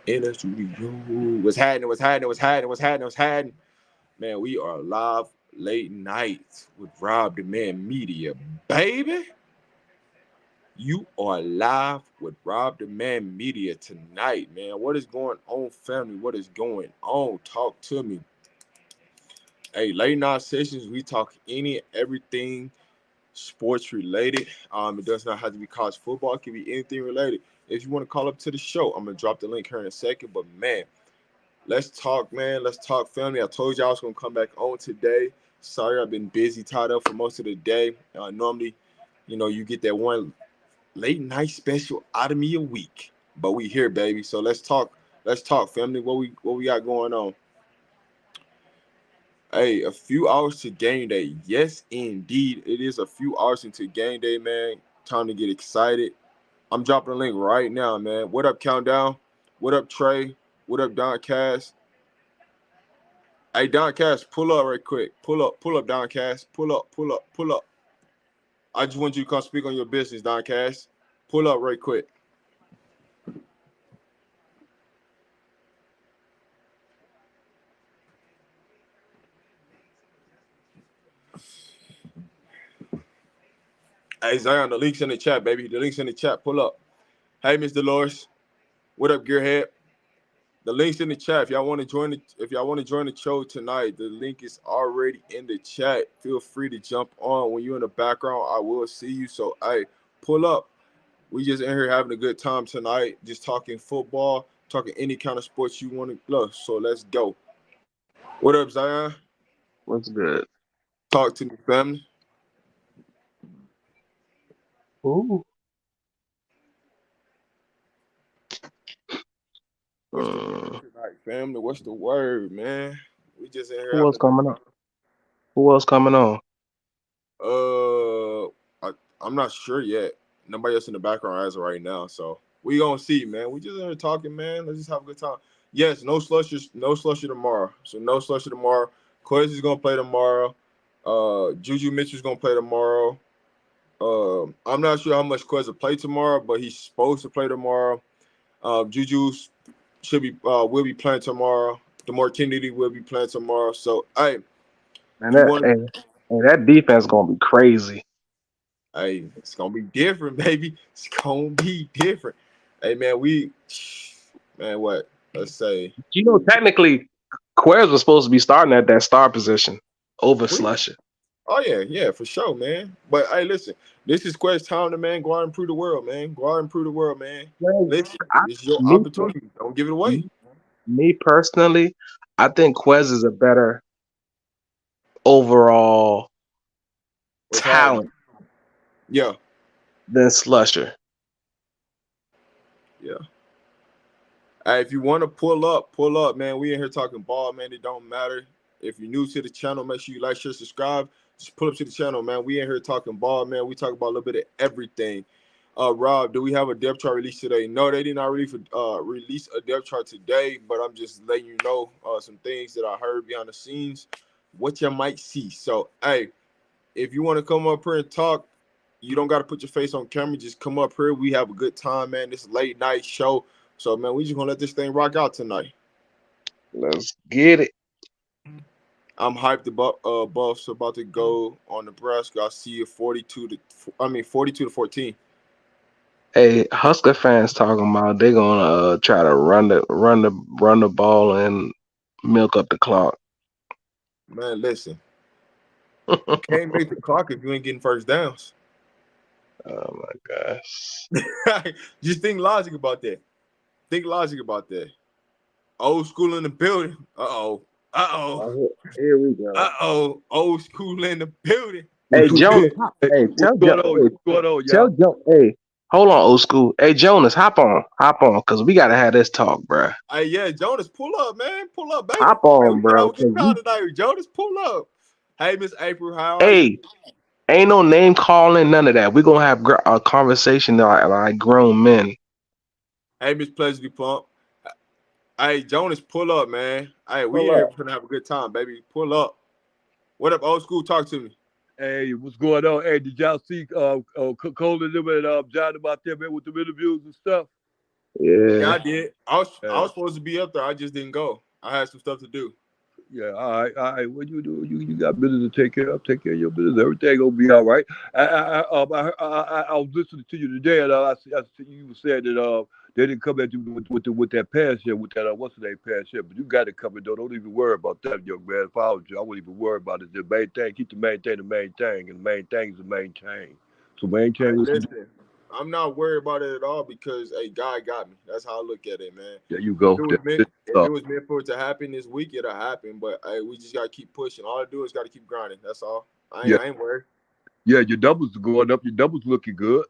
In the studio. What's happening? What's happening? What's happening? What's happening? What's happening? Man, we are live late night with Rob the Man Media, baby. You are live with Rob the Man Media tonight, man. What is going on, family? What is going on? Talk to me. Hey, late night sessions, we talk any everything sports related. It does not have to be college football. It can be anything related. If you want to call up to the show, I'm gonna drop the link here in a second. But man, let's talk, man. Let's talk, family. I told you I was gonna come back on today. Sorry, I've been busy, tied up for most of the day. Normally, you get that one late night special out of me a week, but we here, baby. So let's talk. Let's talk, family. What we got going on? Hey, a few hours to game day. Yes, indeed, it is a few hours into game day, man. Time to get excited. I'm dropping a link right now, man. What up, Countdown? What up, Trey? What up, Don Cass? Hey, Don Cass, pull up right quick. Pull up, Don Cass. Pull up. I just want you to come speak on your business, Don Cass. Pull up right quick. Hey, Zion, the link's in the chat, baby. The link's in the chat. Pull up. Hey, Miss Dolores. What up, Gearhead? The link's in the chat. If y'all want to join the show tonight, the link is already in the chat. Feel free to jump on. When you're in the background, I will see you. So, hey, pull up. We just in here having a good time tonight, just talking football, talking any kind of sports you want to love. So let's go. What up, Zion? What's good? Talk to me, family. Ooh. What's the word tonight, family? What's the word, man? We just in here Who having else a good coming on? time. Who else coming on? I'm not sure yet. Nobody else in the background as of right now, so we gonna see, man. We just in here talking, man. Let's just have a good time. Yes, no slushy tomorrow. So no slushy tomorrow. Quez is gonna play tomorrow. Juju Mitchell's gonna play tomorrow. I'm not sure how much Quez will play tomorrow, but he's supposed to play tomorrow. Juju will be playing tomorrow. DeMar Kennedy will be playing tomorrow. So hey, And if you that want, and that defense gonna be crazy. hey, it's gonna be different, baby. It's gonna be different. Hey man, man, what? Let's say Technically, Quez was supposed to be starting at that star position over we. Slusher. Oh yeah, for sure, man. But hey, listen, this is Quest time to man. Go out and improve the world, man. Go out and improve the world, man. Well, Listen, I, this is your me, opportunity. Don't give it away. me me personally, I think Quez is a better overall What's happening? talent Yeah, than Slusher. yeah. Hey, if you want to pull up, man. We in here talking ball, man. It don't matter. If you're new to the channel, make sure you like, share, subscribe. Just pull up to the channel, man. We in here talking ball, man. We talk about a little bit of everything. Rob, do we have a depth chart release today? No, they did not release a depth chart today, but I'm just letting you know some things that I heard behind the scenes, what you might see. So, hey, if you want to come up here and talk, you don't got to put your face on camera. Just come up here. We have a good time, man. This late night show. So, man, we just gonna let this thing rock out tonight. Let's get it. I'm hyped about Buffs about to go on Nebraska. I see it 42 to 14. Hey, Husker fans talking about they gonna try to run the ball and milk up the clock. Man, listen, you can't make the clock if you ain't getting first downs. Oh my gosh. Just think logic about that. Think logic about that. Old school in the building. Uh oh. Here we go. Old school in the building. Hey Jonas, Hey, hey what's going on? What's going on, tell y'all? Joe, hey, hold on, old school. Hey Jonas, hop on, cause we gotta have this talk, bruh. Hey, yeah, Jonas, pull up, man. Pull up, baby. Hop Hey, on, we gonna have bro, a good cause time tonight. Jonas, pull up. Hey, Miss April, how are you? hey, ain't no name calling, none of that. We gonna have a conversation like grown men. Hey, Miss Pleasantly Plump. Hey, Jonas, pull up, man. Hey, we Pull in here up. gonna have a good time, baby. Pull up. What up, old school? Talk to me. Hey, what's going on? Hey, did y'all see Cole and them and John about them man with the interviews and stuff? Yeah, Yeah. I did. I was supposed to be up there. I just didn't go. I had some stuff to do. Yeah, all right. What you do? You got business to take care of. Take care of your business. Everything gonna be all right. I was listening to you today, and I see you said that they didn't come at you with that pass yet, with that what's the name pass yet. But you got it coming though. Don't even worry about that, young man. If I was you, I wouldn't even worry about it. The main thing, keep the main thing, and the main thing is the main thing. So maintain Hey, what you do. listen, I'm not worried about it at all because a guy got me. That's how I look at it, man. There you If go. it was meant, This if it up. was meant for it to happen this week, it'll happen. But hey, we just gotta keep pushing. All I do is gotta keep grinding. That's all. Yeah, I ain't worried. yeah. Your doubles are going up. Your doubles looking good.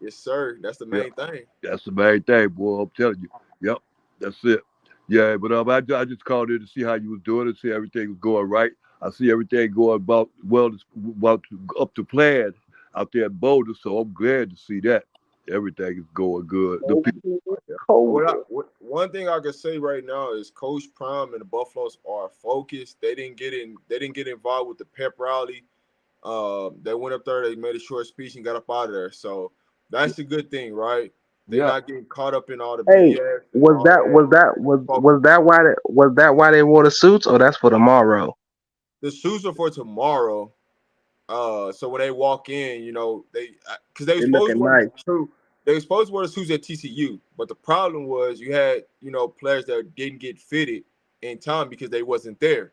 Yes, sir. That's the Yeah. main thing. That's the main thing, boy. I'm telling you. Yep, that's it. Yeah, but I just called in to see how you was doing and see everything was going right. I see everything going about up to plan out there in Boulder, so I'm glad to see that everything is going good. The people, yeah, One thing I can say right now is Coach Prime and the Buffaloes are focused. They didn't get in. They didn't get involved with the pep rally. They went up there. They made a short speech and got up out of there. So that's a good thing, right? They're yeah, not getting caught up in all the Hey, BS and was all that that. was that was Focus. was that why they wore the suits, or that's for tomorrow? The suits are for tomorrow. So when they walk in, they because they were They supposed to looking wear the nice. suit. They were supposed to wear the suits at TCU, but the problem was you had players that didn't get fitted in time because they wasn't there.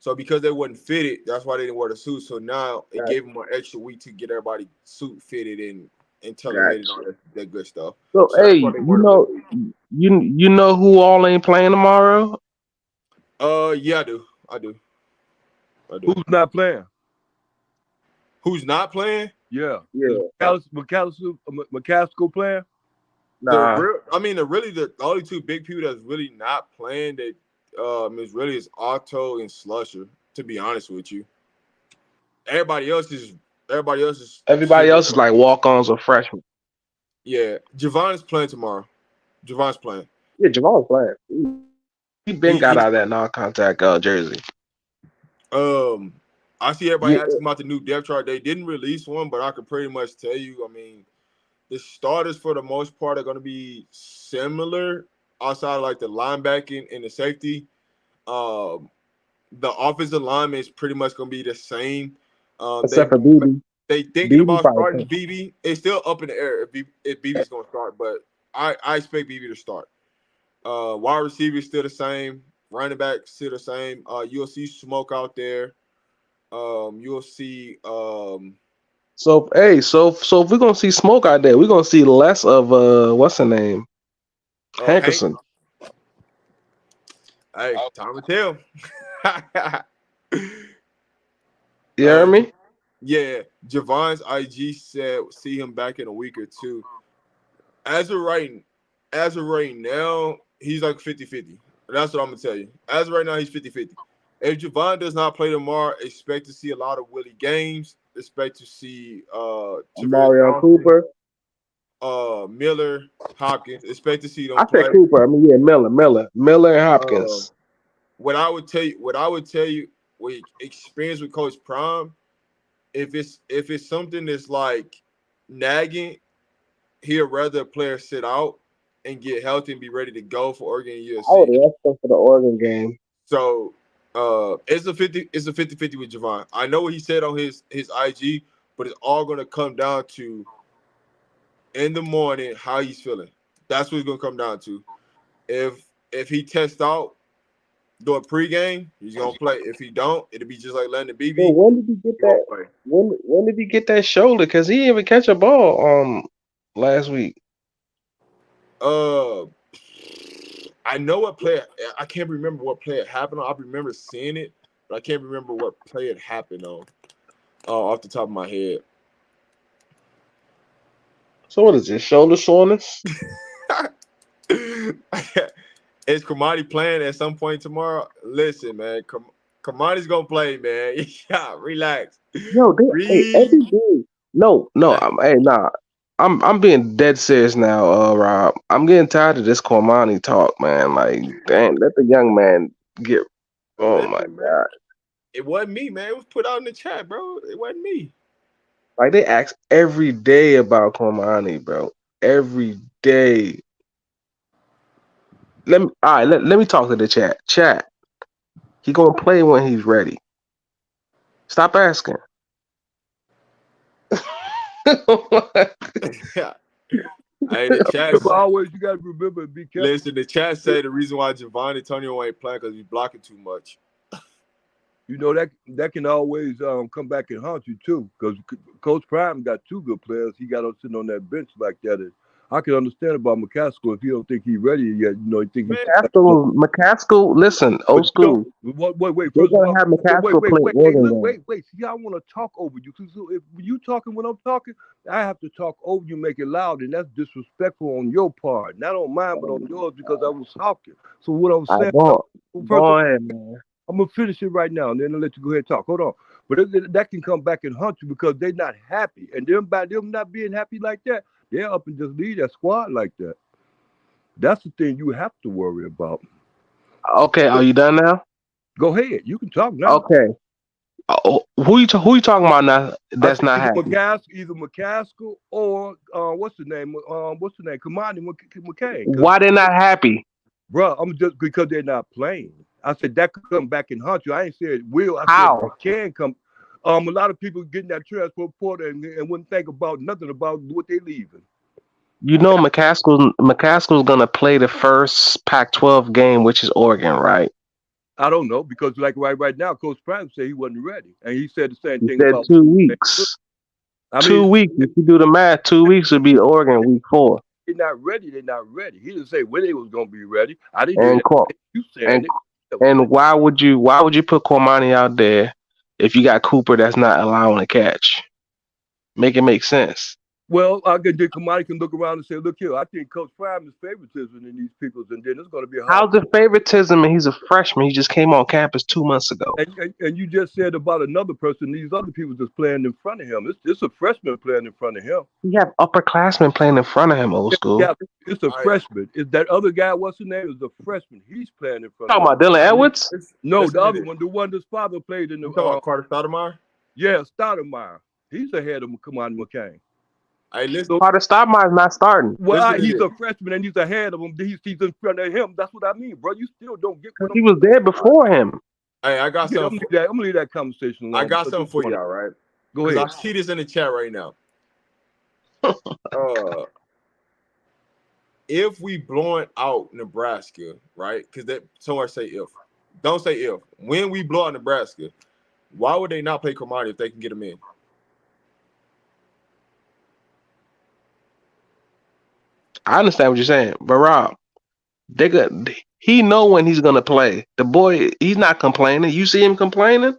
So because they wasn't fitted, that's why they didn't wear the suit. So now it Got, gave them an extra week to get everybody suit fitted and got tailor-made and all you. that good stuff. So So hey, that's why they wore them this week. you know who all ain't playing tomorrow? Yeah, I do. I do. I do. who's not playing? Who's not playing? Yeah, is Yeah. McCaskill playing? Nah. The only two big people that's really not playing that is Otto and Slusher. To be honest with you, everybody else is Everybody sitting. else is like walk-ons or freshmen. Yeah, Javon is playing tomorrow. Javon's playing. Yeah, Jamal's playing. He been He, got he out of that non-contact jersey. um I see everybody Yeah, asking about the new depth chart. They didn't release one, but I could pretty much tell you. I mean, the starters for the most part are going to be similar outside of like the linebacking and the safety. Um, the offensive lineman is pretty much going to be the same. except for BB. They thinking BB about probably starting playing. BB. It's still up in the air if BB's going to start, but I expect BB to start. Wide receiver is still the same. Running back still the same. You'll see Smoke out there. You'll see So if we're gonna see Smoke out there, we're gonna see less of what's her name? Hank. Hankerson. Hey, time to tell. You hear me? Yeah, Javon's IG said see him back in a week or two. As of right, as of right now, he's like 50-50. That's what I'm gonna tell you. As of right now, he's 50-50. If Javon does not play tomorrow, expect to see a lot of Willie Games. Expect to see Tavares Mario Johnson, Cooper. Miller, Hopkins. Expect to see them I said play. Cooper. I mean, yeah, Miller and Um, Hopkins. what I would tell you, with experience with Coach Prime, if it's something that's like nagging, he'd rather a player sit out and get healthy and be ready to go for Oregon and I would USC. ask them for the Oregon game. So it's a 50-50 with Javon. I know what he said on his IG, but it's all gonna come down to in the morning how he's feeling. That's what it's gonna come down to. If he tests out during pregame, he's gonna play. If he don't, it'll be just like Landon Well, BB. when did he get He gonna that? play. When did he get that shoulder? Because he didn't even catch a ball last week. Uh, I know what play. I can't remember what play it happened on. I remember seeing it, but I can't remember what play it happened on. Off the top of my head. So what is this? Shoulder soreness? Is Kamani playing at some point tomorrow? Listen, man, Kamani's gonna play, man. Yeah, relax. Yo, every Relax. day. No, nah. I'm being dead serious now, Rob. I'm getting tired of this Cormani talk, man. Like, damn, let the young man get. Oh my Listen, man. god! It wasn't me, man. It was put out in the chat, bro. It wasn't me. Like they ask every day about Cormani, bro. Every day. Let me talk to the chat. Chat. He gonna play when he's ready. Stop asking. Hey, the chat. But always, you got to remember and be careful. Listen, the chat say the reason why Javon Antonio ain't playing because he's blocking too much. You know that can always come back and haunt you too, because Coach Prime got two good players. He got sitting on that bench like that. And I can understand about McCaskill if he don't think he's ready yet. You know, he think he's McCaskill. Listen, old school. Wait. They're First of gonna all, have McCaskill play Oregon. wait. See, I want to talk over you. So if you talking when I'm talking, I have to talk over you, make it loud, and that's disrespectful on your part. Not on mine, but on yours because I was talking. So what I'm saying, go ahead, man. I'm gonna finish it right now, and then I'll let you go ahead and talk. Hold on, but that can come back and haunt you because they're not happy, and by them not being happy like that, they're up and just leave that squad like that. That's the thing you have to worry about. Okay, are you done now? Go ahead, you can talk now. Okay. Who you talking about now? That's not happy. Either McCaskill or what's the name? Kamani McCain. Why they're not happy, bro? I'm just because they're not playing. I said that could come back and haunt you. I ain't said it will. I How? said it can come. A lot of people getting that transfer portal and wouldn't think about nothing about what they leaving. You know, McCaskill's gonna play the first Pac-12 game, which is Oregon, right? I don't know because like right now, Coach Prime said he wasn't ready, and he said the same thing. He said about 2 weeks. 2 weeks. If you do the math, 2 weeks would be Oregon week 4. They're not ready. They're not ready. He didn't say when they was gonna be ready. I didn't hear that. You said it. And why would you put Cormani out there if you got Cooper that's not allowing a catch? Make it make sense. Well, Kamani can look around and say, look here, I think Coach Prime is favoritism in these people, and then it's going to be hard. How's the favoritism? And he's a freshman. He just came on campus 2 months ago. And you just said about another person, these other people just playing in front of him. It's a freshman playing in front of him. You have upperclassmen playing in front of him, old school. Yeah, it's a freshman. Is that other guy, what's his name, is a freshman. He's playing in front of him. Talking about Dylan Edwards? No, the other one, the one his father played in the... Carter Stoudemire? Yeah, Stoudemire. He's ahead of Kamani McCain. Hey, listen. Carter Stoudemire's not starting. Well, he's a freshman and he's ahead of him. He's in front of him. That's what I mean, bro. You still don't get. He was there before him. Hey, I got something. I'm gonna leave that conversation alone. I got something for y'all, right? Go ahead. I see this in the chat right now. If we blowing out Nebraska, right? Because somewhere say if. Don't say if. When we blow out Nebraska, why would they not play Kamani if they can get him in? I understand what you're saying, but Rob, he know when he's gonna play. The boy, he's not complaining. You see him complaining?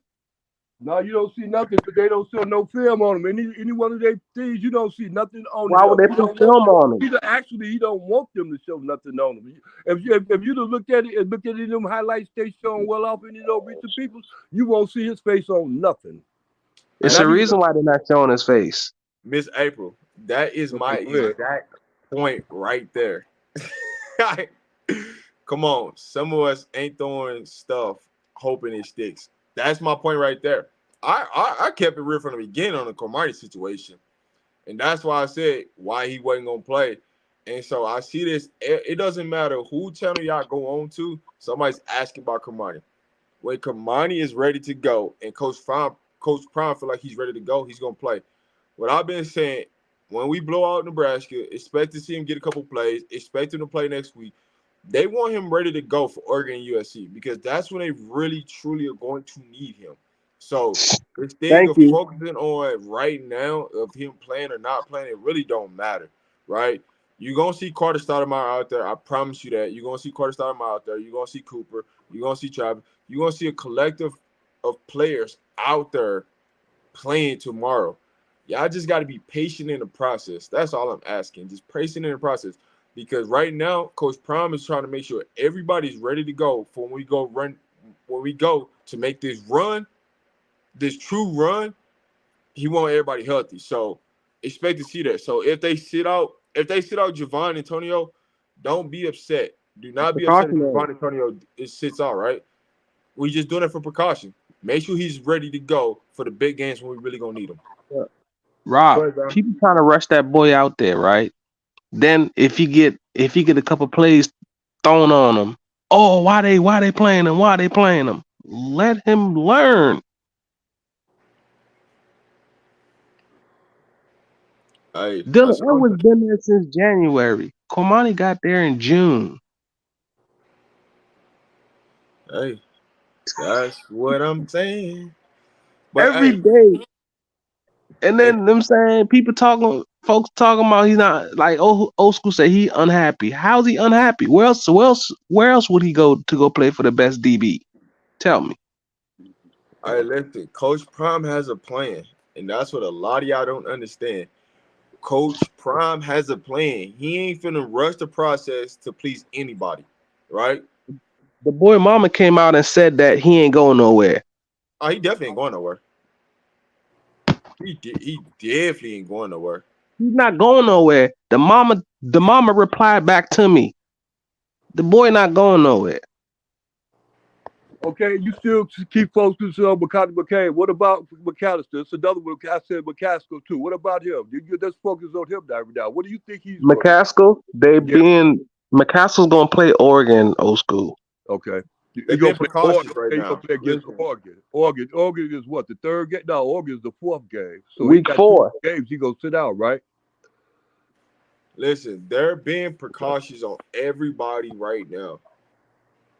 No, you don't see nothing because they don't show no film on him. Any one of their things, you don't see nothing on him. Why would they put film on him? Actually, he don't want them to show nothing on him. If you look at it and look at it in them highlights they showing well off in those recent people, you won't see his face on nothing. It's a reason why they're not showing his face. Miss April, that is my exact point right there. Come on, some of us ain't throwing stuff hoping it sticks. That's my point right there. I kept it real from the beginning on the Cormani situation, and that's why I said why he wasn't gonna play. And so I see this. It doesn't matter who channel y'all go on to. Somebody's asking about Cormani. When Cormani is ready to go, and Coach Prime feel like he's ready to go, he's gonna play. What I've been saying. When we blow out Nebraska, expect to see him get a couple plays. Expect him to play next week. They want him ready to go for Oregon and USC because that's when they really, truly are going to need him. So this thing of focusing on right now of him playing or not playing, it really don't matter, right? You're going to see Carter Stoudemire out there. I promise you that. You're going to see Carter Stoudemire out there. You're going to see Cooper. You're going to see Travis. You're going to see a collective of players out there playing tomorrow. Y'all just got to be patient in the process. That's all I'm asking. Just patient in the process. Because right now, Coach Prime is trying to make sure everybody's ready to go for when we go to make this run, this true run. He want everybody healthy. So expect to see that. So if they sit out Javon Antonio, don't be upset. Do not be upset if Javon Antonio sits out, right? We just doing it for precaution. Make sure he's ready to go for the big games when we really gonna need him. Rob, people trying to rush that boy out there, right? Then if you get a couple plays thrown on him. Oh, why they playing him? Why they playing him? Let him learn. Hey, Dylan that's what I'm Edwards been there since January. Cormani got there in June. Hey, that's what I'm saying. But Every hey, day. And then them saying folks talking about he's not like old school say he unhappy. How's he unhappy? Where else would he go to go play for the best DB? Tell me. listen, Coach Prime has a plan, and that's what a lot of y'all don't understand. Coach Prime has a plan. He ain't finna rush the process to please anybody, right? The boy mama came out and said that he ain't going nowhere. Oh, he definitely ain't going nowhere. He definitely ain't going nowhere. He's not going nowhere. The mama replied back to me. The boy not going nowhere. Okay, you still keep focusing on McCain. What about McAllister? It's another one. I said McCaskill too. What about him? Let's focus on him now. What do you think he's going to McCaskill, McCaskill's gonna play Oregon old school. Okay. They're being precautious right You're now. going to play against Oregon. Oregon is what? The third game? No, Oregon is the fourth game. So Week 4. games, he going to sit out, right? Listen, they're being precautious on everybody right now.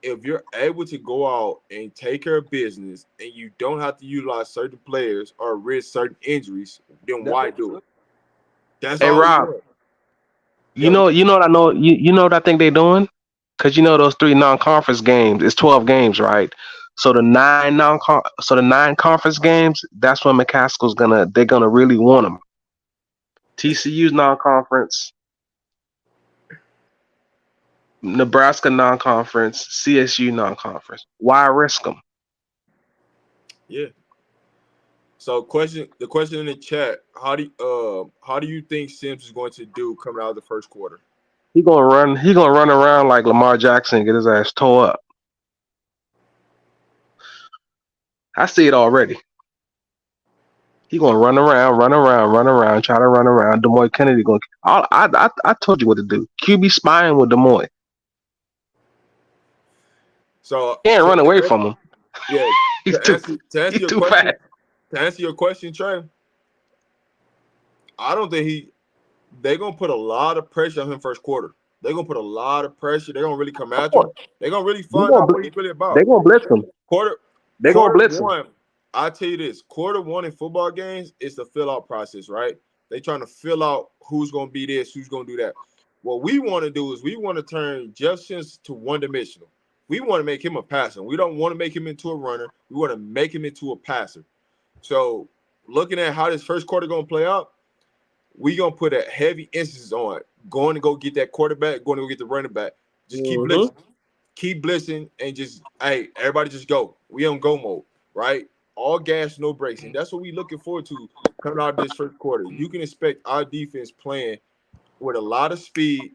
If you're able to go out and take care of business and you don't have to utilize certain players or risk certain injuries, then why do it? That's Hey all. Rob, you know what I know. You know what I think they're doing? Because you know those 3 non-conference games, it's 12 games, right? So the 9 conference games, that's when McCaskill's they're gonna really want him. TCU's non-conference, Nebraska non-conference, CSU non-conference. Why risk them? Yeah. So the question in the chat, how do you think Sims is going to do coming out of the first quarter? He gonna run around like Lamar Jackson and get his ass tore up. I see it already. He gonna run around, try to run around. Demoy Kennedy gonna. I told you what to do. QB spying with Demoy. So Can't run away from him. Yeah. he's to answer your too question, fast. To answer your question, Trey, I don't think they're gonna put a lot of pressure on him first quarter. They're gonna put a lot of pressure. They're gonna really come after him. They're gonna really find out what he's really about. They're gonna blitz him. They're gonna blitz him. I tell you this, quarter 1 in football games is the fill out process, right? They're trying to fill out who's gonna be this, who's gonna do that. What we want to do is we want to turn Jeff Sims to one-dimensional. We want to make him a passer. We don't want to make him into a runner. We want to make him into a passer. So looking at how this first quarter gonna play out, we gonna put a heavy emphasis on going to go get that quarterback, going to go get the running back. Just keep blitzing, and just everybody just go. We on go mode, right? All gas, no brakes, and that's what we looking forward to coming out of this first quarter. You can expect our defense playing with a lot of speed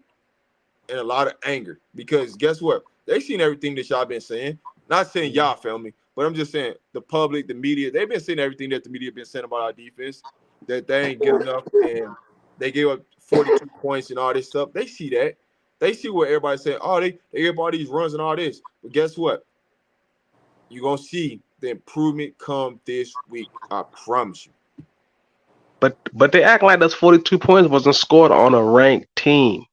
and a lot of anger, because guess what? They seen everything that y'all been saying. Not saying y'all, family, but I'm just saying the public, the media, they've been saying everything that the media been saying about our defense, that they ain't good enough and they gave up 42 points and all this stuff. They see that. They see what everybody's saying. Oh, they give all these runs and all this. But guess what? You're going to see the improvement come this week. I promise you. But they act like those 42 points wasn't scored on a ranked team.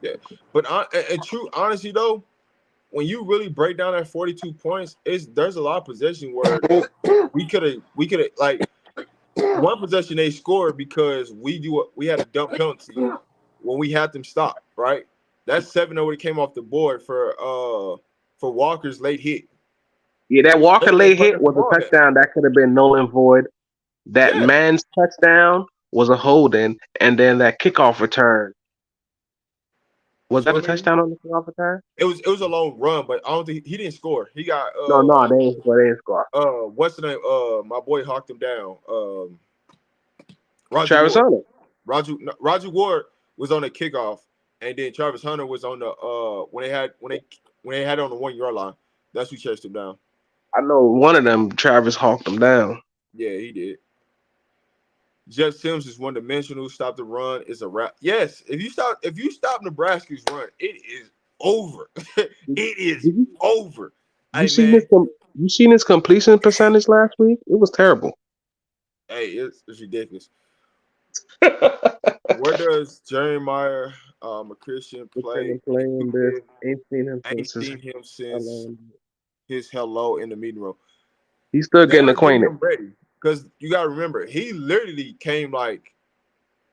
Yeah. But and true, honestly, though, when you really break down that 42 points, there's a lot of possession where we could have like one possession they scored because we had a dump penalty when we had them stop, right? That 7 already came off the board for Walker's late hit. Yeah, that Walker late hit was a touchdown that could have been null and void. That man's touchdown was a holding, and then that kickoff return. Was that a touchdown on the kickoff return? It was a long run, but I don't think he didn't score. He got no, they didn't score. What's the name? My boy hawked him down. Travis Hunter. Roger Ward was on the kickoff, and then Travis Hunter was on the when they had it on the 1 yard line. That's who chased him down. I know one of them. Travis hawked him down. Yeah, he did. Jeff Sims is one-dimensional. Stop the run. It's a wrap. Yes, if you stop Nebraska's run, it is over. It is Did over. you Hey seen man, you seen his completion percentage last week? It was terrible. hey, it's ridiculous. Where does Jeremiah McChristian play? Been playing this. Ain't seen him Ain't since his seen him since hello. his hello in the meeting room. He's still They getting gotta get acquainted. him ready because you gotta remember he literally came like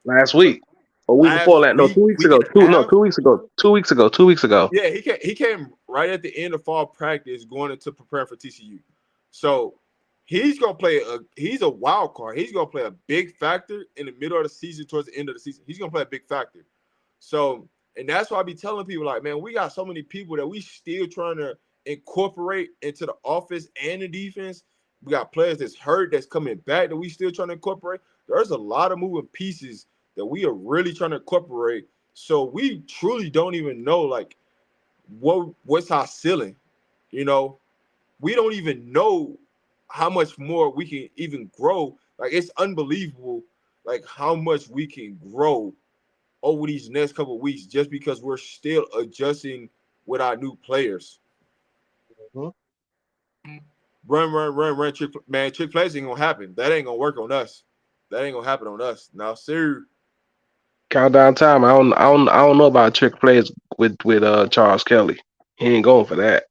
Last week. A week before last that. No, week, 2 weeks week ago. and a half. 2 weeks ago. 2 weeks ago. 2 weeks ago. Yeah, he came right at the end of fall practice going into prepare for TCU. So he's gonna play he's a wild card. He's gonna play a big factor in the middle of the season towards the end of the season. He's gonna play a big factor. So, and that's why I be telling people like, man, we got so many people that we still trying to incorporate into the offense and the defense. We got players that's hurt, that's coming back that we still trying to incorporate. There's a lot of moving pieces that we are really trying to incorporate. So we truly don't even know like what's our ceiling. You know, we don't even know how much more we can even grow. Like it's unbelievable, like how much we can grow over these next couple of weeks just because we're still adjusting with our new players. Mhm. Run, man. Trick plays ain't gonna happen. That ain't gonna work on us. That ain't gonna happen on us. Now, sir. Countdown time. I don't know about trick plays with Charles Kelly. He ain't going for that.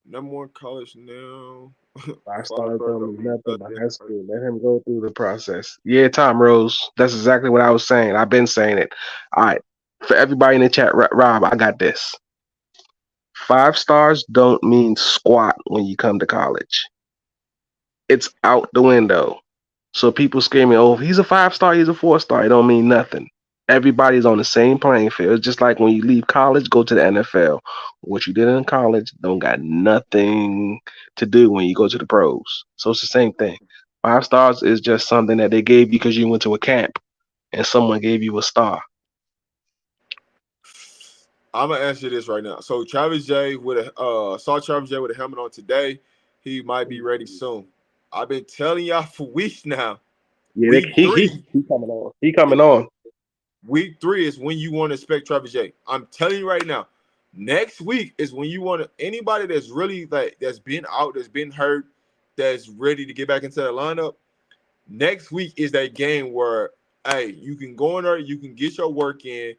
Number one college now. 5 Five stars stars don't don't mean mean nothing but nothing. high school. Let him go through the process. Yeah, Tom Rose. That's exactly what I was saying. I've been saying it. All right. For everybody in the chat, Rob, I got this. 5 stars don't mean squat when you come to college. It's out the window. So people screaming, "Oh, he's a 5 star, he's a 4 star." It don't mean nothing. Everybody's on the same playing field. It's just like when you leave college, go to the NFL. What you did in college don't got nothing to do when you go to the pros. So it's the same thing. 5 stars is just something that they gave you because you went to a camp and someone gave you a star. I'm gonna answer this right now. So Travis J saw Travis J with a helmet on today. He might be ready soon. I've been telling y'all for weeks now. Yeah, Week three, he coming on. He coming on. week 3 is when you want to expect Travis J. I'm telling you right now. Next week is when you want to anybody that's really like that's been out, that's been hurt, that's ready to get back into the lineup. Next week is that game where hey, you can go in there, you can get your work in,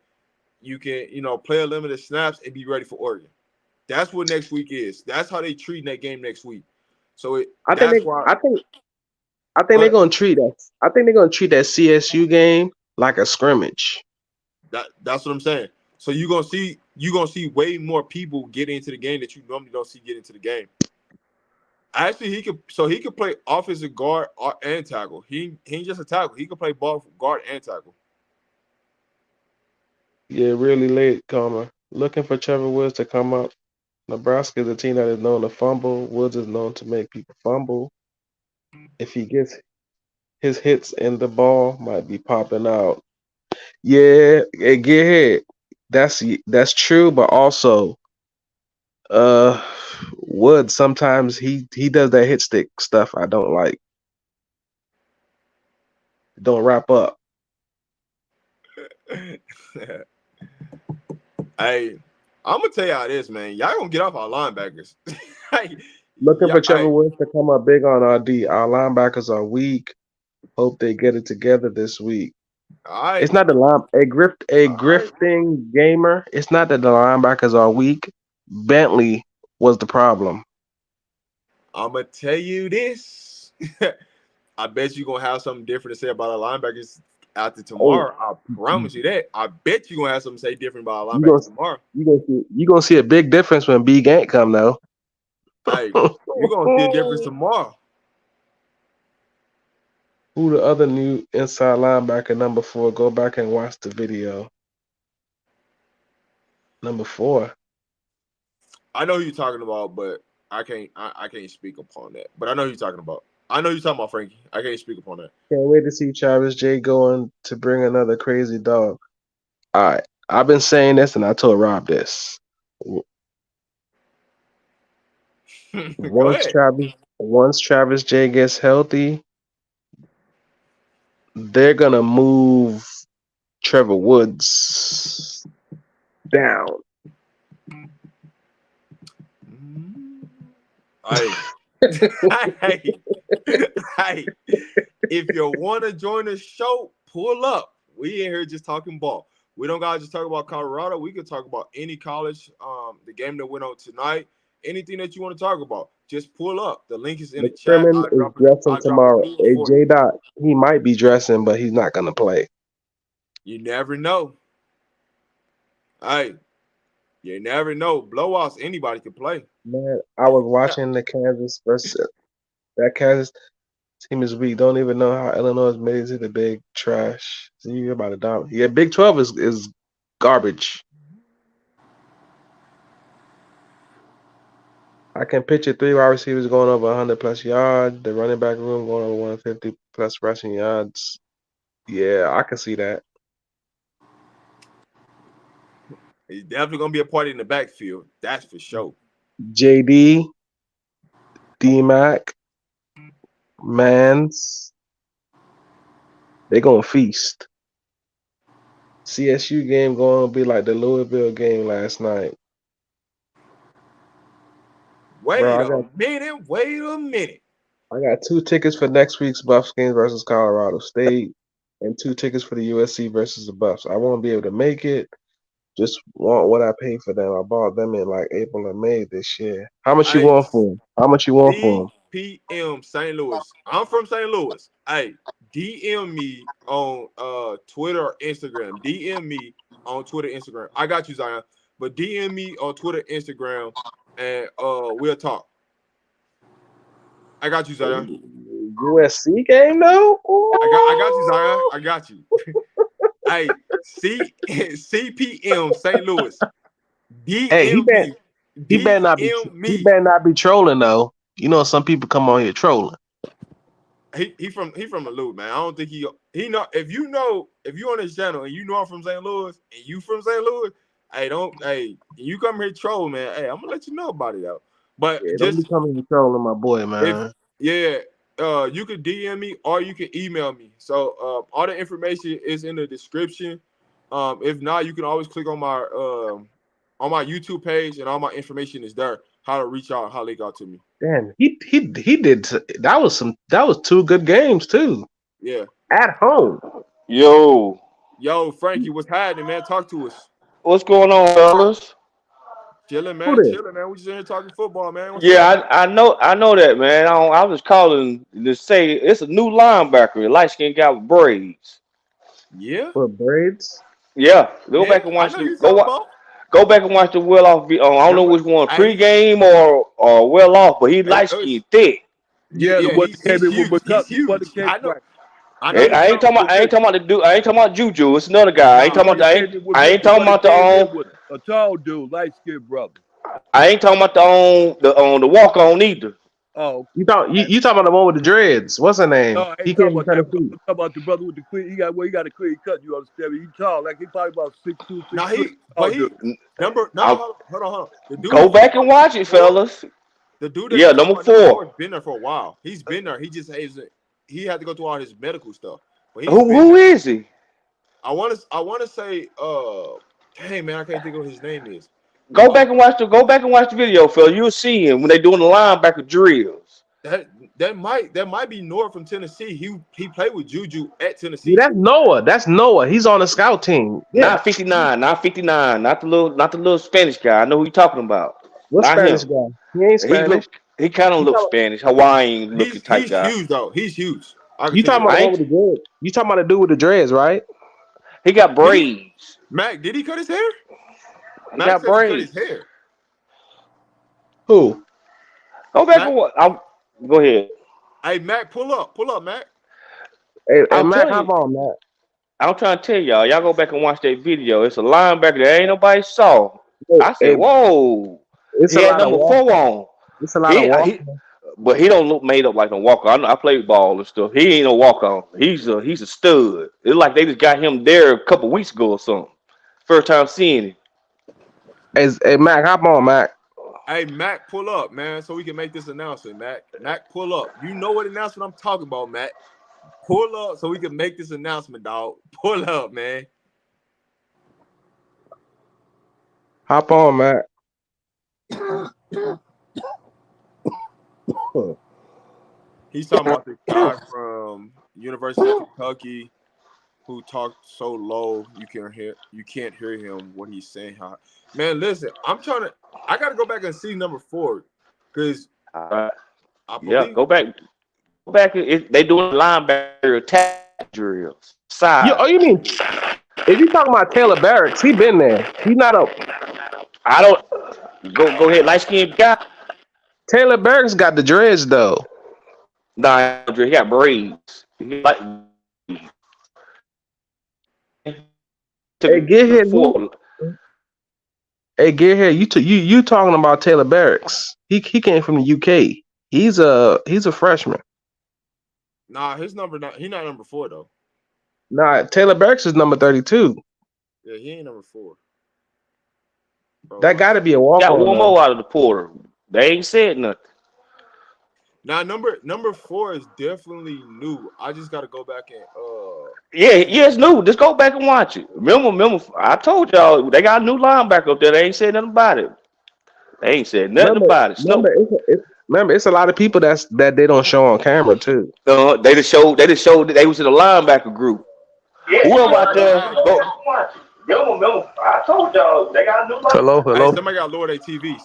you can, play a limited snaps and be ready for Oregon. That's what next week is. That's how they treat that game next week. So I think that's they why. I think they're But gonna treat us. I think they're gonna treat that CSU game like a scrimmage. that's what I'm saying. So you're gonna see way more people get into the game that you normally don't see get into the game. Actually, he could play offensive guard and tackle. He ain't just a tackle. He could play both guard and tackle. Yeah, really late, Comer. Looking for Trevor Woods to come up. Nebraska is a team that is known to fumble. Woods is known to make people fumble. If he gets his hits in the ball, might be popping out. Yeah, get hit. That's true, but also, uh, Woods sometimes he does that hit stick stuff I don't like. Don't wrap up. Hey, I'm gonna tell y'all this, man. Y'all gonna get off our linebackers. Hey, Looking yeah, for Trevor Woods to come up big on our D. Our linebackers are weak. Hope they get it together this week. all right, It's not a all right. grifting gamer. It's not that the linebackers are weak. Bentley was the problem. I'm gonna tell you this. I bet you're gonna have something different to say about our linebackers after Oh, tomorrow. I promise you that. I bet you're gonna have something to say different about our you gonna linebackers tomorrow. you gonna see a big difference when B Gank come though. Hey, you're gonna see a difference tomorrow. Who the other new inside linebacker number 4? Go back and watch the video. Number 4. I know who you're talking about, but I can't speak upon that. But I know who you're talking about. I know you're talking about Frankie. I can't speak upon that. Can't wait to see Travis J going to bring another crazy dog. All right, I've been saying this, and I told Rob this. Go ahead. Once Travis J gets healthy, they're gonna move Trevor Woods down. Hey, hey, hey, if you want to join the show, pull up. We in here just talking ball. We don't gotta just talk about Colorado. We can talk about any college, the game that went on tonight, anything that you want to talk about. Just pull up. The link is in the chat. McCrimmon is dressing I'll drop tomorrow. a Hey, for J you. Dot, he might be dressing, but he's not gonna play. You never know. Hey, you never know. Blowouts, anybody can play. Man, I was watching the Kansas versus that Kansas team is weak. Don't even know how Illinois made it to the Big Trash. So you about to dominate. Yeah, Big 12 is garbage. I can picture 3 wide receivers going over 100 plus yards. The running back room going over 150 plus rushing yards. Yeah, I can see that. He's definitely gonna be a party in the backfield. That's for sure. JD, D-Mac, Mans, they gonna feast. CSU game going to be like the Louisville game last night. Wait a minute. I got 2 tickets for next week's Buffs game versus Colorado State and 2 tickets for the USC versus the Buffs. I won't be able to make it. Just want what I paid for them. I bought them in like April and May this year. How much you want for them? How much you want for them? CPM St. Louis. I'm from St. Louis. Hey, DM me on Twitter or Instagram. DM me on Twitter, Instagram. I got you, Zion. But DM me on Twitter, Instagram, and we'll talk. I got you, Zion. USC game though? I got you, Zion. I got you. Hey, CPM St. Louis. DM Hey, he better not be. He better not be trolling though. You know, some people come on here trolling. He from the loop, man. I don't think he know if you on his channel and you know I'm from St. Louis and you from St. Louis, you come here troll, man. Hey, I'm gonna let you know about it though. But yeah, don't be coming here trolling my boy, man. You can DM me or you can email me. So all the information is in the description. If not, you can always click on my YouTube page and all my information is there. How to reach out, how they got to me. Damn, he did. That was 2 good games too. Yeah. At home. Yo, Frankie, what's happening, man? Talk to us. what's going on, fellas? Chilling, man. We just in here talking football, man. I know that, man. I was calling to say it's a new linebacker, light skinned guy with braids. Yeah. For braids. Yeah, go back and watch Go back and watch the well off. I don't know which one, pregame or well off, but he light skinned thick. Yeah, he's huge. I know. I ain't talking about the dude. I ain't talking about Juju. It's another guy. I ain't talking about a tall dude, light skinned brother. I ain't talking about the walk on either. Oh, you talking about the one with the dreads? What's her name? No, he came about talking about the brother with the clean. He got a clean cut. You understand me? He tall, like he probably about 6'2", 6'3". Hold on. Go back and watch it, fellas. The dude, number 4, has been there for a while. He's been there. He just he had to go through all his medical stuff. But who is he? I want to say, dang man, I can't think of what his name is. Go back and watch the video, fella. You'll see him when they doing the linebacker drills. That might be Noah from Tennessee. He played with Juju at Tennessee. Yeah, that's Noah. He's on the scout team. Yeah. Not 59, not the little Spanish guy. I know who you're talking about. What Spanish guy? He ain't Spanish. He kind of looks Spanish, Hawaiian looking type guy. He's huge though. He's huge. You talking about the one with the dreads? You talking about the dude with the dreads, right? He got braids. Mac, did he cut his hair? He got braids. He cut his hair. Who? Go back and watch. Go ahead. Hey, Mac, pull up, Mac. Hey, Mac, how on, Mac? I'm trying to tell y'all. Y'all go back and watch that video. It's a linebacker that ain't nobody saw. I said, whoa. He had number 4 on. It's a lot of walking. But he don't look made up like no walker. I play ball and stuff. He ain't no walk on. He's a stud. It's like they just got him there a couple weeks ago or something. First time seeing him. Hey, Mac, hop on, Mac. Hey, Mac, pull up, man, so we can make this announcement, Mac. Mac, pull up. You know what announcement I'm talking about, Mac. Pull up so we can make this announcement, dog. Pull up, man. Hop on, Mac. He's talking about the guy from University of Kentucky who talked so low you can't hear him what he's saying. Man, listen, I gotta go back and see number 4 because Go back. They doing linebacker attack drills. Side. You mean if you talking about Taylor Barracks, he been there. He's not a. I don't go ahead, light skinned guy. Taylor Barracks got the dreads though. Nah, he got braids. Hey, get here. Hey, get here. You talking about Taylor Barracks? He came from the UK. He's a freshman. Nah, he's not number 4 though. Nah, Taylor Barracks is number 32. Yeah, he ain't number 4. Bro, that got to be a walk. Got one more out of the porter. They ain't said nothing. Now number 4 is definitely new. I just got to go back and Yeah, it's new. Just go back and watch it. Remember, I told y'all they got a new linebacker up there. They ain't said nothing about it. They ain't said nothing about it. Remember, it's a lot of people that they don't show on camera too. They just showed that they was in the linebacker group. Yeah, whoever out there, go. Remember, I told y'all they got a new linebacker. Hello. Hey, somebody got to lower their TV.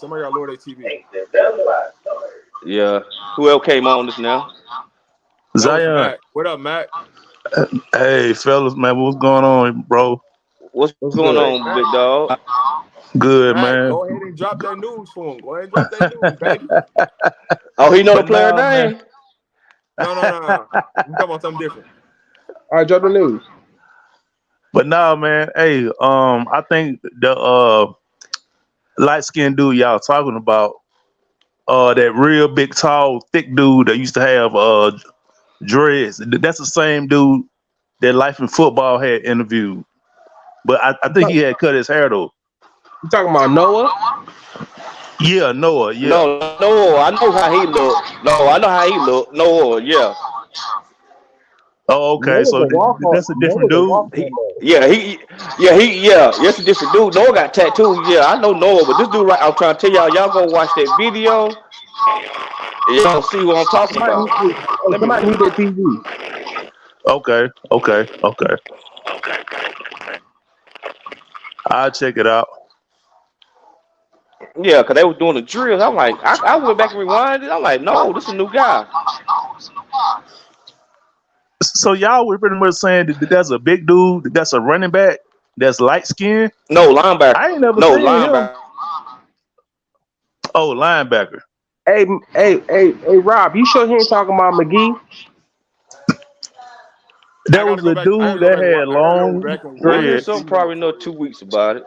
Yeah. Who else came on this now? Zion. What up, Matt? Hey, fellas, man, what's going on, bro? What's going on, big dog? Good, Matt, man. go ahead and drop that news for him. Go ahead and drop that news, baby. Oh, he know the player name? No. I'm talking about something different. All right, drop the news. But now, man, hey, I think the light skinned dude y'all talking about, that real big, tall, thick dude that used to have dreads. That's the same dude that Life in Football had interviewed. But I think he had cut his hair though. You talking about Noah? Yeah, Noah. Yeah. No, I know how he look. No, I know how he look. Noah, yeah. Oh, okay. So that's a different dude. That's a different dude. Noah got tattoos. Yeah, I know Noah, but this dude right, I'm trying to tell y'all go watch that video. And y'all see what I'm talking about. Somebody need their TV. Okay. I'll check it out. Yeah, because they was doing the drills. I'm like, I went back and rewinded. I'm like, no, this is a new guy. So y'all were pretty much saying that that's a big dude, that's a running back, that's light skinned? No, linebacker. I ain't never seen him. Oh, linebacker. Hey, Rob, you sure he ain't talking about McGee? That was a dude that had long dreads. Something probably know 2 weeks about it.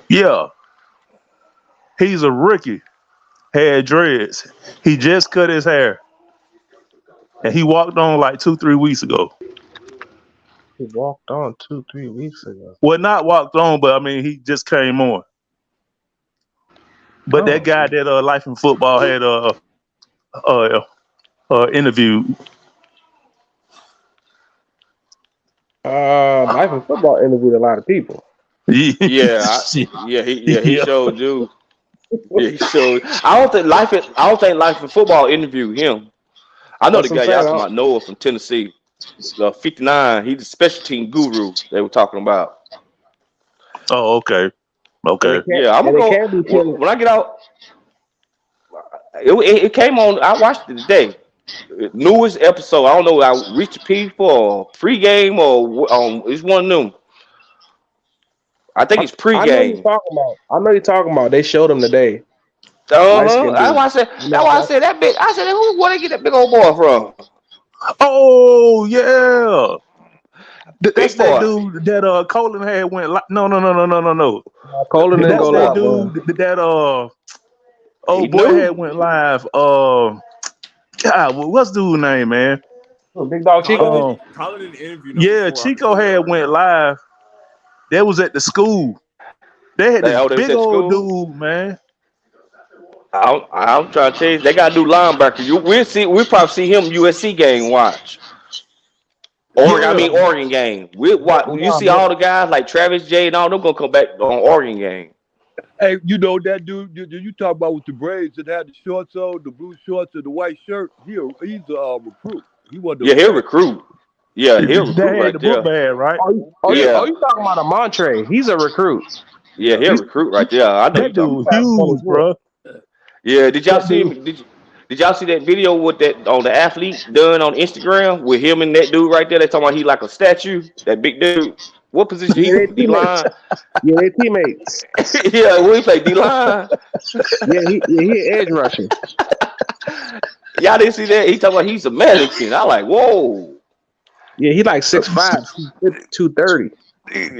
Yeah. He's a rookie. Had dreads. He just cut his hair. And he walked on like 2-3 weeks ago. He walked on 2-3 weeks ago. Well, not walked on, but I mean, he just came on. But that guy that Life in Football had interviewed. Life in Football interviewed a lot of people. He showed you. Yeah, he showed. I don't think Life in Football interviewed him. I know the guy y'all talking about, Noah from Tennessee. 59. He's the special team guru they were talking about. Oh, okay. Yeah, I'm gonna go when I get out. It came on. I watched it today. Newest episode. I don't know. I reached people or pregame or it's one of them. I think it's pregame. I know you're talking about. They showed him today. That's why I said that big. I said, where they get that big old boy from? Oh yeah. That's that dude that Colin had went no. Colin didn't go live. Dude that old boy had went live. God, what's dude's name, man? Big Dog Chico. Colin didn't interview. Yeah, Chico had went live. That was at the school. They had this big old dude, man. I'm trying to tell you, they got a new linebacker. We'll probably see him USC game watch. Oregon game. You see all the guys like Travis J and all them gonna come back on Oregon game. Hey, you know that dude you talk about with the braids that had the shorts on, the blue shorts and the white shirt? He's a recruit. He wasn't a Yeah, he'll fan. recruit. Yeah, he'll They recruit had right the book there. bag, right? Yeah, You talking about a Montre? He's a recruit. yeah, he'll He's, recruit right there. I know you that talking dude about. huge, bro. Yeah, did y'all That see dude. him? Did y'all see that video with that on the athlete done on Instagram with him and that dude right there? They talking about he like a statue. That big dude. What position he Yeah, they play? D teammates. line. Yeah, they teammates. Yeah, when he play D line. He an edge rusher. Y'all didn't see that? He talking about he's a mannequin. I like, whoa. Yeah, he like 6'5", 230.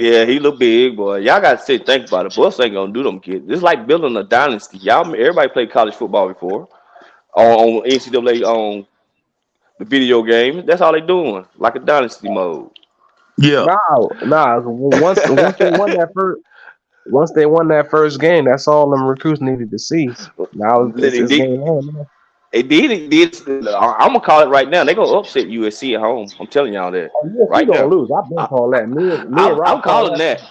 Yeah, he look big, boy. Y'all got to sit and think about it. Bus ain't gonna do them kids. It's like building a dynasty. Y'all, everybody played college football before on NCAA on the video game. That's all they doing, like a dynasty mode. Yeah. Nah. Once they won that first game, that's all them recruits needed to see. Now it's game on. Man. It did. I'm gonna call it right now. They gonna upset USC at home. I'm telling y'all that right gonna now. lose. I've been calling that. I'm calling that.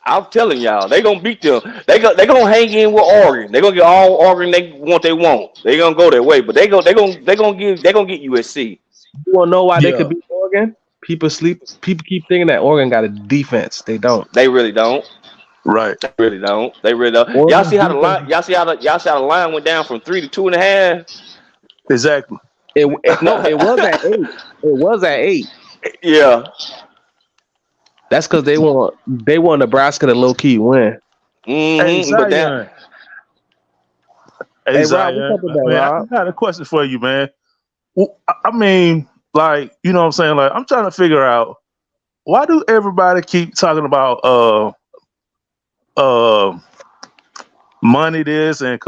I'm telling y'all, they gonna beat them. They gonna hang in with Oregon. They gonna get all Oregon they want. They gonna go their way, but they gonna get USC. You wanna know why they could beat Oregon? People keep thinking that Oregon got a defense. They don't. They really don't. Right. They really don't. Y'all see how the line? Y'all see how the line went down from 3 to 2.5? Exactly. It was at 8. It was at 8. Yeah. That's because they want Nebraska to low key win. Hey, But Zion. Hey, Rob, Zion, what's up with that, man, Rob? I got a question for you, man. I mean, like, you know what I'm saying? Like, I'm trying to figure out, why do everybody keep talking about money this and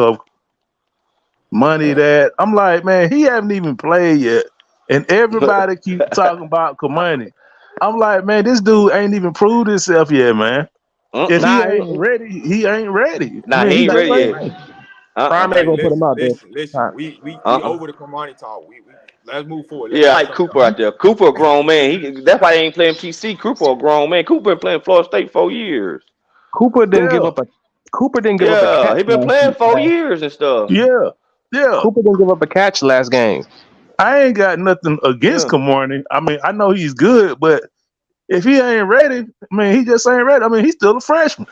money that? I'm like, man, he haven't even played yet, and everybody keep talking about money. I'm like, man, this dude ain't even proved himself yet, man. If he ain't ready, he ain't ready. Nah, he ain't ready yet. Prime ain't gonna put him out there. Listen. We over the Kamani talk. We let's move forward. Yeah, like Cooper out there. Cooper a grown man. That's why they ain't playing PC. Cooper a grown man. Cooper been playing Florida State 4 years. Cooper didn't give up a catch. He been playing 4 years and stuff. Yeah. Cooper didn't give up a catch last game. I ain't got nothing against Kamani. I mean, I know he's good, but if he ain't ready, I mean, he just ain't ready. I mean, he's still a freshman.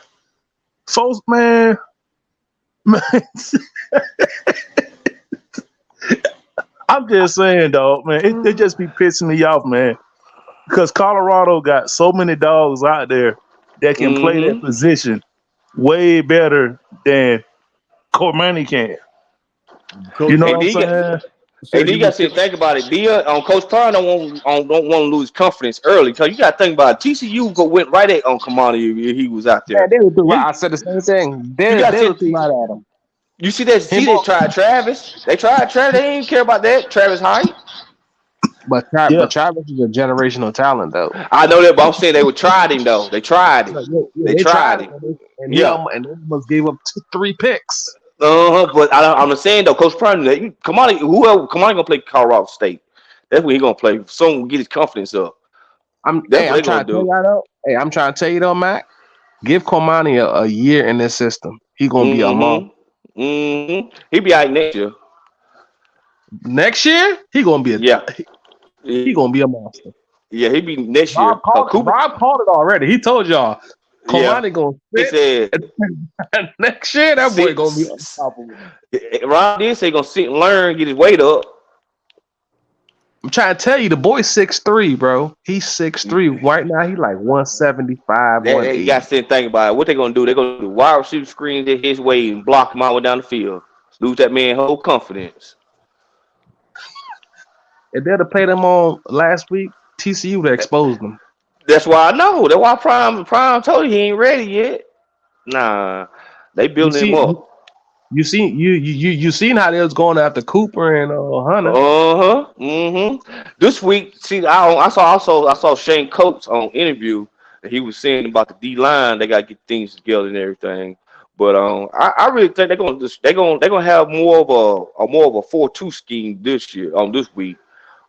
Folks, man. I'm just saying, dog, man, it just be pissing me off, man. Because Colorado got so many dogs out there that can play that position way better than Cormani can. You know what I'm saying? Hey, you got to think about it. Coach Prime don't want to lose confidence early, because you got to think about it. TCU went right at on Kamani if he was out there. Yeah, I said the same thing. They right at him. You see that? They tried Travis. They tried Travis. They didn't care about that. Travis Height. But Travis is a generational talent, though. I know that, but I'm saying they tried him though. They tried him. They tried him. And they almost gave up 3 picks. But I'm saying though, Coach Prime, Kamani gonna play Colorado State. That's where he gonna play. Someone will get his confidence up. I'm trying to tell you though, Mac. Give Kamani a year in this system. He gonna be a monster. He be out next year. Next year, he gonna be he gonna be a monster. Yeah, he be next year. Rob called it already. He told y'all. Kamani gonna sit. Next year, that boy gonna be unstoppable. Rob did say he gonna sit and learn, get his weight up. I'm trying to tell you, the boy's 6'3", bro. He's 6'3". Right now, he's like 175. You got to sit and think about it. What they gonna do? They gonna do wide receiver screens at his way and block him all the way down the field. Lose that man whole confidence. If they'd have played him on last week, TCU would have exposed them. That's why I know. That's why Prime told you he ain't ready yet. Nah, they building him up. You seen how they was going after Cooper and Hunter. This week, see, I saw Shane Coates on interview, and he was saying about the D line. They got to get things together and everything. But I really think they're gonna have more of a 4-2 scheme this year this week,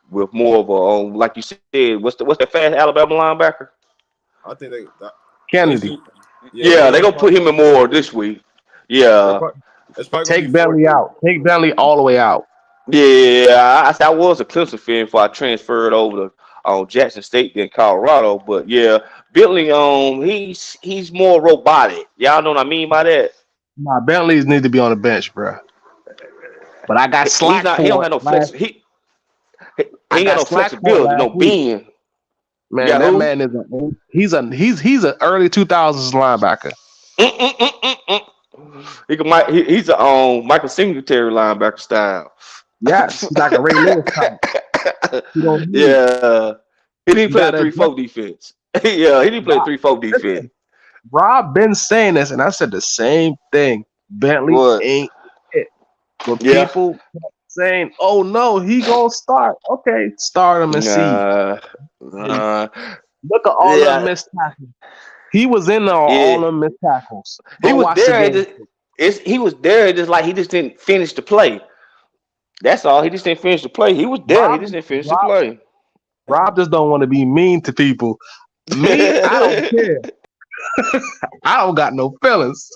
with more of a like you said. What's that fast Alabama linebacker? I think Kennedy. Yeah, they're gonna put him in more this week. Yeah. That's probably gonna be Take Bentley 4-3. out. Take Bentley all the way out. Yeah, I was a Clemson fan before I transferred over to Jackson State than Colorado. But yeah, Bentley, he's more robotic. Y'all know what I mean by that. Nah, Bentley's need to be on the bench, bro. But I got slack for He don't it have no last- flex. He I ain't got got no slack for it flexibility, no last week. being. Man, Yeah, that who? man is he's an early 2000s linebacker. He's a Michael Singletary linebacker style. Yes, he's like a Ray Lewis type. He don't need- Yeah, he didn't play a gotta 3-4 defense. Yeah, he didn't play a 3-4 defense. Rob been saying this, and I said the same thing. Bentley What? ain't it. But Yeah. people saying, "Oh no, he gonna start." Okay, start him and see. Look at all Yeah. the missed tackles. He was in there on all the missed tackles. He Go was watch the there. game. He was there. Just like he just didn't finish the play. That's all. He just didn't finish the play. He was there. He just didn't finish the play. Rob just don't want to be mean to people. Me, I don't care. I don't got no feelings.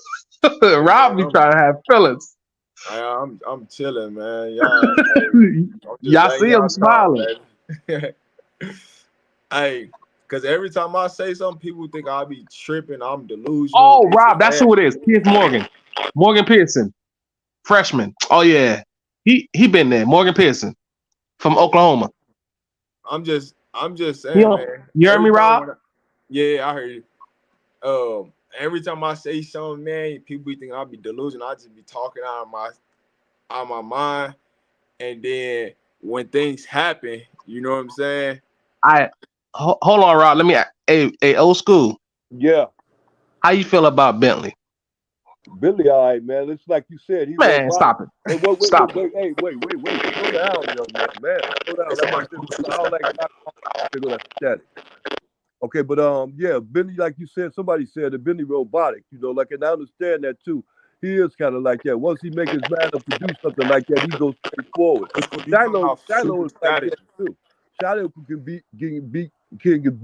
Rob be trying to have feelings. I'm chilling, man. Y'all, Y'all see him smiling. Hey, because every time I say something, people think I'll be tripping. I'm delusional. Oh, Rob, that's who it is. Piers Morgan. Morgan Pearson. Freshman. Oh, yeah. He been there. Morgan Pearson from Oklahoma. I'm just saying, man. You heard me, Rob? Yeah, I heard you. Every time I say something, man, people be thinking I'll be delusional. I just be talking out of my mind. And then when things happen, you know what I'm saying? Hold on, Rob. Let me. Hey, old school. Yeah. How you feel about Bentley? Billy, all right, man. It's like you said. He's Man, stop it. Hey, wait, Stop wait. Hey, wait. Slow down, young man. Slow down. I don't like that static. Okay, but yeah, Bentley, like you said, somebody said that Bentley robotic, and I understand that too. He is kind of like that. Once he makes his mind up to do something like that, he goes straight forward. Shiloh is like that too. Shiloh can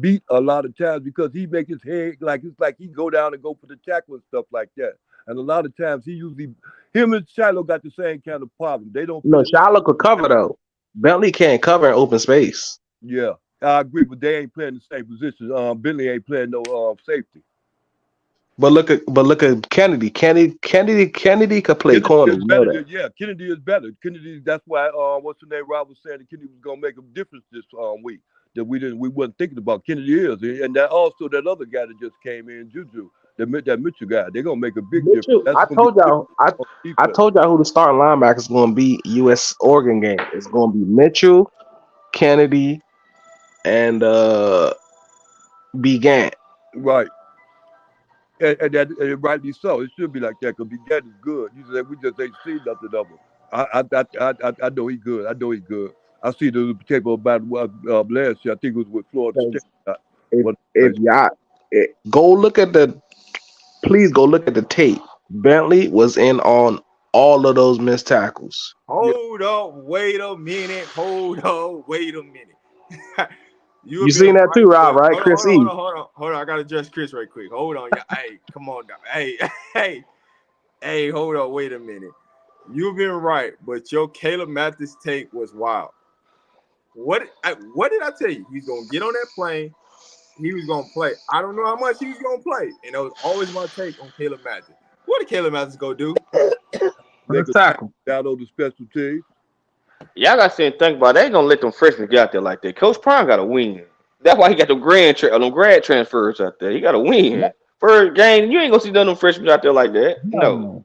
beat a lot of times because he make his head it's like he go down and go for the tackle and stuff like that. And a lot of times him and Shiloh got the same kind of problem. They don't. No, Shiloh could cover though. Bentley can't cover in open space. Yeah, I agree, but they ain't playing the same position. Bentley ain't playing no safety. But look at Kennedy. Kennedy could play corner. You know that. Yeah, Kennedy is better. Kennedy. That's why what's the name? Rob was saying that Kennedy was gonna make a difference this week. That we wasn't thinking about. Kennedy is, and that also that other guy that just came in, Juju, that Mitchell guy. They're gonna make a big difference. I told y'all who the starting linebacker is going to be. U.S. Oregon game. It's going to be Mitchell, Kennedy, and B. Gant. Right. And rightly so. It should be like that because Gant is good. We just ain't seen nothing of him. I know he's good. I see the tape about last year. I think it was with Florida State. If y'all please go look at the tape. Bentley was in on all of those missed tackles. Hold up, wait a minute. You seen that too, Rob, right? Chris E. Hold on. I gotta address Chris right quick. Hold on. Hey, come on down. Hey, hold on, wait a minute. You've been right, but your Caleb Mathis take was wild. What did I tell you? He's gonna get on that plane. He was gonna play. I don't know how much he was gonna play, and that was always my take on Caleb Mathis. What did Caleb Mathis go do? Let's tackle. Down on the special team. Y'all got to think about it. They ain't gonna let them freshmen get out there like that. Coach Prime got to win. That's why he got them grad transfers out there. He got to win. First game, you ain't gonna see none of them freshmen out there like that. No,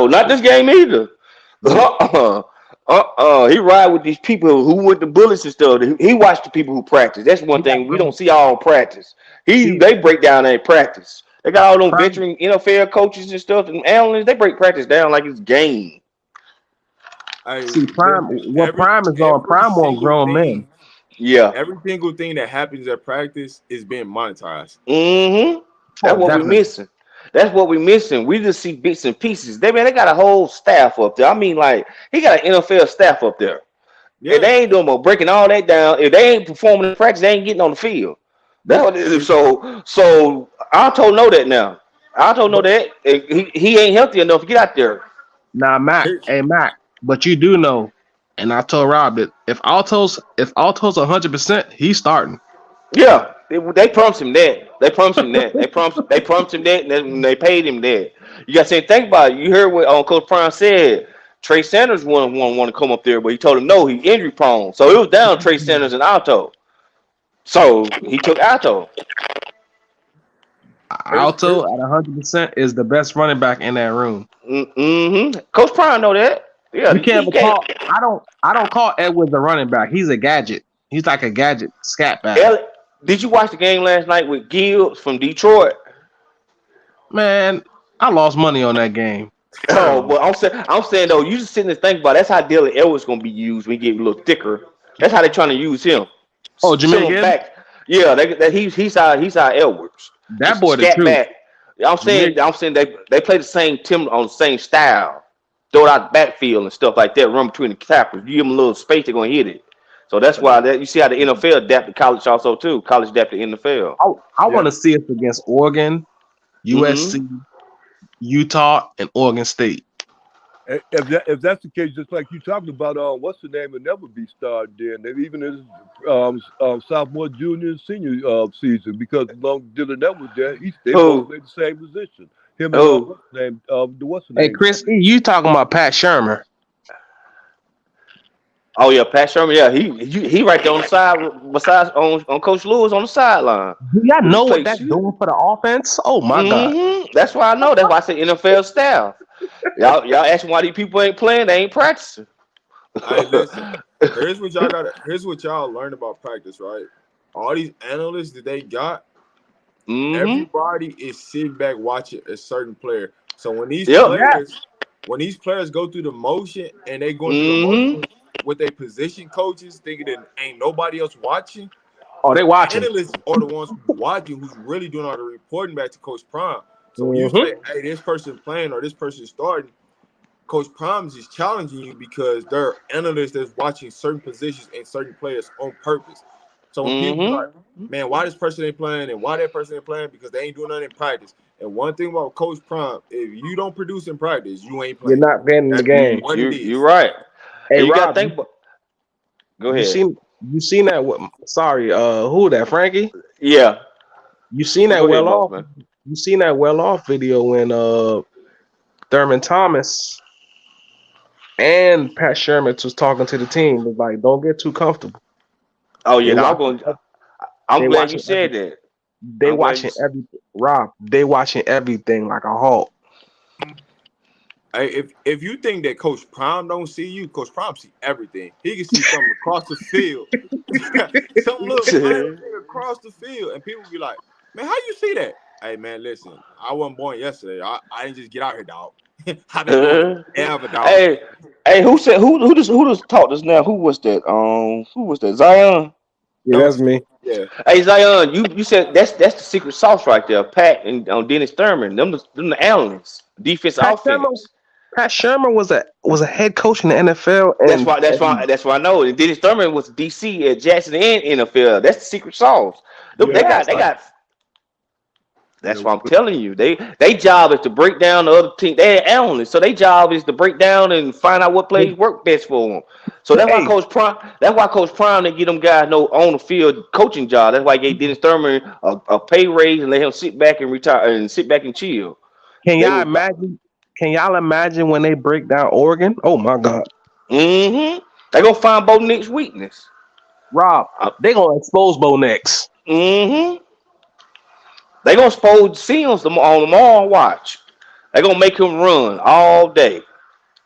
not this game either. He ride with these people who with the bullets and stuff. He watched the people who practice. That's one thing we don't see all practice. They break down their practice. They got all them veteran NFL coaches and stuff and analysts. They break practice down like it's game. See, Prime is on. Prime on grown men. Yeah. Every single thing that happens at practice is being monetized. Mm-hmm. That's what we're missing. We just see bits and pieces. They got a whole staff up there. I mean, like, he got an NFL staff up there. Yeah. And they ain't doing more breaking all that down. If they ain't performing in practice, they ain't getting on the field. That what it is. So Alto know that now. Alto know But that he ain't healthy enough to get out there. Nah, Mac. here- Hey, Mac. But you do know, and I told Rob that if Alto's 100%, he's starting. Yeah, they promised him that. They promised him that. They promised him that, and then they paid him that. You got to think about it. You heard what Coach Prime said. Trey Sanders want to come up there, but he told him no. He's injury prone, so it was down Trey Sanders and Alto. So he took Alto. Alto here's at 100% is the best running back in that room. Mm-hmm. Coach Prime know that. Yeah, You can't he gave call. I don't call Edwards a running back. He's a gadget. He's like a gadget scat back. Did you watch the game last night with Gibbs from Detroit? Man, I lost money on that game. Oh, but I'm saying though, you just sitting there think about it, that's how Dylan Edwards gonna be used when he get a little thicker. That's how they trying to use him. Oh, Sit Jermaine him Gibbs? back. Yeah, he's our Edwards. That Just boy the scat truth. back. I'm saying they play the same team on the same style. Throw it out the backfield and stuff like that. Run between the tackles. Give them a little space, they're gonna hit it. So that's why you see how the NFL adapted college also too. College adapted NFL. I want to see us against Oregon, USC, Utah, and Oregon State. If that's the case, just like you talked about, what's the name? Will never be started then. They even in his sophomore, junior, and senior season, because as long as Dylan Edwards there, they both play the same position. Him and what's the name? Hey, Chris, you talking about Pat Shermer? Oh yeah, Pat Sherman. Yeah, he right there on the side, besides on Coach Lewis on the sideline. Do y'all know what that's doing for the offense? Oh my God! That's why I know. That's why I say NFL staff. Y'all asking why these people ain't playing? They ain't practicing. Hey, listen. Here's what y'all learn about practice, right? All these analysts that they got, everybody is sitting back watching a certain player. So when these players go through the motion and they go through the motion with their position coaches, thinking that ain't nobody else watching. Oh, they watching. Analysts are the ones watching, who's really doing all the reporting back to Coach Prime. So when you say, hey, this person playing or this person starting, Coach Prime is just challenging you because there are analysts that's watching certain positions and certain players on purpose. So when people be like, man, why this person ain't playing and why that person ain't playing? Because they ain't doing nothing in practice. And one thing about Coach Prime, if you don't produce in practice, you ain't playing. You're not getting in the game. You're right. Hey, you Rob, gotta think about. Go ahead. You seen that? Sorry, who that? Frankie? Yeah. You seen that off? Man. You seen that off video when Thurman Thomas and Pat Sherman was talking to the team. Was like, don't get too comfortable. Oh yeah, I'm glad you said that. They watching everything, Rob. They watching everything like a hawk. Hey, if you think that Coach Prime don't see you, Coach Prime see everything. He can see something across the field, some little thing across the field, and people be like, "Man, how you see that?" Hey, man, listen, I wasn't born yesterday. I didn't just get out here, dog. I've been doing it ever, dog. Hey, who said who just taught us now? Who was that? Who was that? Zion. Yeah, that's me. Yeah. Hey Zion, you said that's the secret sauce right there. Pat and Dennis Thurman, them the analysts, defense, offense. Pat Shermer was a head coach in the NFL. And that's why I know. And Dennis Thurman was DC at Jackson and NFL. That's the secret sauce. They got. That's why I'm telling you. They job is to break down the other team. They're analysts, so their job is to break down and find out what plays work best for them. So that's why Coach Prime. That's why Coach Prime didn't get them guys no on the field coaching job. That's why he gave Dennis Thurman a pay raise and let him sit back and retire and sit back and chill. Can y'all imagine? Can y'all imagine when they break down Oregon? Oh my God. They're gonna find Bo Nix's weakness. Rob, they're gonna expose Bo Nix. They're gonna expose Sims on them all. Watch. They're gonna make him run all day.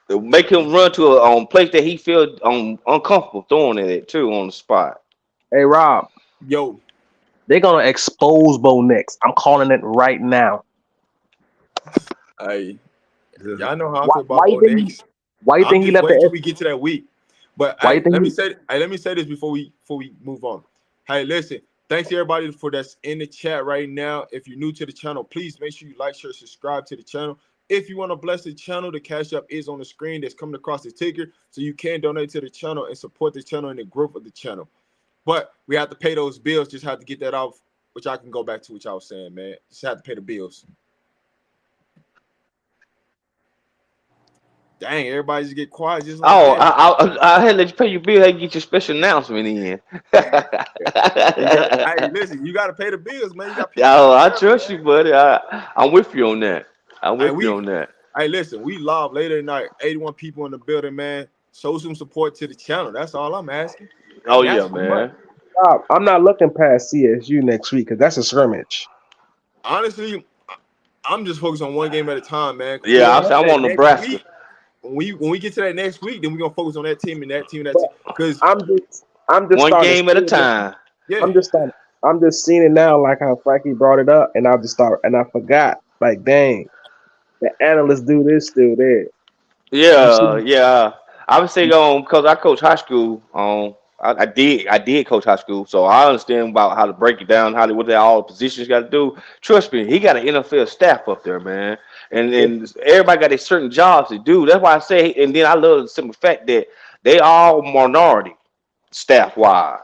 They'll make him run to a place that he feels uncomfortable throwing it too on the spot. Hey Rob. Yo. They're gonna expose Bo Nix. I'm calling it right now. Hey. Y'all know how I feel about Bo Nix. Why you think he left until we get to that week? But let me say this before we move on. Hey, listen, thanks to everybody for that's in the chat right now. If you're new to the channel, please make sure you like, share, subscribe to the channel. If you want to bless the channel, the Cash App is on the screen that's coming across the ticker, so you can donate to the channel and support the channel and the growth of the channel. But we have to pay those bills. Just have to get that off which I can go back to what y'all was saying, man. Just have to pay the bills. Dang, everybody just get quiet. Just like I had to let you pay your bill. Had to get your special announcement in. Hey, listen, you got to pay the bills, man. You got. I trust you, buddy. I'm with you on that. I'm with you on that. Hey, listen, we live later tonight. 81 people in the building, man. Show some support to the channel. That's all I'm asking. Oh yeah, man. I'm not looking past CSU next week because that's a scrimmage. Honestly, I'm just focused on one game at a time, man. Yeah, I'm on Nebraska. Week, when we get to that next week, then we're gonna focus on that team and that team and that team. Because I'm just one game at a time. Yeah. I'm just seeing it now, like how Frankie brought it up, and I forgot. Like, dang, the analysts do this still there. Yeah. I would say because I coach high school. I did coach high school, so I understand about how to break it down, what all the positions got to do. Trust me, he got an NFL staff up there, man, and everybody got their certain jobs to do. That's why I say, and then I love the simple fact that they all minority staff wise.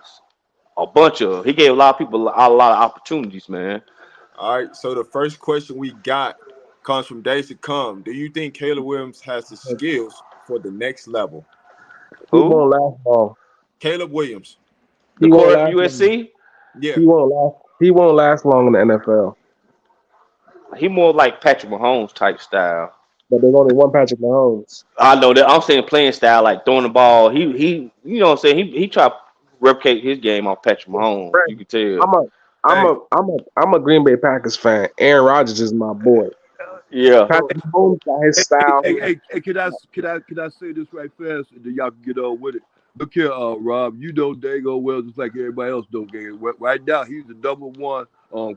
He gave a lot of people a lot of opportunities, man. All right, so the first question we got comes from Days to Come. Do you think Caleb Williams has the skills for the next level? Who won't last long? Caleb Williams. The quarterback at USC? Yeah. He won't last long in the NFL. He more like Patrick Mahomes type style. But there's only one Patrick Mahomes. I know that. I'm saying playing style, like throwing the ball. He you know what I'm saying? He tried to replicate his game off Patrick Mahomes. Right. You can tell. I'm a Green Bay Packers fan. Aaron Rodgers is my boy. Yeah. Patrick Mahomes got his style. Hey, can I say this right fast, and then y'all can get on with it? Look here, Rob. You know Dago well, just like everybody else know. Right now, he's the #1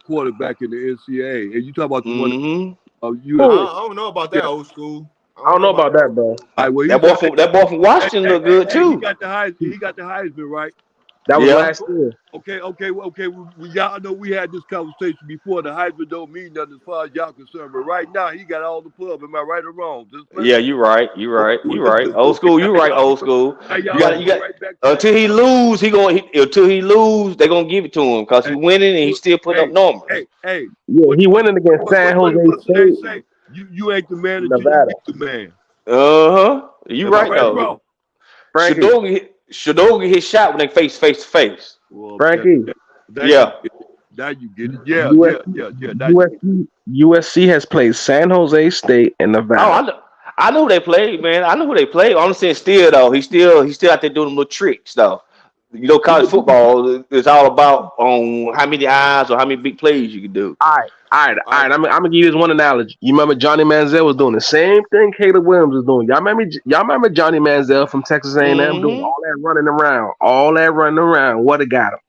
quarterback in the NCAA, and you talk about the one. I don't know about that old school. I don't know about that, bro. Right, well, that boy from Washington look good too. He got the Heisman, right? That was last year. Okay. Y'all know we had this conversation before. The Heisman don't mean nothing as far as y'all concerned, but right now he got all the pub. Am I right or wrong? Yeah, you're right. Old school. You're right. Old school. You got until he lose. Until he lose, they gonna give it to him because he's winning and he's still putting up numbers. Hey. Yeah, he winning against San Jose State. You ain't the man. Nevada. You the man. You right though. Shadoga hit shot when they face to face. Well, Frankie. Now you get it. Yeah. USC has played San Jose State and Nevada. Oh, I know who they played, man. I know who they played. I'm saying still though, he's still out there doing them little tricks though. You know, college football is all about on how many eyes or how many big plays you can do. All right. I'm gonna give you this one analogy. You remember Johnny Manziel was doing the same thing Caleb Williams was doing. Y'all remember Johnny Manziel from Texas A&M doing all that running around. What it got him?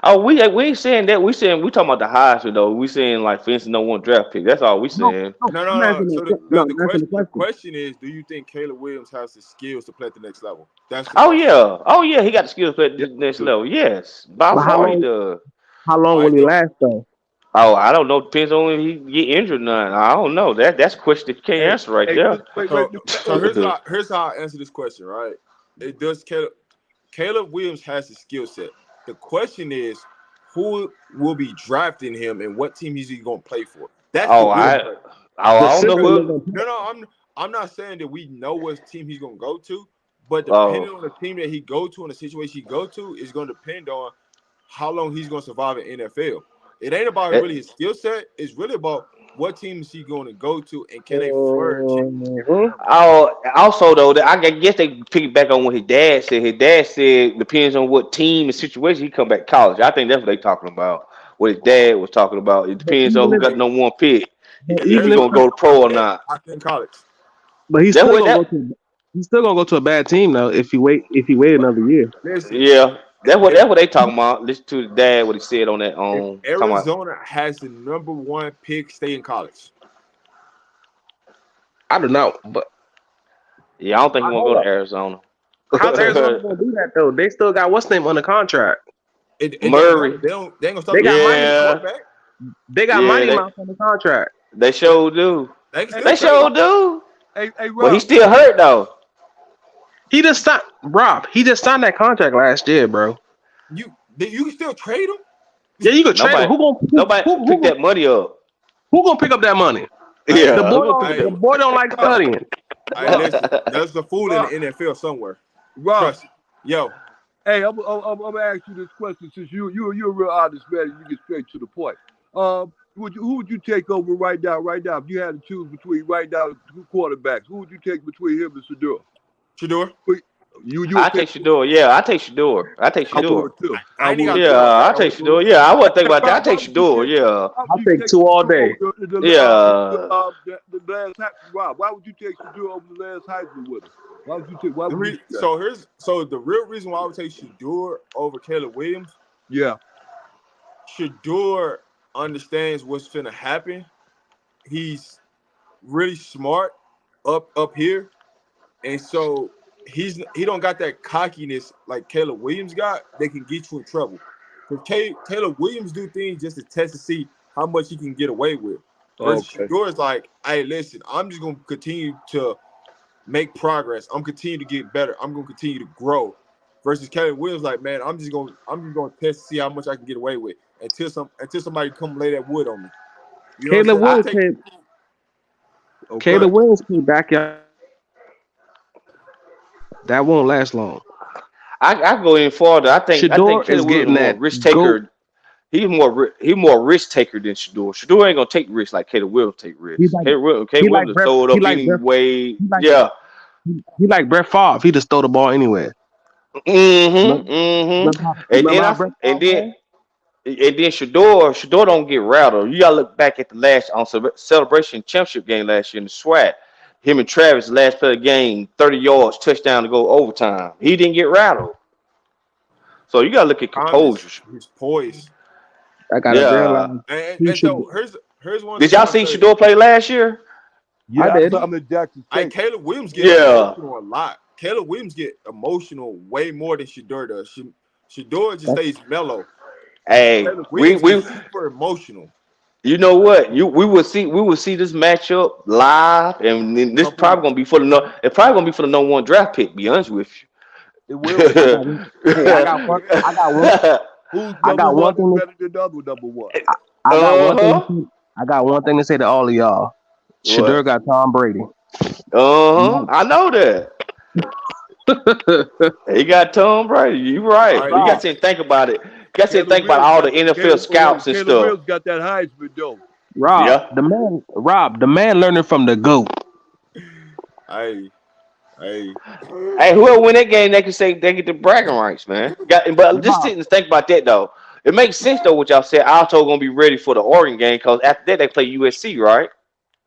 Oh, we ain't saying that. We talking about the Heisman though. We saying like for instance, no one draft pick. That's all we saying. No. So the question is, do you think Caleb Williams has the skills to play at the next level? Yeah. He got the skills to play at the next level. Yes, by far he does. How long will he last though? Oh, I don't know. Depends on if he get injured or not. I don't know. That's a question that you can't answer right there. So here's how I answer this question. Right? It does. Caleb Williams has the skill set. The question is, who will be drafting him and what team is he going to play for? That's I don't know. I'm not saying that we know what team he's going to go to, but depending on the team that he go to and the situation he go to is going to depend on how long he's going to survive in NFL. It ain't about really his skill set. It's really about what team is he going to go to and can they flourish? Also, though, I guess they piggyback on what his dad said. His dad said depends on what team and situation he come back to college. I think that's what they talking about. What his dad was talking about. It depends on who got no one pick. If he's going to go to pro or not. I think college. But he's still going to go to a bad team though if he wait another year. Yeah. That's what they talking about. Listen to the dad what he said on that. Arizona has the #1 pick. Stay in college. I don't know, but yeah, I don't think he want to go to Arizona. How's Arizona gonna do that though? They still got what's name under contract. Murray. They ain't gonna stop. They got Mighty Mouse on the contract. They sure do. They sure do. Hey, Rob. But he's still hurt though. He just signed that contract last year, bro. You can still trade him. Yeah, you could trade him. Nobody pick that money up. Who gonna pick up that money? Yeah, the boy don't like studying. Hey, listen, there's a fool in the NFL somewhere. Rob, Trust me. Yo. Hey, I'm gonna ask you this question since you're a real honest man and you get straight to the point. Who would you take over right now? Right now, if you had to choose between right now two quarterbacks, who would you take between him and Shedeur? Shedeur? I take Shedeur. Yeah, I take Shedeur. I take Shedeur. I take Shedeur. Yeah, I wasn't thinking about that. I take Shedeur. Yeah, I take two all day. Yeah. The last Rob, why would you take Shedeur over the last Heisman winner? Why would you take? Why would you so the real reason why I would take Shedeur over Caleb Williams. Yeah, Shedeur understands what's finna happen. He's really smart up here, and so he don't got that cockiness like Caleb Williams got. They can get you in trouble. Because Caleb Williams do things just to test to see how much he can get away with. Versus Shedeur is like, hey, listen, I'm just gonna continue to make progress. I'm continue to get better. I'm gonna continue to grow. Versus Caleb Williams, like, man, I'm just gonna test to see how much I can get away with until somebody come lay that wood on me. You know Caleb Williams came back out. That won't last long. I go in farther. I think Caleb Williams is more risk taker. He's more risk taker than Shedeur. Shedeur ain't gonna take risks like Caleb Williams take risks. Caleb Williams throw it up anyway. He like Brett Favre. He just throw the ball anywhere. And then Shedeur don't get rattled. You gotta look back at the last celebration championship game last year in the SWAT. Him and Travis last play of the game, 30 yards, touchdown to go overtime. He didn't get rattled. So you gotta look at composure. He's poised. I got a and so here's one. Did y'all see Shedeur play last year? Yeah, I did. I'm in Jackson State. Caleb Williams get emotional a lot. Caleb Williams get emotional way more than Shedeur does. Shedeur just stays mellow. Hey, we super emotional. You know what? We will see this matchup live, and this probably gonna be for the number one draft pick. Be honest with you. It will. I got one. Who's I got one thing better than the other number one? I got one thing to say to all of y'all. Shedeur got Tom Brady. I know that. He got Tom Brady. You right. You got to think about it. You got to think about all the NFL scouts and stuff. Williams got that Heisman though. Rob, the man learning from the GOAT. Hey, whoever win that game, they can say they get the bragging rights, man. But just sit and think about that though. It makes sense though what y'all said. Alto gonna be ready for the Oregon game because after that they play USC, right?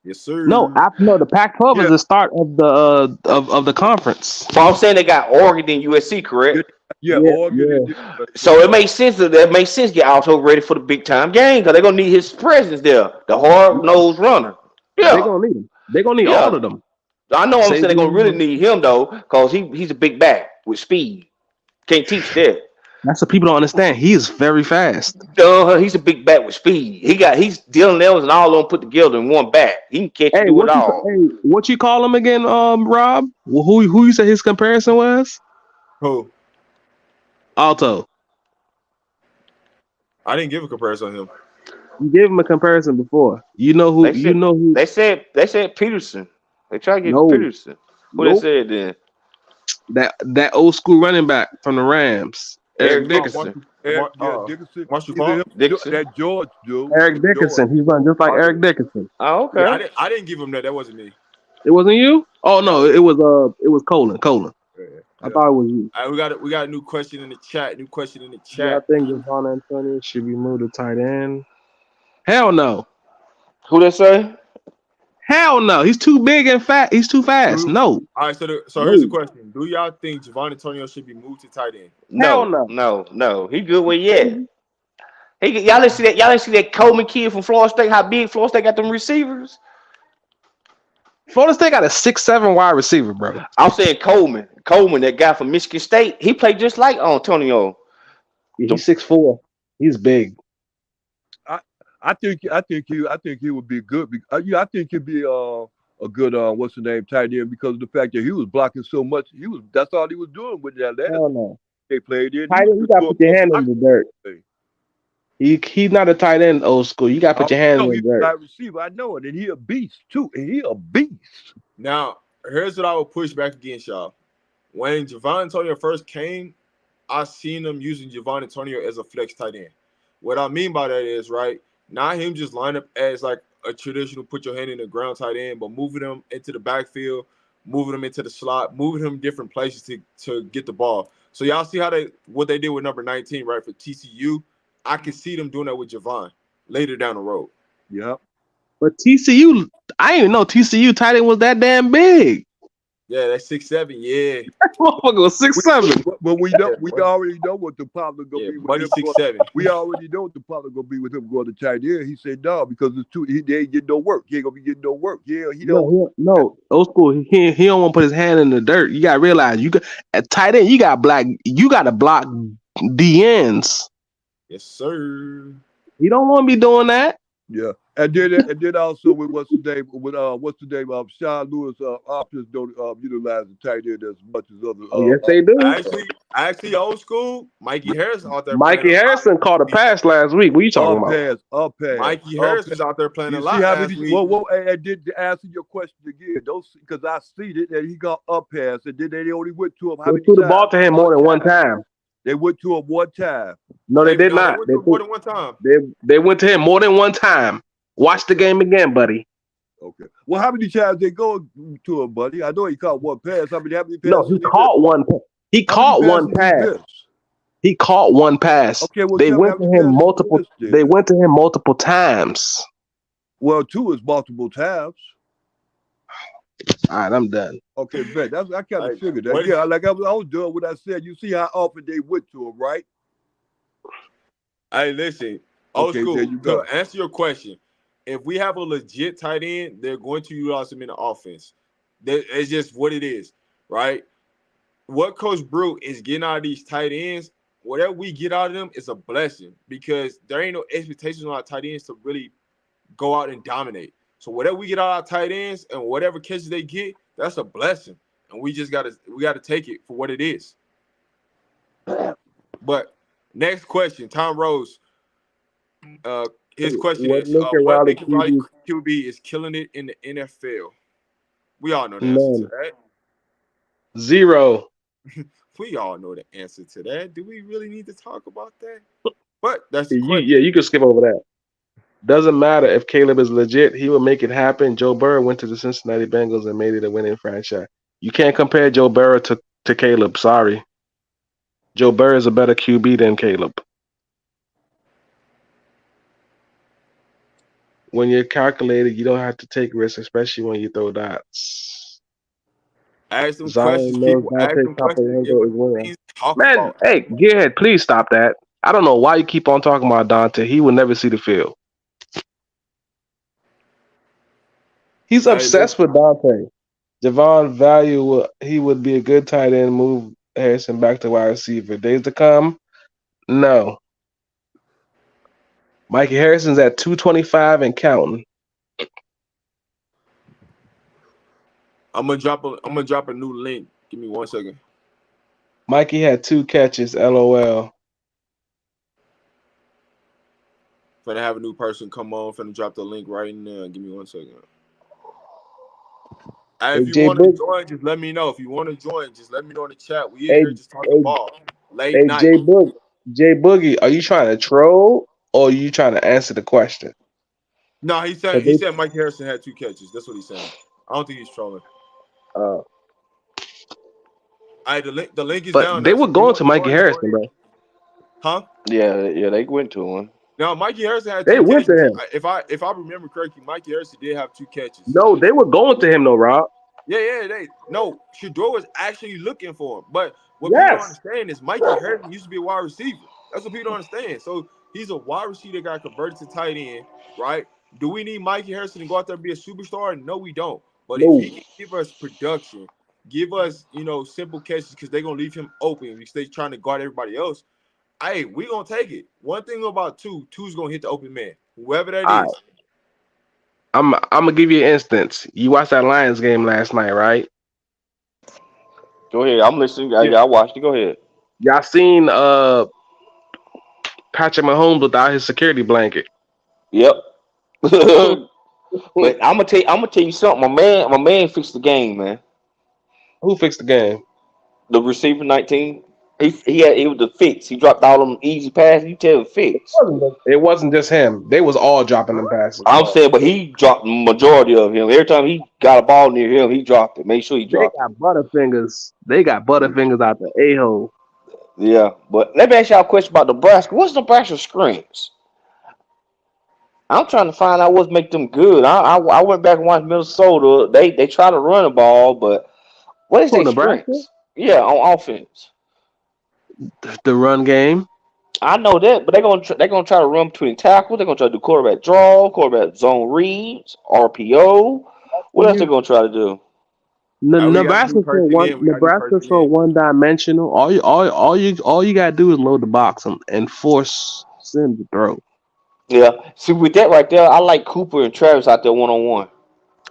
Yes, sir. No, the Pac-12 is the start of the conference. So I'm saying they got Oregon and USC, correct? Yeah. Oregon. Yeah. So it makes sense to get Alto ready for the big time game because they're gonna need his presence there, the hard-nosed runner. Yeah, they're gonna need him. They're gonna need all of them. I know. I'm saying they're gonna really need him though because he's a big back with speed. Can't teach that. That's what people don't understand. He is very fast. He's a big back with speed. He's Dylan Evans and all of them put together in one back. He can catch you it all. What you call him again, Rob? Well, who you said his comparison was? Who? Alto. I didn't give a comparison on him. You gave him a comparison before. You know who? They said Peterson. They tried to get Peterson. Who they said then? That old school running back from the Rams. Eric Dickerson. Dickerson. Dickerson. That George dude. Eric Dickerson. He's running just like Eric Dickerson. Oh, okay. Yeah, I didn't give him that. That wasn't me. It wasn't you? Oh no, it was Colin. Yeah. I thought it was you. All right, we got a new question in the chat. Yeah, I think Javon Antonio should be moved to tight end. Hell no. Who they say? Hell no. He's too big and fat. He's too fast. No. All right, so here's the question. Do y'all think Javon Antonio should be moved to tight end? No. He good where he at. Y'all didn't see that Coleman kid from Florida State, how big Florida State got them receivers? Florida State got a 6'7" wide receiver, bro. I'm saying Coleman, that guy from Michigan State, he played just like Antonio. Yeah, he's 6'4". He's big. I think he would be good. I think he'd be a good what's the name tight end because of the fact that he was blocking so much. That's all he was doing with that last. Hell no. They played in. Tight end, you got to put your hand in the dirt. He's not a tight end, old school. You gotta put your hands No, in he's the dirt. a receiver. I know it, and he a beast too. And he a beast. Now, here's what I would push back against y'all. When Javon Antonio first came, I seen them using Javon Antonio as a flex tight end. What I mean by that is, right, not him just line up as like a traditional put your hand in the ground tight end, but moving them into the backfield, moving them into the slot, moving them different places to get the ball. So y'all see what they did with number 19, right, for TCU? I can see them doing that with Javon later down the road. Yep. But TCU, I didn't even know TCU tight end was that damn big. Yeah, that's 6'7", yeah. That motherfucker was 6'7". But we already know what the problem gonna be with buddy him. 6'7". We already know what the problem gonna be with him going to tight end. He said no because it's too. They ain't getting no work. He ain't gonna be getting no work. Yeah, he don't. No, old school. He don't want to put his hand in the dirt. You gotta realize at tight end you got to block DNs. Yes, sir. You don't want to be doing that. Yeah, and then also with what's the name? Sean Lewis options don't utilize the tight end as much as other. Yes, they do. Actually, old school. Mikey Harrison out there. Mikey Harrison caught a pass last week. What are you talking about? Up pass. Mikey Harrison's out there playing a lot. See how last many? week. Well, and did answer your question again? Because I seen it and he got up pass, and then they only went to him. They threw the ball to him more than one time. They went to him one time. No, they did not. They went more than one time. They went to him more than one time. Watch the game again, buddy. Okay. Well, how many times they go to him, buddy? I know he caught one pass. How many passes? No, he caught one. He caught one pass. He caught one pass. Okay, well, they went to him multiple. They went to him multiple times. Well, two is multiple times. All right, I'm done. Okay, bet. I kind of figured that. Yeah, like I was doing what I said. You see how often they went to him, right? Hey, listen. Old school. To answer your question, if we have a legit tight end, they're going to utilize him in the offense. It's just what it is, right? What Coach Brew is getting out of these tight ends, whatever we get out of them is a blessing because there ain't no expectations on our tight ends to really go out and dominate. So whatever we get out of our tight ends and whatever catches they get, that's a blessing, and we gotta take it for what it is. But next question, Tom Rose. His question is, what Lincoln Riley QB is killing it in the NFL? We all know the answer to that. 0. We all know the answer to that. Do we really need to talk about that? But that's the you can skip over that. Doesn't matter if Caleb is legit. He will make it happen. Joe Burrow went to the Cincinnati Bengals and made it a winning franchise. You can't compare Joe Burrow to Caleb. Sorry. Joe Burrow is a better QB than Caleb. When you're calculated, you don't have to take risks, especially when you throw dots. Ask them questions. Man, hey, Gearhead, please stop that. I don't know why you keep on talking about Dante. He will never see the field. He's obsessed with Dante. Javon value, he would be a good tight end, move Harrison back to wide receiver. Days to come? No. Mikey Harrison's at 225 and counting. I'm gonna drop a new link. Give me 1 second. Mikey had 2 catches, LOL. Finna have a new person come on. Finna drop the link right now. Give me 1 second. If you want to join, just let me know. If you want to join, just let me know in the chat. We here just talking ball. Late night. Jay Boogie, are you trying to troll or are you trying to answer the question? No, he said Mike Harrison had 2 catches. That's what he's saying. I don't think he's trolling. The link is down. They were going to Mikey Harrison, bro. Huh? Yeah, they went to him. No, Mikey Harrison had 2 catches. They went to him. If I remember correctly, Mikey Harrison did have 2 catches. No, they were going to him though, Rob. Yeah. Shedeur was actually looking for him. But what people don't understand is Mikey Harrison used to be a wide receiver. That's what people don't understand. So he's a wide receiver that got converted to tight end, right? Do we need Mikey Harrison to go out there and be a superstar? No, we don't. But if he can give us production, give us, simple catches because they're going to leave him open because they're trying to guard everybody else, hey, we're going to take it. One thing about two's going to hit the open man, whoever that is. I'm going to give you an instance. You watched that Lions game last night, right? Go ahead. I'm listening. I watched it. Go ahead. Y'all seen Patrick Mahomes without his security blanket. Yep. But I'm gonna tell you something. My man fixed the game, man. Who fixed the game? The receiver 19. It was the fix. He dropped all them easy passes. You tell the fix. It wasn't just him. They was all dropping them passes. I'm saying, but he dropped the majority of him. Every time he got a ball near him, he dropped it. Make sure he dropped it. They got Butterfingers out the a-hole. Yeah, but let me ask y'all a question about Nebraska. What's Nebraska's strengths? I'm trying to find out what's make them good. I went back and watched Minnesota. They try to run the ball, but what is their strengths? Yeah, on offense. The run game. I know that, but they're gonna try to run between tackles. They're gonna try to do quarterback draw, quarterback zone reads, RPO. What else they gonna try to do? Nebraska's so one-dimensional. All you gotta do is load the box and force them to throw. Yeah, see with that right there, I like Cooper and Travis out there one-on-one.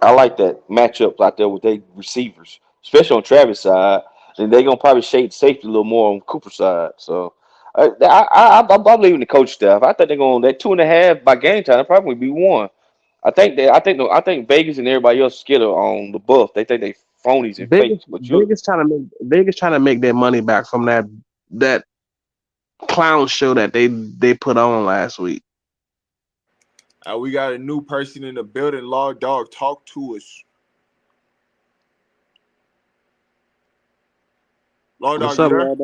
I like that matchup out there with their receivers, especially on Travis' side. And they're gonna probably shade safety a little more on Cooper's side. So I believe in the coach staff. I think they're gonna that 2.5 by game time. They'll probably be 1. I think Vegas and everybody else skitter on the buff. They think they phonies and fakes. But Vegas trying to make their money back from that clown show that they put on last week. We got a new person in the building. Law Dog, talk to us. Law Dog, you there?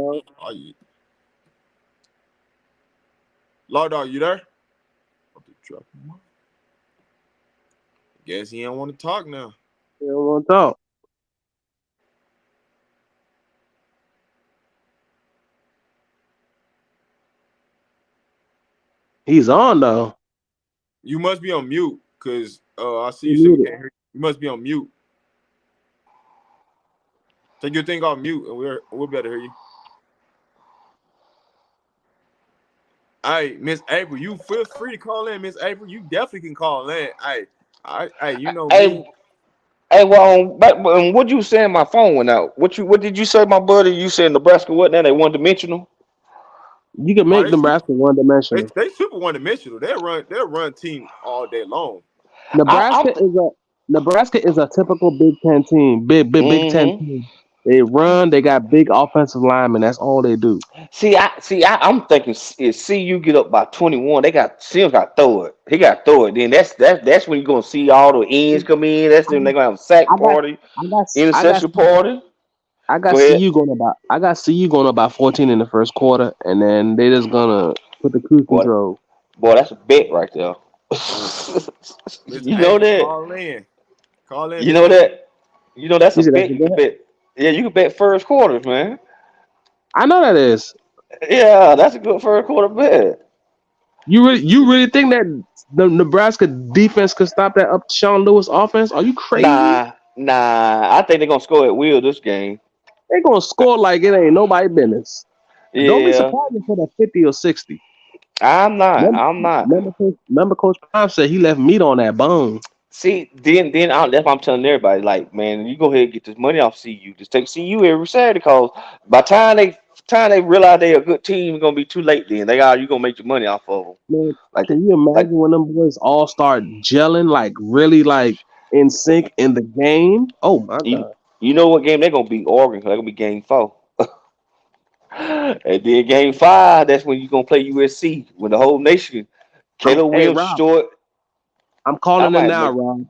Law Dog, you there? Guess he don't want to talk now. He don't want to talk. He's on though. You must be on mute, cause I see you. So we can't hear you. You must be on mute. Take your thing off mute, and we'll be able to hear you. All right, Miss April, you feel free to call in, Miss April. You definitely can call in. Hey, you know me. Hey, well, what you saying? My phone went out. What did you say, my buddy? You said Nebraska what now? They one-dimensional. You can make Nebraska one-dimensional. They super one-dimensional. They'll run team all day long. Nebraska is a typical Big Ten team. Big Ten team. They run. They got big offensive linemen. That's all they do. I'm thinking if CU get up by 21, Sims got to throw it. He got to throw it. Then that's when you're gonna see all the ends come in. That's when they're gonna have a sack party, interception party. I got CU going about 14 in the first quarter, and then they just gonna put the cruise control. Boy, that's a bet right there. You know that. Call in. You know that. You know that's a bet. You can bet. Yeah, you can bet first quarters, man. I know that is. Yeah, that's a good first quarter bet. You really think that the Nebraska defense could stop that up Sean Lewis offense? Are you crazy? Nah. I think they're gonna score at will this game. They're gonna score like it ain't nobody business. Yeah. Don't be surprised for the 50 or 60. I'm not. Remember Coach Prime said he left meat on that bone. See, then that's what I'm telling everybody. Like, man, you go ahead and get this money off CU. Just take CU every Saturday, because by the time they realize they're a good team, it's gonna be too late. Then you gonna make your money off of them. Man, can you imagine when them boys all start gelling, like really like in sync in the game? Oh my God! You know what game they're gonna beat Oregon? They're gonna be game 4. And then game 5, that's when you're gonna play USC when the whole nation. Caleb Williams short. I'm calling it now, Rob.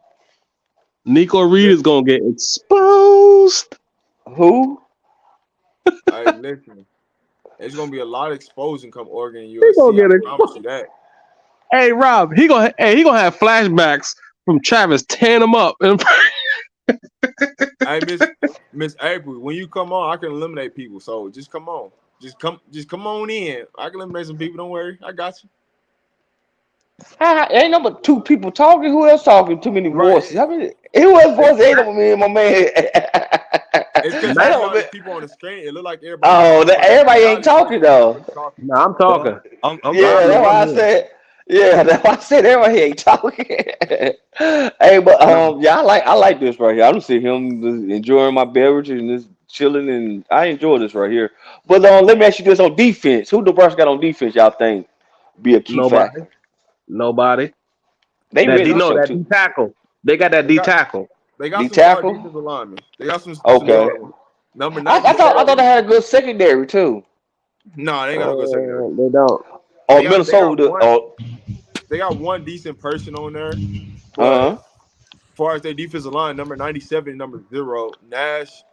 Nico Reed is gonna get exposed. Who? All right, listen. It's gonna be a lot of exposing come Oregon and USC. I promise you that. Hey, Rob, he gonna have flashbacks from Travis tearing him up. Hey, Miss April, when you come on, I can eliminate people. So just come on. Just come on in. I can eliminate some people. Don't worry. I got you. Ain't no but 2 people talking. Who else talking? Too many voices. I mean, who else voices ain't over me and my man? It's because people on the screen. It look like everybody. Oh, everybody ain't talking though. No, I'm talking. That's why I said. Yeah, that's why I said everybody ain't talking. Hey, but I like this right here. I don't see him enjoying my beverage and just chilling, and I enjoy this right here. But let me ask you this on defense. Who Nebraska got on defense? Y'all think? be a key Nobody. factor. Nobody. They That really D no, show that too. D tackle. They got that They D got tackle. they got D some solid tackle. defensive linemen. They got some Okay. good ones. Number I thought 97. they had a good secondary too. No, they ain't got no good secondary. They don't. Or They got Minnesota. Or they got one decent person on there, but uh-huh. as far as their defensive line, number 97, number 0, Nash,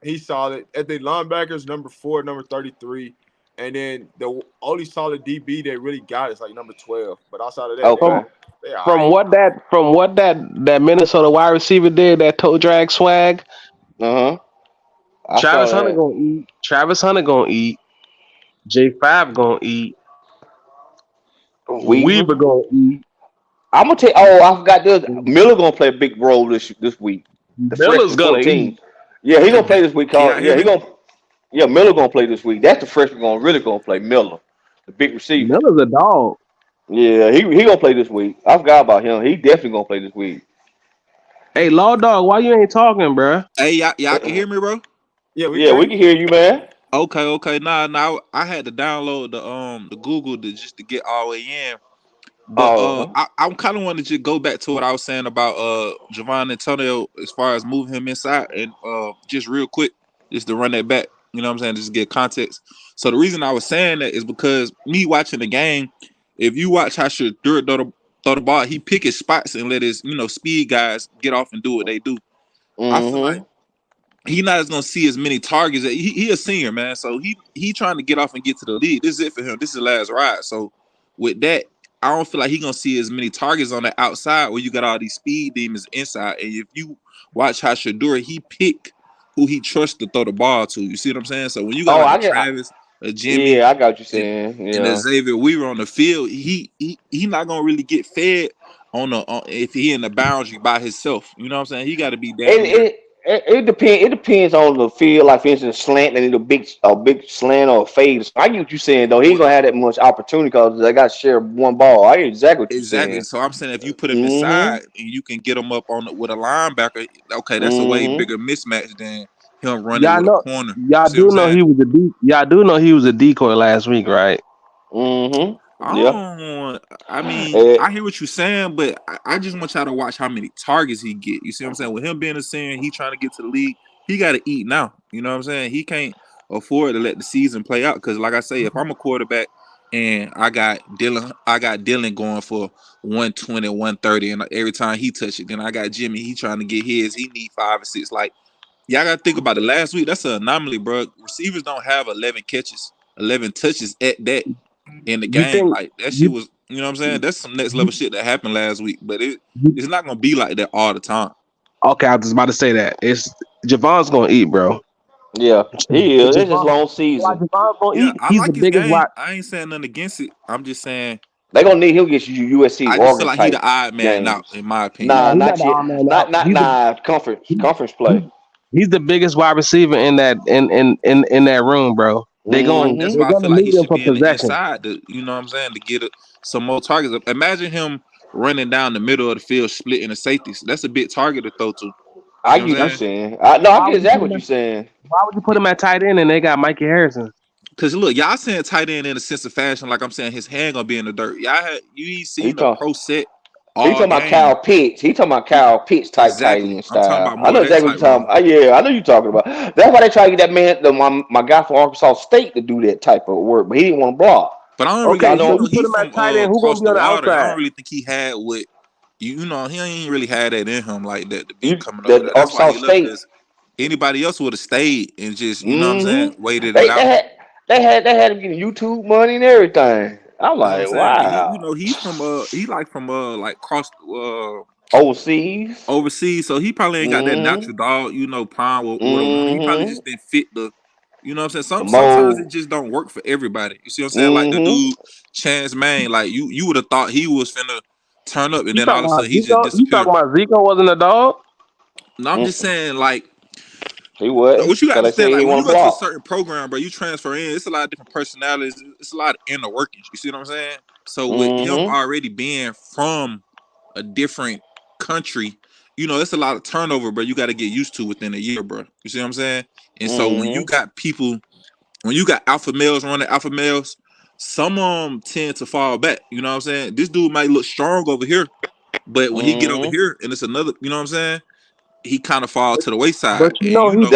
he's solid. At the linebackers, number 4, number 33, and then the only solid DB they really got is like number 12. But outside of that, Okay. they all From right. what that Minnesota wide receiver did, that toe drag swag. I saw Travis Hunter that. gonna eat. Travis Hunter gonna eat. J5 gonna eat. Weaver gonna eat. I'm gonna tell. Oh, I forgot this. Miller gonna play a big role this week. The Miller's freshman gonna 14. eat. Yeah, he gonna play this week. Can y'all hear He me? gonna. Yeah, Miller gonna play this week. That's the freshman really gonna play. Miller, the big receiver. Miller's a dog. Yeah, he gonna play this week. I forgot about him. He definitely gonna play this week. Hey, Law Dog, why you ain't talking, bruh? Hey, y'all can hear me, bro? Yeah, We can hear you, man. Okay. Nah. I had to download the Google just to get all the way in. But I'm kind of wanting to just go back to what I was saying about Javon Antonio as far as moving him inside, and just real quick, just to run that back. You know what I'm saying? Just to get context. So the reason I was saying that is because me watching the game, if you watch how Shadur throw the ball, he pick his spots and let his speed guys get off and do what they do. I feel like he not as gonna see as many targets. He a senior, man, so he trying to get off and get to the lead. This is it for him. This is the last ride. So with that, I don't feel like he gonna see as many targets on the outside where you got all these speed demons inside. And if you watch how Shadur, he pick who he trusts to throw the ball to. You see what I'm saying? So when you got like Travis, Jimmy, yeah, I got what you're saying. and Xavier Weaver on the field, he not gonna really get fed on if he in the boundary by himself. You know what I'm saying? He got to be down. It depends. It depends on the field. Like for instance, slant and a big slant or a fade. So I get what you're saying though. He ain't gonna have that much opportunity because they got to share one ball. I get exactly what you're saying. So I'm saying if you put him inside and you can get him up with a linebacker, okay, that's a way bigger mismatch than him running with a corner. Y'all do know he was y'all do know he was a decoy last week, right? I mean, I hear what you're saying, but I just want y'all to watch how many targets he get. You see what I'm saying? With him being a senior, he trying to get to the league. He got to eat now. You know what I'm saying? He can't afford to let the season play out because, like I say, if I'm a quarterback and I got Dylan going for 120, 130, and every time he touch it, then I got Jimmy. He trying to get his. He need 5 or 6. Like, y'all got to think about it. Last week, that's an anomaly, bro. Receivers don't have 11 catches, 11 touches at that. In the game, like that shit was, you know what I'm saying? That's some next level shit that happened last week, but it's not gonna be like that all the time. Okay, I was about to say that. Javon's gonna eat, bro. Yeah, he is. It's just long season. Javon's gonna eat. I He's like the his biggest game. wide. I ain't saying nothing against it. I'm just saying they gonna need him to get USC. I just feel like he the odd man out, in my opinion. Nah, not yet. Not conference play. He's the biggest wide receiver in that room, bro. They're That's why I feel like he should be in the inside to, you know what I'm saying, to get some more targets. Imagine him running down the middle of the field, splitting the safeties. That's a big target to throw to. I get what you're saying. I get exactly what you're saying. Why would you put him at tight end and they got Mikey Harrison? Because look, y'all saying tight end in a sense of fashion, like I'm saying his hand gonna be in the dirt. You ain't seen a pro set. He talking about Kyle Pitts. He talking about Kyle Pitts type tight end style. I'm talking about I know exactly what you're talking about. Yeah, I know you're talking about. That's why they try to get that man, my guy from Arkansas State, to do that type of work, but he didn't want to block. But I don't really he's from across the water. I don't really think he had what he ain't really had that in him like that to be coming over there. That's why he left, because anybody else would have stayed and just you know what I'm saying, waited it out. They had him getting YouTube money and everything. I'm like, wow. He's from like cross overseas. So he probably ain't got that natural dog, prime with he probably just didn't fit the, you know what I'm saying? Sometimes it just don't work for everybody. You see what I'm saying? Like the dude Chance Main, like you would have thought he was finna turn up, and then all of a sudden he just disappeared. You talking about Zico wasn't a dog? No, I'm just saying, like, he was. What you got to say, like, when you go to a certain program, bro, you transfer in, it's a lot of different personalities. It's a lot of inner workings. You see what I'm saying? So with him already being from a different country, it's a lot of turnover, bro. You got to get used to within a year, bro. You see what I'm saying? And so when you got alpha males running alpha males, some of them tend to fall back. You know what I'm saying? This dude might look strong over here, but when he get over here and it's another, you know what I'm saying? He kind of fall to the wayside. But you And know, you know,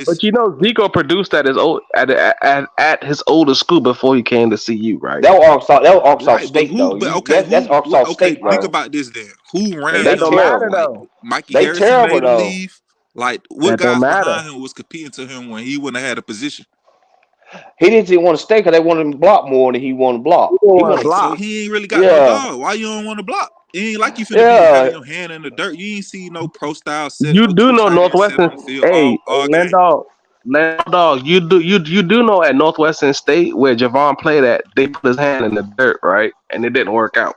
but you know, Zico produced at his old at his older school before he came to CU, right? That was Arkansas right, State, though. That's Arkansas State, bro. Think about this then. Who ran That him? don't matter though. Mikey They Harrison terrible, made him though. leave. Like, what That don't guys matter. behind him was competing to him when he wouldn't have had a position? He didn't want to stay because they wanted him to block more than he wanted to block. He wanted to block. So he ain't really got no dog. Why you don't want to block? It ain't like you finna be having your hand in the dirt. You ain't see no pro style set. You do know Northwestern. Hey, Landau, you do know at Northwestern State where Javon played at, they put his hand in the dirt, right? And it didn't work out.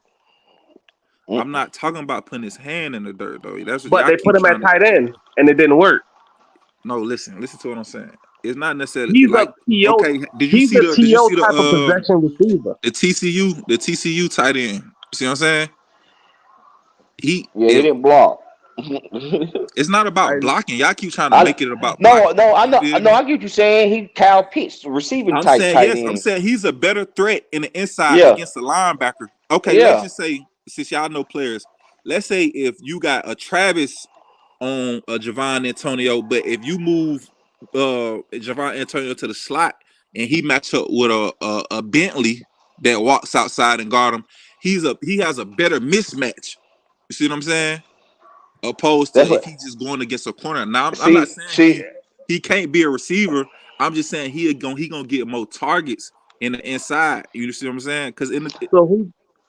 I'm not talking about putting his hand in the dirt though. That's what but they put him at tight end and it didn't work. No, listen to what I'm saying. It's not necessarily he's like a TO, okay. Did you see the type of possession receiver? The TCU tight end. See what I'm saying? He didn't block. It's not about blocking. Y'all keep trying to make it about blocking. No, I know. I get what you're saying. He Kyle Pitts, receiving tight end. I'm saying he's a better threat in the inside against the linebacker. Okay, let's just say, since y'all know players, let's say if you got a Travis on a Javon Antonio, but if you move Javon Antonio to the slot and he match up with a Bentley that walks outside and guard him, he has a better mismatch. You see what I'm saying? Opposed to if he's just going against a corner. Now I'm not saying he can't be a receiver. I'm just saying he gonna get more targets in the inside. You see what I'm saying? Because so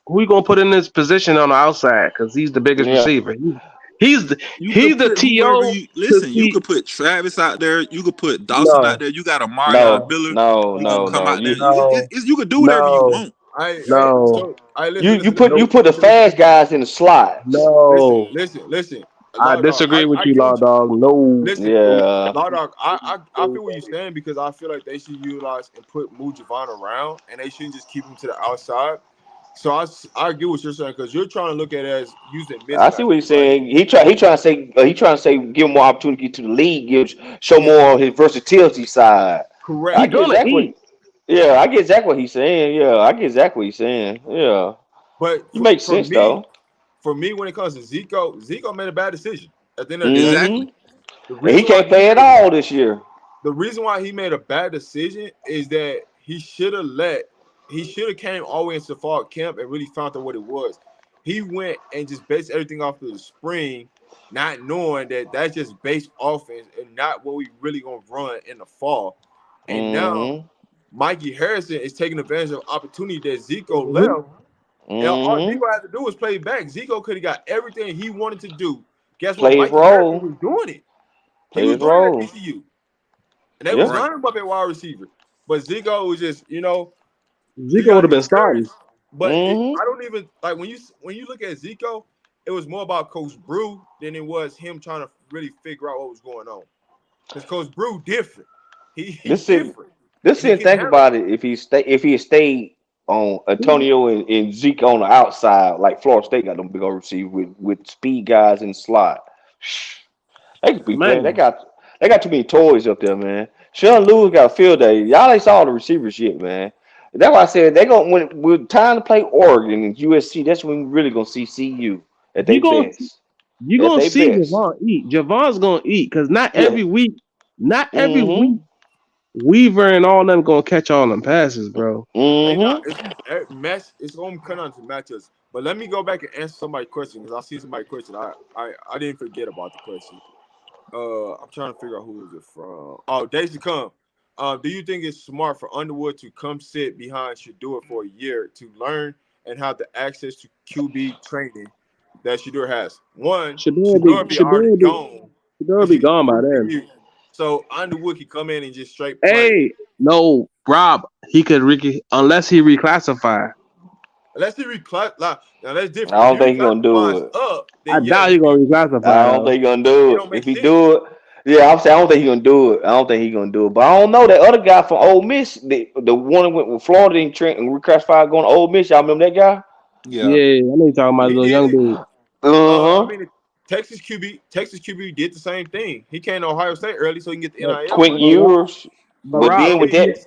who you gonna put in this position on the outside? Because he's the biggest receiver. He's the TO. Listen, you could put Travis out there. You could put Dawson out there. You got a Marion Miller. You could do whatever you want. You put the fast guys in the slot. No, listen. I disagree with you, Law Dog. No, Law Dog. I feel what you're saying because I feel like they should utilize and move Javon around, and they shouldn't just keep him to the outside. So I get what you're saying because you're trying to look at it as using. I see what he's saying. He trying to say give him more opportunity to the league, show more of his versatility side. Correct. I get exactly what he's saying. Yeah, I get exactly what he's saying. Yeah, but it makes sense though. For me, when it comes to Zico made a bad decision at the end of the day. He can't play at all this year. The reason why he made a bad decision is that he should have came all the way into fall camp and really found out what it was. He went and just based everything off of the spring, not knowing that that's just base offense and not what we really gonna run in the fall. And now Mikey Harrison is taking advantage of opportunity that Zico left. And all Zico had to do was play back. Zico could have got everything he wanted to do. Guess what? Mikey Harrison was doing it. He was doing it at TCU. And they was running him up at wide receiver. But Zico was just, Zico would have been starting. But I don't even like when you look at Zico, it was more about Coach Brew than it was him trying to really figure out what was going on. Because Coach Brew different. He's different. Think about it. If he stayed on Antonio and Zeke on the outside, like Florida State got them big old receiver with speed guys in the slot. They could be playing. They got too many toys up there, man. Sean Lewis got a field day. Y'all ain't saw all the receivers yet, man. That's why I said when we're time to play Oregon and USC, that's when we really gonna see CU at their best. You're gonna see Javon eat. Javon's gonna eat because not every week, Weaver and all them gonna catch all them passes, bro. It's gonna come down to matchups. But let me go back and answer somebody's question because I see somebody's question. I didn't forget about the question. I'm trying to figure out who is it from. Oh, Days to Come. Do you think it's smart for Underwood to come sit behind Shedeur for a year to learn and have the access to QB training that Shedeur has? One, Shedeur be already gone. Shedeur be gone by then. So Underwood can come in and just straight play. No, Rob, he could unless he reclassify. Unless he reclassify. Now that's different. I don't think he's gonna do it. I doubt he's gonna reclassify. I don't think he's gonna do it. If he do it, I'm saying I don't think he's gonna do it. I don't think he's gonna do it. But I don't know that other guy from Ole Miss, the one that went with Florida and Trent and reclassified going to Ole Miss. Y'all remember that guy? Yeah, I know you're talking about little young dude. I mean, Texas QB did the same thing. He came to Ohio State early so he can get the NIL. Quentin Ewers. But then with that,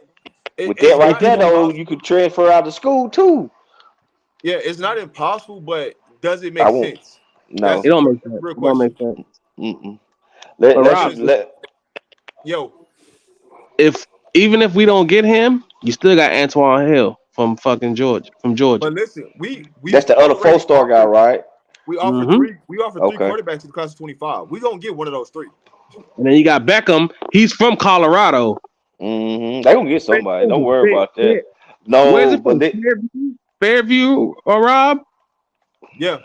With that right there, though, you could transfer out of school too. Yeah, it's not impossible, but does it make sense? No, it don't make sense. Real It don't make question. sense. Yo, even if we don't get him, you still got Antoine Hill from fucking Georgia. But listen, we that's the other 4-star guy, right? We offer three. We offer three quarterbacks in the class of 25. We gonna get one of those three. And then you got Beckham. He's from Colorado. They gonna get somebody. Don't worry about that. No, where's it from? Fairview or Rob? Yeah.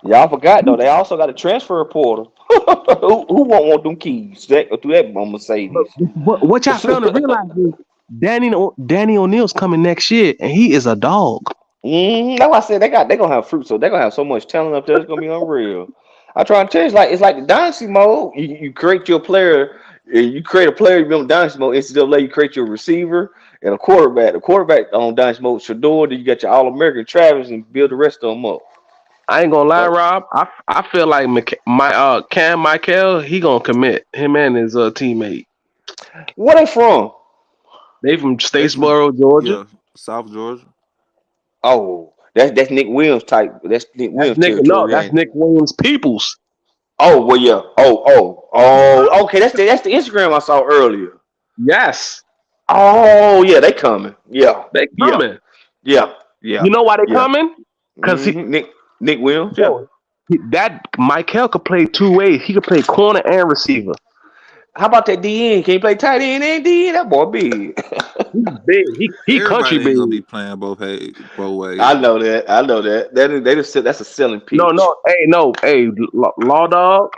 Y'all forgot though. They also got a transfer portal. who won't want them keys? Through that Mercedes. What y'all fail to realize is Danny O'Neal's coming next year, and he is a dog. That's why I said they gonna have fruit, so they're gonna have so much talent up there. It's gonna be unreal. I try to tell you, it's like the dynasty mode. You create your player, you create a player. You build dynasty mode. NCAA, you create your receiver and a quarterback. The quarterback on dynasty mode, Shador. Then you got your All-American Travis, and build the rest of them up. I ain't gonna lie, Rob. I feel like Cam Michael, he gonna commit. Him and his teammate. Where they from? They from Statesboro, Georgia. Yeah, South Georgia. Oh, that's Nick Williams type. That's Nick Williams. That's Nick Williams Peoples. Oh well, yeah. Oh. Okay, that's the Instagram I saw earlier. Yes. Oh yeah, they coming. Yeah, they coming. Yeah. You know why they coming? Because Nick Williams. Yeah. That Michael could play two ways. He could play corner and receiver. How about that DN? Can he play tight end and DN? That boy big. He's big. He country big. Gonna be playing both ways. I know that. That's a selling piece. Hey, Law Dog.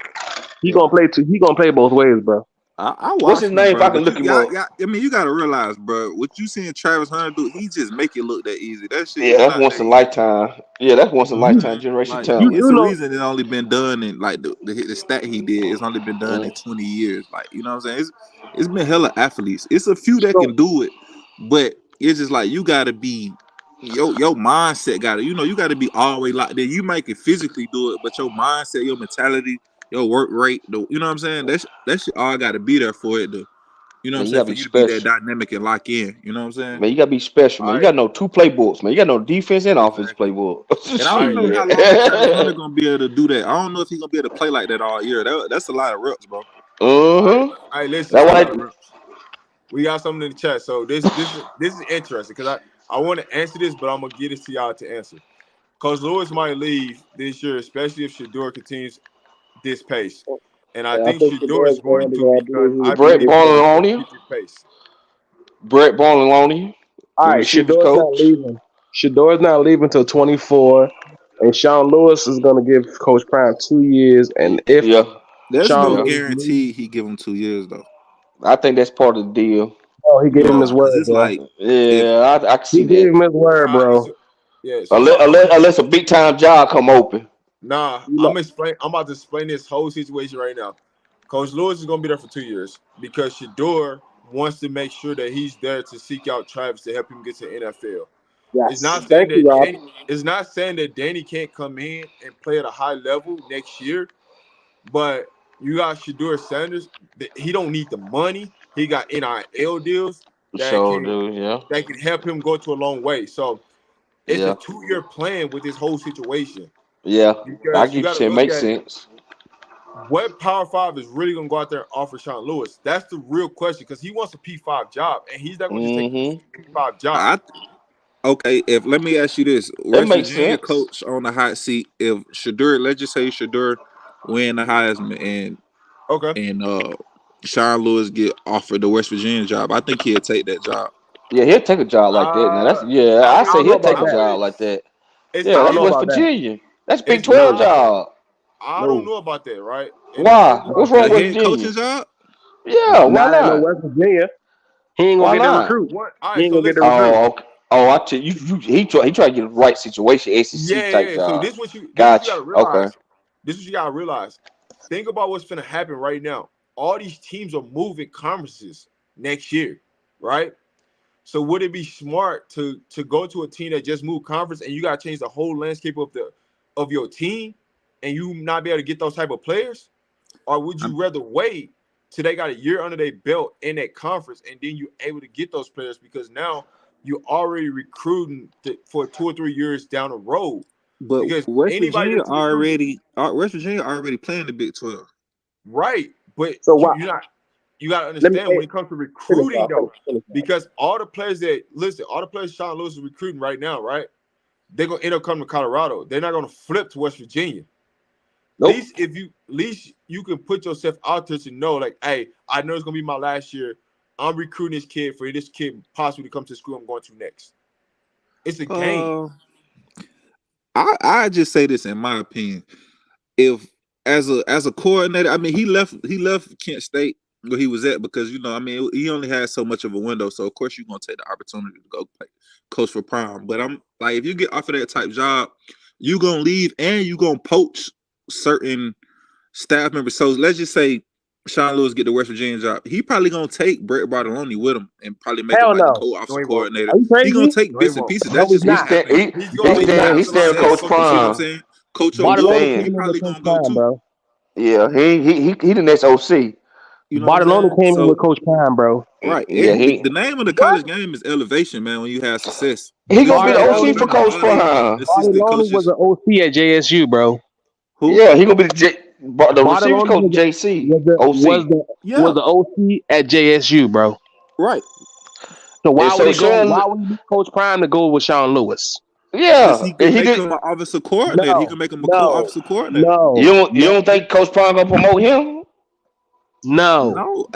He gonna play both ways, bro. What's his name? If I can look him up. I mean, you gotta realize, bro. What you seeing Travis Hunter do? He just make it look that easy. That shit. Yeah, that's once in a lifetime. Yeah, that's once in a lifetime generation talent. It's the reason it's only been done in like the stat he did. It's only been done in 20 years. Like, you know what I'm saying? It's been hella athletes. It's a few that can do it, but it's just like you gotta be your mindset. You gotta be always like that. You might can physically do it, but your mindset, your mentality, your work rate, you know what I'm saying? That shit all got to be there for it to, you know what I'm saying? For you to be that dynamic and lock in, you know what I'm saying? Man, you got to be special, man. You got to know two playbooks, man. You got to know defense and offense playbook. And I don't know how long Travis going to be able to do that. I don't know if he's going to be able to play like that all year. That's a lot of reps, bro. All right, listen. We got something in the chat. So this is interesting because I want to answer this, but I'm going to get it to y'all to answer. Coach Lewis might leave this year, especially if Shador continues this pace, and I think Shador is going to because Brett Barley. All right, Shador's not leaving. Shador's not leaving until 24, and Sean Lewis is going to give Coach Prime 2 years. And if there's no guarantee he give him 2 years though. I think that's part of the deal. Oh, he gave him his word. It's like, I can see that. He gave him his word, bro. Yeah, unless a big time job come open. Nah, I'm about to explain this whole situation right now. Coach Lewis is gonna be there for 2 years because Shador wants to make sure that he's there to seek out Travis to help him get to the NFL. Yes. It's not saying that Danny can't come in and play at a high level next year, but you got Shador Sanders. He don't need the money. He got NIL deals that can help him go to a long way. So it's a 2-year plan with this whole situation. Yeah, I get you saying makes sense. What Power 5 is really going to go out there and offer Sean Lewis? That's the real question because he wants a P5 job, and he's not going to take a P5 job. Let me ask you this. West Virginia coach on the hot seat. If Shador, let's just say Shador win the Heisman and Sean Lewis get offered the West Virginia job, I think he'll take that job. Yeah, he'll take a job like that. Now I say he'll take a job like that. That's West Virginia. That's Big 12 job. I don't know about that, right? Why? What's wrong with Virginia? Coaching job? Yeah, why not? West Virginia. He ain't gonna get the recruit. He ain't gonna get the recruit. I tell you, he try to get the right situation, SEC type job. So this is what you gotcha. Okay. This is what you gotta realize. Think about what's gonna happen right now. All these teams are moving conferences next year, right? So would it be smart to go to a team that just moved conference and you gotta change the whole landscape of your team and you not be able to get those type of players? Or would you rather wait till they got a year under their belt in that conference, and then you're able to get those players because now you're already recruiting for 2 or 3 years down the road. But because West Virginia already playing the Big 12. Right. But So why? You got to understand when it comes to recruiting, though, because all the players all the players Sean Lewis is recruiting right now, right? They're gonna end up coming to Colorado. They're not gonna flip to West Virginia. Nope. At least you can put yourself out there to know, like, hey, I know it's gonna be my last year. I'm recruiting this kid for this kid possibly to come to the school I'm going to next. It's a game. I just say this in my opinion. If as a coordinator, I mean, he left Kent State where he was at because he only had so much of a window. So of course you're gonna take the opportunity to go play coach for Prime. But I'm like, if you get offered that type job, you're gonna leave and you're gonna poach certain staff members. So let's just say Sean Lewis get the West Virginia job. He probably gonna take Brett Bartoloni with him and probably make him like the co-offensive coordinator. He's gonna take bits and pieces. That's just he's staying Coach Prime. Coach Bartoloni, he probably gonna go too. Bro. Yeah, he the next OC. Bartoloni came in with Coach Prime, bro. Right. Yeah, the name of the college game is elevation, man. When you have success, he gonna be the OC for Coach Prime. Bartoloni was an OC at JSU, bro. Who? Yeah, he gonna be the receivers coach JC. Was the OC at JSU, bro. Right. So why would he Coach Prime to go with Sean Lewis? Yeah, he can make him an offensive coordinator. No, he can make him a co-offensive coordinator. No, you don't think Coach Prime gonna promote him? No.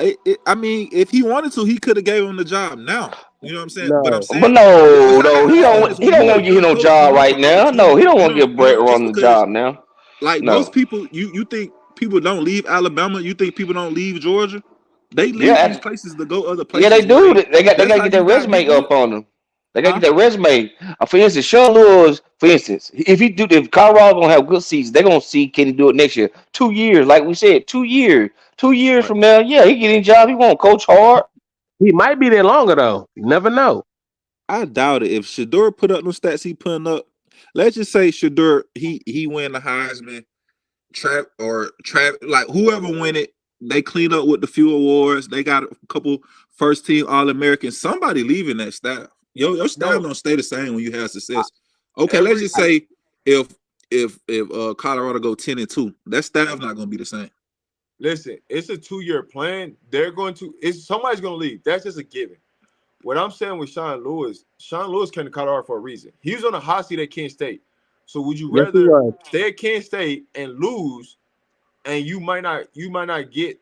I mean, if he wanted to, he could have gave him the job now. You know what I'm saying? No. But I'm saying, but no, he don't want to give him no job right now. No, he don't want to give Brett Ron the job now. Like most people, you think people don't leave Alabama? You think people don't leave Georgia? They leave these places to go other places. Yeah, they do. They got to get their resume up on them. They got to get their resume. For instance, Sean Lewis, if Colorado gonna have good seats, they're gonna see can he do it next year. 2 years, like we said, 2 years. 2 years from now, yeah, he getting a job. He won't coach hard. He might be there longer though. You never know. I doubt it. If Shedeur put up no stats he putting up, let's just say Shedeur he win the Heisman, like whoever win it, they clean up with the few awards. They got a couple first team All-Americans. Somebody leaving that staff. Your staff don't stay the same when you have success. Okay, let's just say if Colorado go 10-2, that staff not gonna be the same. Listen, it's a 2-year plan. Somebody's gonna leave. That's just a given. What I'm saying with Sean Lewis came to Colorado for a reason. He was on a hot seat at Kent State. So would you rather stay at Kent State and lose, and you might not get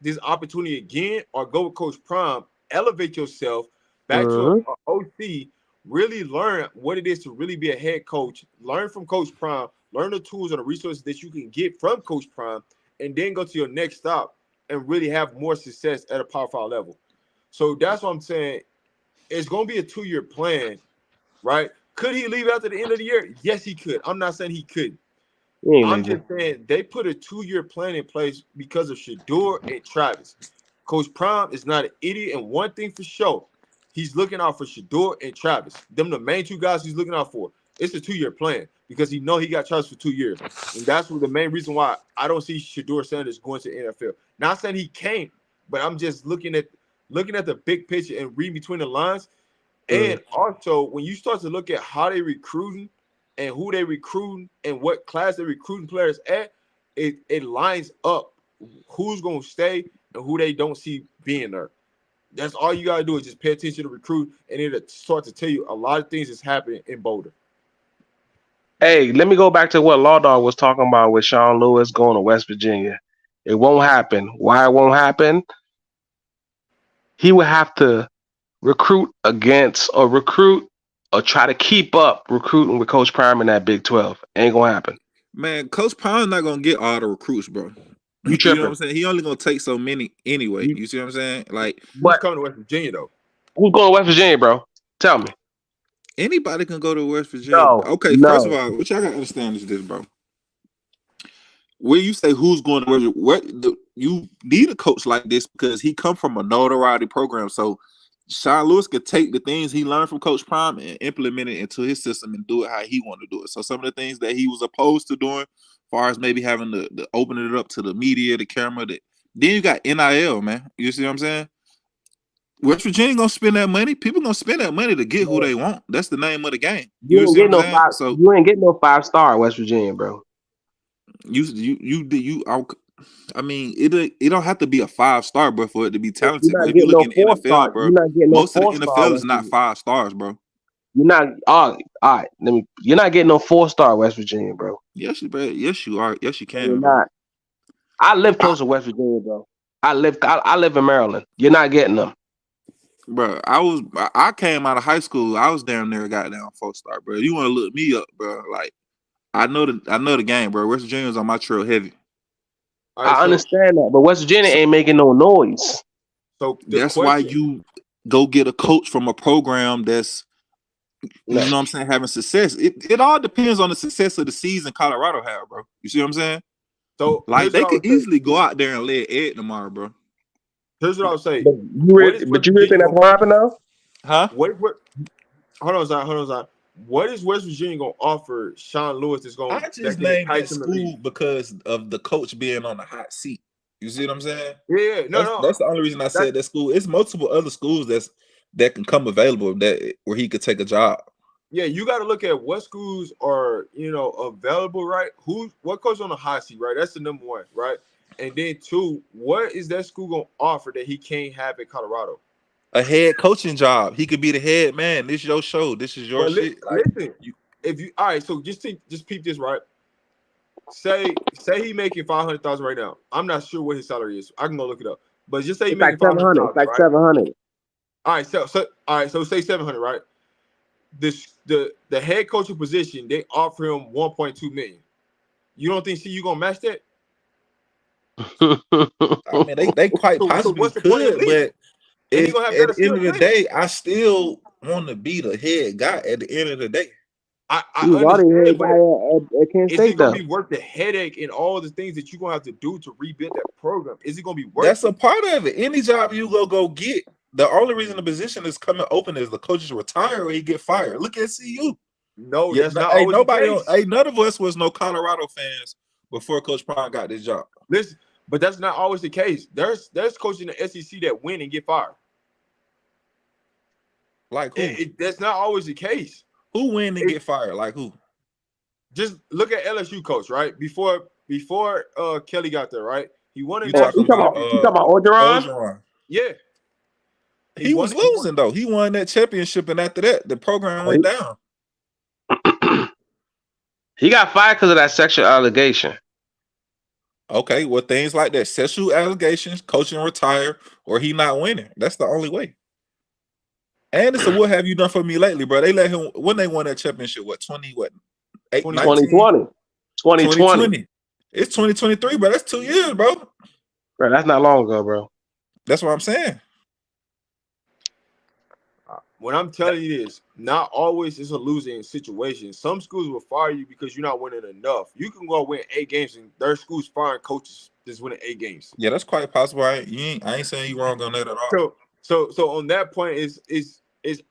this opportunity again, or go with Coach Prime, elevate yourself back to an OC, really learn what it is to really be a head coach, learn from Coach Prime, learn the tools and the resources that you can get from Coach Prime, and then go to your next stop and really have more success at a Power 5 level. So that's what I'm saying. It's going to be a 2-year plan, right? Could he leave after the end of the year? Yes, he could. I'm not saying he couldn't. I'm just saying they put a 2-year plan in place because of Shedeur and Travis. Coach Prime is not an idiot, and one thing for sure, he's looking out for Shedeur and Travis. Them the main 2 guys he's looking out for. It's a 2-year plan because he know he got Travis for 2 years. And that's the main reason why I don't see Shedeur Sanders going to the NFL. Not saying he can't, but I'm just looking at the big picture and reading between the lines. And also, when you start to look at how they recruiting and who they recruiting and what class they recruiting players at, it lines up who's going to stay and who they don't see being there. That's all you got to do is just pay attention to recruit, and it'll start to tell you a lot of things that's happening in Boulder. Hey, let me go back to what Law Dog was talking about with Sean Lewis going to West Virginia. It won't happen. Why it won't happen? He would have to recruit or try to keep up recruiting with Coach Prime in that Big 12. Ain't gonna happen. Man, Coach Prime's not gonna get all the recruits, bro. You know what I'm saying? He only gonna take so many anyway. You see what I'm saying? Like, who's coming to West Virginia though? Who's going to West Virginia, bro? Tell me. Anybody can go to West Virginia. First of all, what y'all gotta understand is this, bro. When you say who's going to West Virginia, you need a coach like this because he come from a notoriety program. So Sean Lewis could take the things he learned from Coach Prime and implement it into his system and do it how he wanted to do it. So some of the things that he was opposed to doing, as far as maybe having to open it up to the media, the camera, that Then you got NIL, man. You see what I'm saying? West Virginia gonna spend that money. People gonna spend that money to get who they want. That's the name of the game. You ain't see getting what no I'm saying? five. So You ain't getting no 5-star West Virginia, bro. I mean, it don't have to be a 5-star, bro, for it to be talented. You're But not if you getting look no in the 4-star. NFL, bro, You're not getting no most of the 4-star NFL West is not Virginia. 5 stars, bro. You're not. All right. You're not getting no 4-star West Virginia, bro. Yes, bro. Yes, you are. Yes, you You're can, bro. not. I live close to West Virginia, bro. I live in Maryland. You're not getting them. Bro, I came out of high school. I was down there, goddamn 4-star, bro. You want to look me up, bro? Like, I know the game, bro. West Virginia's on my trail heavy. Right, I understand that, but West Virginia ain't making no noise. So that's why you go get a coach from a program that's, you know what I'm saying, having success. It all depends on the success of the season Colorado have, bro. You see what I'm saying? So like they could easily go out there and lay an egg tomorrow, bro. Here's what I'll say. But you really think that's gonna happen now? Huh? Hold on, Zion. What is West Virginia gonna offer Sean Lewis? That's going. I just named that school because of the coach being on the hot seat. You see what I'm saying? Yeah, That's the only reason I said that school. It's multiple other schools that can come available where he could take a job. Yeah, you got to look at what schools are available, right? What coach on the hot seat, right? That's the number one, right? And then 2, what is that school gonna offer that he can't have in Colorado? A head coaching job. He could be the head man. This is your show. This is your shit. Listen, all right, so just peep this, right? Say he making $500,000 right now. I'm not sure what his salary is. I can go look it up. But just say he making $700. It's like 700. All right, so say 700, right? The head coaching position, they offer him 1.2 million. You don't think you gonna match that? I mean, they quite possibly could, but at the end of the day, I still want to be the head guy. At the end of the day, I understand, but is it gonna be worth the headache and all the things that you're gonna have to do to rebuild that program? Is it gonna be worth? That's a part of it. Any job you go get, the only reason the position is coming open is the coaches retire or he get fired. Look at CU. No, that's not always nobody. the case. None of us was no Colorado fans before Coach Prime got this job. Listen, but that's not always the case. There's coaches in the SEC that win and get fired. Like who? That's not always the case. Who win and get fired? Like who? Just look at LSU coach, right? Before Kelly got there, right? He won You talking about Orgeron? Yeah. He was losing though. He won that championship, and after that, the program went down. He got fired because of that sexual allegation. Okay, well, things like that, sexual allegations, coaching retire, or he not winning. That's the only way. And it's a what have you done for me lately, bro? They let him when they won that championship. 2020. It's 2023, bro. That's 2 years, bro. Bro, that's not long ago, bro. That's what I'm saying. When I'm telling you this, not always is a losing situation. Some schools will fire you because you're not winning enough. You can go win 8 games, and their schools firing coaches that's winning 8 games. Yeah, that's quite possible. I ain't saying you wrong on that at all. So on that point is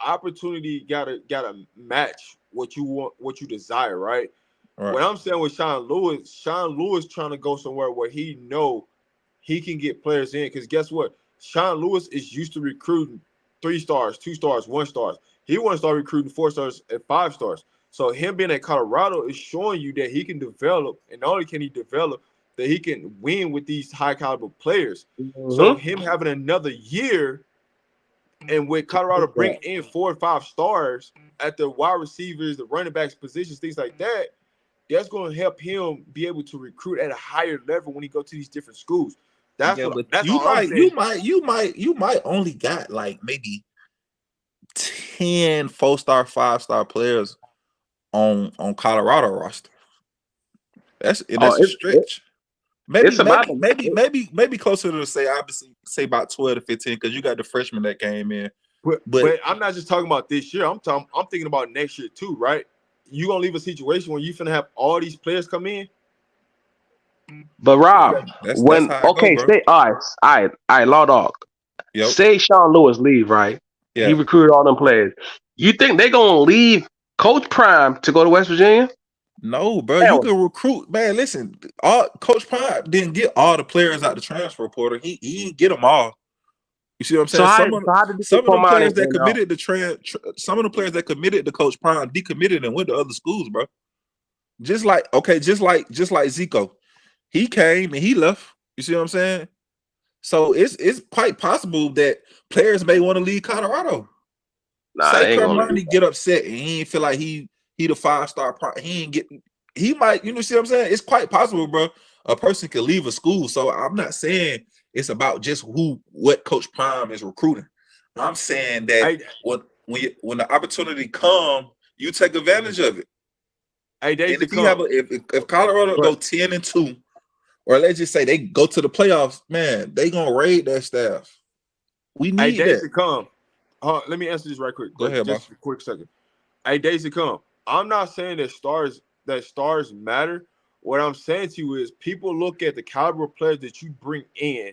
opportunity gotta match what you want, what you desire, right? What I'm saying with Sean Lewis trying to go somewhere where he know he can get players in, because guess what? Sean Lewis is used to recruiting 3 stars, 2 stars, 1 stars. He wants to start recruiting 4 stars and 5 stars. So him being at Colorado is showing you that he can develop, and not only can he develop, that he can win with these high caliber players. Mm-hmm. So him having another year, and with Colorado bring in 4 or 5 stars at the wide receivers, the running backs positions, things like that, that's going to help him be able to recruit at a higher level when he go to these different schools. That's you might only got like maybe 10 4-star, 5-star players on Colorado roster. That's a stretch. Maybe closer to say about 12 to 15, because you got the freshmen that came in. But I'm not just talking about this year. I'm thinking about next year too, right? You gonna leave a situation where you finna have all these players come in. But Rob, say all right, Law Dog. Yep. Say Sean Lewis leave, right? Yeah. He recruited all them players. You think they gonna leave Coach Prime to go to West Virginia? No, bro, you can recruit. Man, listen, Coach Prime didn't get all the players out the transfer portal. He didn't get them all. You see what I'm saying? Some of the players that committed some of the players that committed to Coach Prime decommitted and went to other schools, bro. Just like Zico, he came and he left. You see what I'm saying? So it's quite possible that players may want to leave Colorado. Say Carmoni get upset and he ain't feel like he the 5-star. He might, you know, see what I'm saying? It's quite possible, bro. A person could leave a school. So I'm not saying it's about just what Coach Prime is recruiting. I'm saying that when the opportunity come, you take advantage of it. Hey, and if Colorado go 10-2, or let's just say they go to the playoffs, man, they gonna raid their staff. We need days to come. Let me answer this right quick. Go ahead, just a quick second. Hey, days to come. I'm not saying that stars matter. What I'm saying to you is people look at the caliber of players that you bring in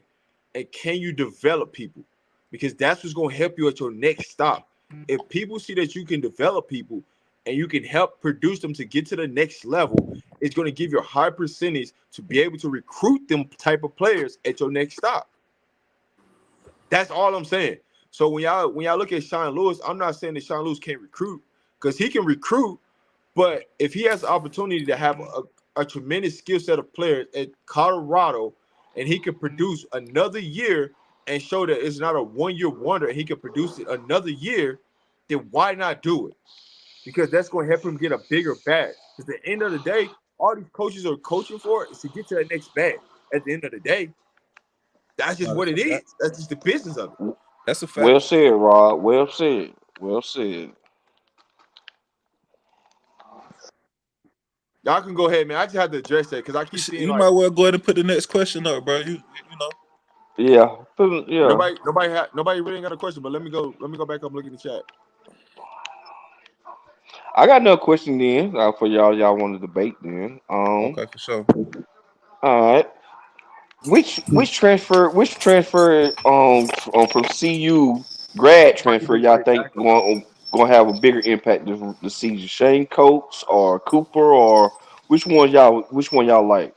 and can you develop people? Because that's what's going to help you at your next stop. If people see that you can develop people and you can help produce them to get to the next level, it's going to give you a high percentage to be able to recruit them type of players at your next stop. That's all I'm saying. So when y'all look at Sean Lewis, I'm not saying that Sean Lewis can't recruit, because he can recruit, but if he has the opportunity to have a tremendous skill set of players at Colorado, and he can produce another year and show that it's not a one-year wonder, and he can produce it another year, then why not do it? Because that's going to help him get a bigger bag. Because at the end of the day, all these coaches are coaching for is to get to that next bag. At the end of the day, that's just what it is. That's just the business of it. That's a fact. Well said, Rob. Well said. Well said. Y'all can go ahead, man. I just have to address that because I keep seeing. You might well go ahead and put the next question up, bro. You know. Yeah. Nobody really got a question, but let me go back up and look at the chat. I got another question then for y'all. Y'all want to debate then? Okay, for sure. All right. Which transfer from CU grad transfer y'all think gonna have a bigger impact this season? Shane Coates or Cooper, or which one y'all like?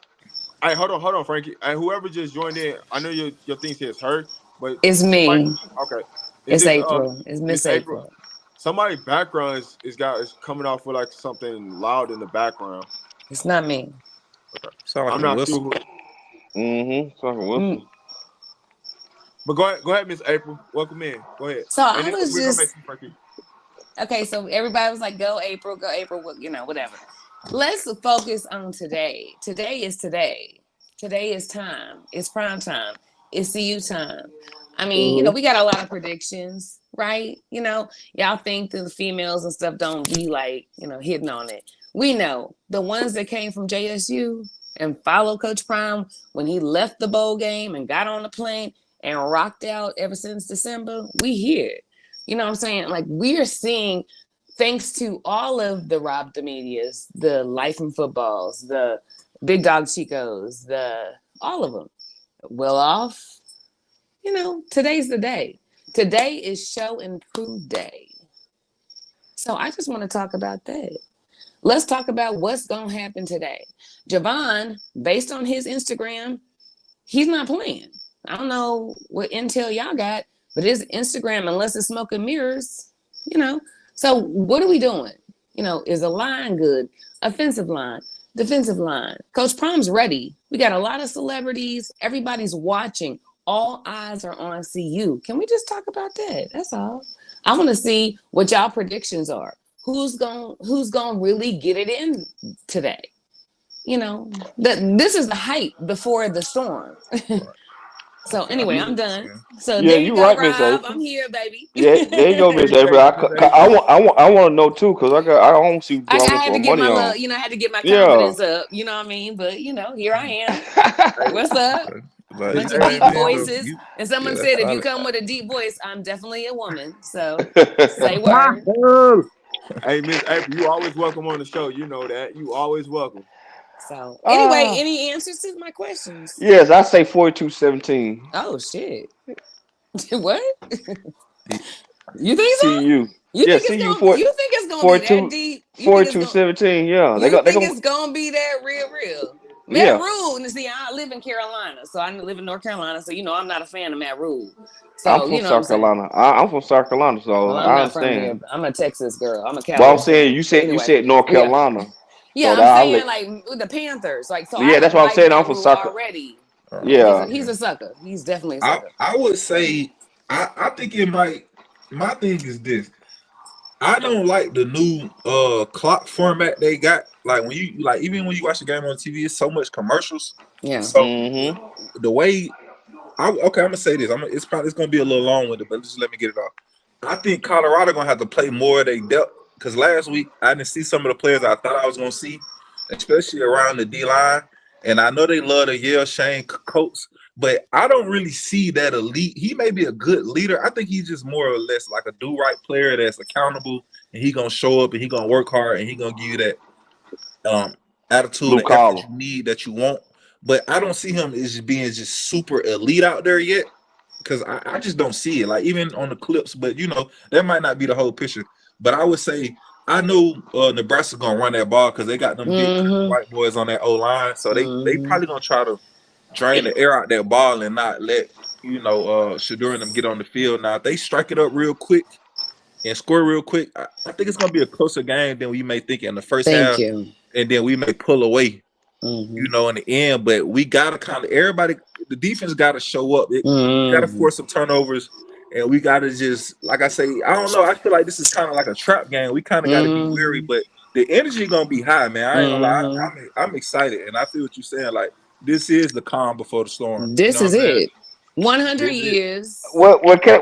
Hey, hold on, Frankie. Hey, whoever just joined in, I know your thing says her, but it's me. Okay. It's April. It's Miss April. Somebody's background is coming off with like something loud in the background. It's not me. Okay. I'm not sure. But go ahead, Miss April. Welcome in. Go ahead. So I was just okay. So everybody was like, "Go April, you know, whatever." Let's focus on today. Today is today. Today is time. It's prime time. It's CU time. I mean, you know, we got a lot of predictions, right? You know, y'all think that the females and stuff don't be like, you know, hitting on it. We know the ones that came from JSU and followed Coach Prime when he left the bowl game and got on the plane and rocked out ever since December. We hear it. You know what I'm saying? Like, we're seeing, thanks to all of the Rob Demedias, the Life and Footballs, the Big Dog Chicos, all of them, well off. You know, today's the day. Today is show and prove day. So I just want to talk about that. Let's talk about what's going to happen today. Javon, based on his Instagram, he's not playing. I don't know what intel y'all got, but his Instagram, unless it's smoke and mirrors, you know. So what are we doing? You know, is the line good? Offensive line, defensive line. Coach Prime's ready. We got a lot of celebrities. Everybody's watching. All eyes are on CU. Can we just talk about that? That's all. I want to see what y'all predictions are. Who's going really get it in today? You know, this is the hype before the storm. So anyway, I'm done. So yeah, you right, Miss April. I'm here, baby. Yeah, there you go, Miss April. I want to know too, because I don't see. I had to get my little, you know, I had to get my confidence up. You know what I mean? But you know, here I am. What's up? Bunch of deep voices. And someone said, if you come with a deep voice, I'm definitely a woman. So say word. Hey, Miss April, you always welcome on the show. You know that. You always welcome. So anyway, any answers to my questions? Yes, I say 42-17. Oh shit. What? You think so? CU. You Yeah, think it's CU gonna? You think it's gonna be that deep? You think it's gonna? 42-17. Yeah, You they think gonna. it's gonna be that real? Yeah. Matt Rule, and see, I live in Carolina, so I live in North Carolina, so I'm not a fan of Matt Rule. So I'm from South Carolina. I'm from South Carolina, so well, I'm I not understand. from here. I'm a Texas girl. I'm a Cowboys. Well, I'm saying you fan. said North Carolina. Yeah, so I'm saying like with the Panthers, like so. Yeah, that's what I'm saying. I'm from South already. Yeah, he's a sucker. He's definitely a sucker. I would say I think it might. My thing is this. I don't like the new clock format they got. Like when you even when you watch the game on TV, it's so much commercials. Yeah. So the way I'm gonna say this. It's gonna be a little long with it, but just let me get it off. I think Colorado gonna have to play more of their depth because last week I didn't see some of the players I thought I was gonna see, especially around the D line. And I know they love to yell Shane Coates, but I don't really see that elite. He may be a good leader. I think he's just more or less like a do-right player that's accountable, and he gonna show up and he gonna work hard and he gonna give you that attitude and effort you need that you want. But I don't see him as being just super elite out there yet, because I just don't see it. Like even on the clips, but that might not be the whole picture. But I would say I know Nebraska's gonna run that ball because they got them big white boys on that O line, so they probably gonna try to drain the air out that ball and not let Shedeur and them get on the field. Now if they strike it up real quick and score real quick, I think it's gonna be a closer game than we may think in the first half, and then we may pull away. In the end, but we gotta kind of the defense gotta show up. We gotta force some turnovers, and we gotta just, like I say, I don't know. I feel like this is kind of like a trap game. We kind of gotta be weary, but the energy gonna be high, man. I ain't gonna lie. I'm excited, and I feel what you're saying. Like this is the calm before the storm. This is it. 100 years. What can